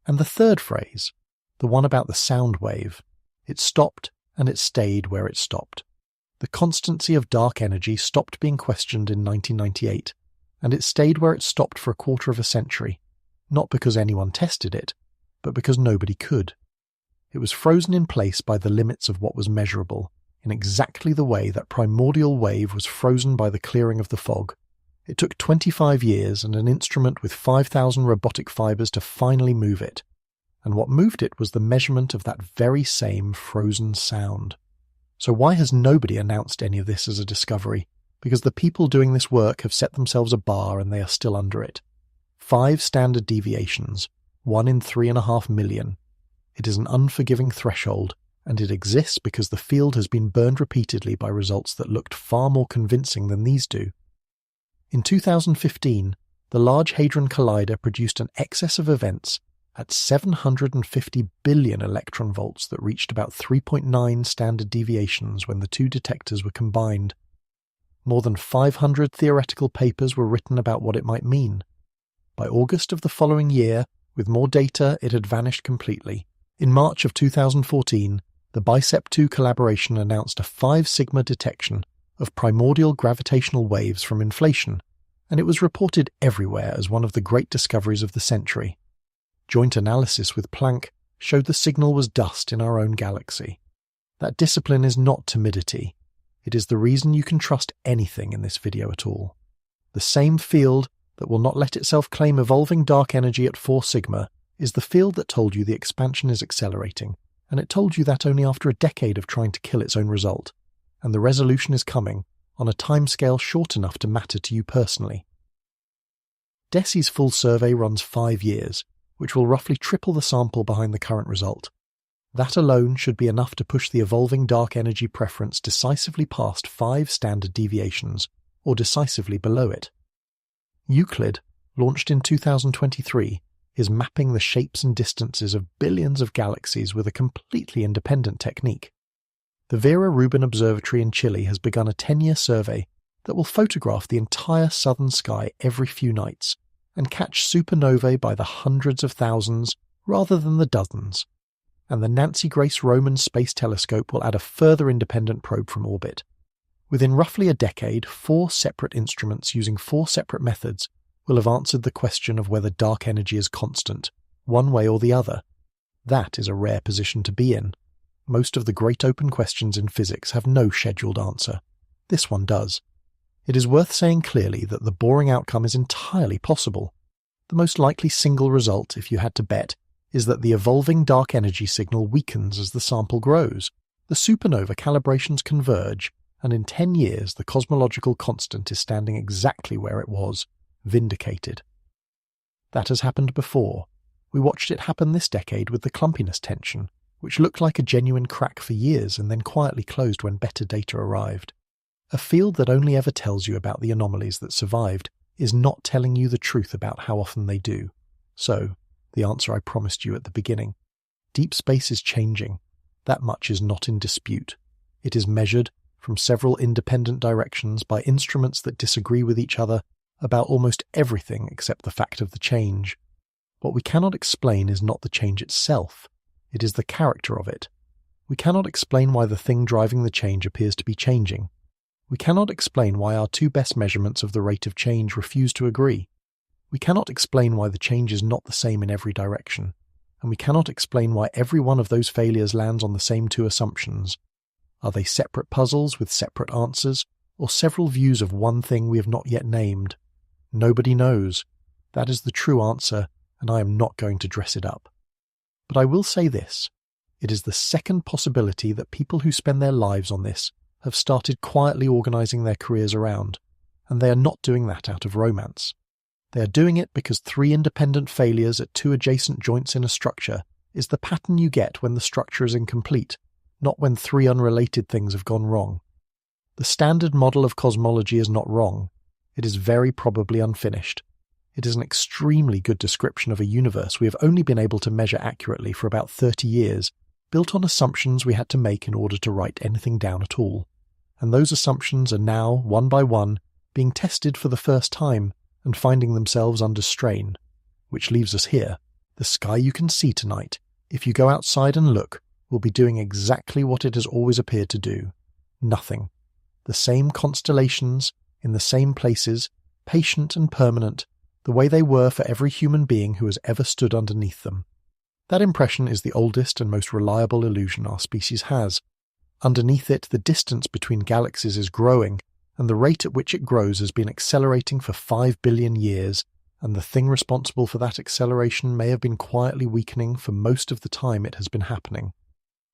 And the third phrase, the one about the sound wave, it stopped and it stayed where it stopped. The constancy of dark energy stopped being questioned in 1998, and it stayed where it stopped for a quarter of a century, not because anyone tested it, but because nobody could. It was frozen in place by the limits of what was measurable, in exactly the way that primordial wave was frozen by the clearing of the fog. It took 25 years and an instrument with 5,000 robotic fibers to finally move it, and what moved it was the measurement of that very same frozen sound. So why has nobody announced any of this as a discovery? Because the people doing this work have set themselves a bar and they are still under it. 5 standard deviations, 1 in 3.5 million. It is an unforgiving threshold, and it exists because the field has been burned repeatedly by results that looked far more convincing than these do. In 2015, the Large Hadron Collider produced an excess of events at 750 billion electron volts that reached about 3.9 standard deviations when the two detectors were combined. More than 500 theoretical papers were written about what it might mean. By August of the following year, with more data, it had vanished completely. In March of 2014, the BICEP2 collaboration announced a 5 sigma detection of primordial gravitational waves from inflation, and it was reported everywhere as one of the great discoveries of the century. Joint analysis with Planck showed the signal was dust in our own galaxy. That discipline is not timidity. It is the reason you can trust anything in this video at all. The same field that will not let itself claim evolving dark energy at 4 sigma is the field that told you the expansion is accelerating, and it told you that only after a decade of trying to kill its own result. And the resolution is coming, on a timescale short enough to matter to you personally. DESI's full survey runs 5 years, which will roughly triple the sample behind the current result. That alone should be enough to push the evolving dark energy preference decisively past 5 standard deviations, or decisively below it. Euclid, launched in 2023, is mapping the shapes and distances of billions of galaxies with a completely independent technique. The Vera Rubin Observatory in Chile has begun a 10-year survey that will photograph the entire southern sky every few nights and catch supernovae by the hundreds of thousands rather than the dozens. And the Nancy Grace Roman Space Telescope will add a further independent probe from orbit. Within roughly a decade, 4 separate instruments using 4 separate methods will have answered the question of whether dark energy is constant, one way or the other. That is a rare position to be in. Most of the great open questions in physics have no scheduled answer. This one does. It is worth saying clearly that the boring outcome is entirely possible. The most likely single result, if you had to bet, is that the evolving dark energy signal weakens as the sample grows. The supernova calibrations converge, and in 10 years the cosmological constant is standing exactly where it was, vindicated. That has happened before. We watched it happen this decade with the clumpiness tension, which looked like a genuine crack for years and then quietly closed when better data arrived. A field that only ever tells you about the anomalies that survived is not telling you the truth about how often they do. So, the answer I promised you at the beginning. Deep space is changing. That much is not in dispute. It is measured from several independent directions by instruments that disagree with each other about almost everything except the fact of the change. What we cannot explain is not the change itself. It is the character of it. We cannot explain why the thing driving the change appears to be changing. We cannot explain why our 2 best measurements of the rate of change refuse to agree. We cannot explain why the change is not the same in every direction, and we cannot explain why every one of those failures lands on the same two assumptions. Are they separate puzzles with separate answers, or several views of one thing we have not yet named? Nobody knows. That is the true answer, and I am not going to dress it up. But I will say this. It is the second possibility that people who spend their lives on this have started quietly organizing their careers around, and they are not doing that out of romance. They are doing it because 3 independent failures at 2 adjacent joints in a structure is the pattern you get when the structure is incomplete, not when 3 unrelated things have gone wrong. The standard model of cosmology is not wrong. It is very probably unfinished. It is an extremely good description of a universe we have only been able to measure accurately for about 30 years, built on assumptions we had to make in order to write anything down at all. And those assumptions are now, one by one, being tested for the first time and finding themselves under strain. Which leaves us here. The sky you can see tonight, if you go outside and look, will be doing exactly what it has always appeared to do. Nothing. The same constellations, in the same places, patient and permanent, the way they were for every human being who has ever stood underneath them. That impression is the oldest and most reliable illusion our species has. Underneath it, the distance between galaxies is growing, and the rate at which it grows has been accelerating for 5 billion years, and the thing responsible for that acceleration may have been quietly weakening for most of the time it has been happening.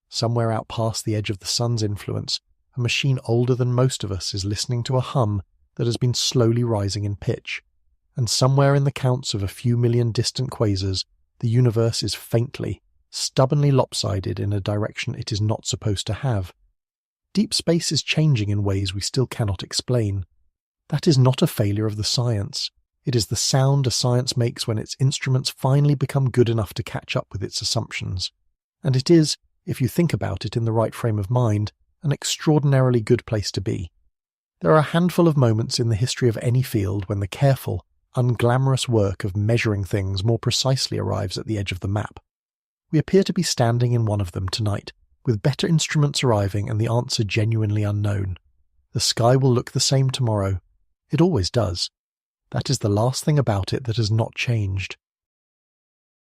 Somewhere out past the edge of the sun's influence, a machine older than most of us is listening to a hum that has been slowly rising in pitch. And somewhere in the counts of a few million distant quasars, the universe is faintly, stubbornly lopsided in a direction it is not supposed to have. Deep space is changing in ways we still cannot explain. That is not a failure of the science. It is the sound a science makes when its instruments finally become good enough to catch up with its assumptions. And it is, if you think about it in the right frame of mind, an extraordinarily good place to be. There are a handful of moments in the history of any field when the careful, unglamorous work of measuring things more precisely arrives at the edge of the map. We appear to be standing in one of them tonight, with better instruments arriving and the answer genuinely unknown. The sky will look the same tomorrow. It always does. That is the last thing about it that has not changed.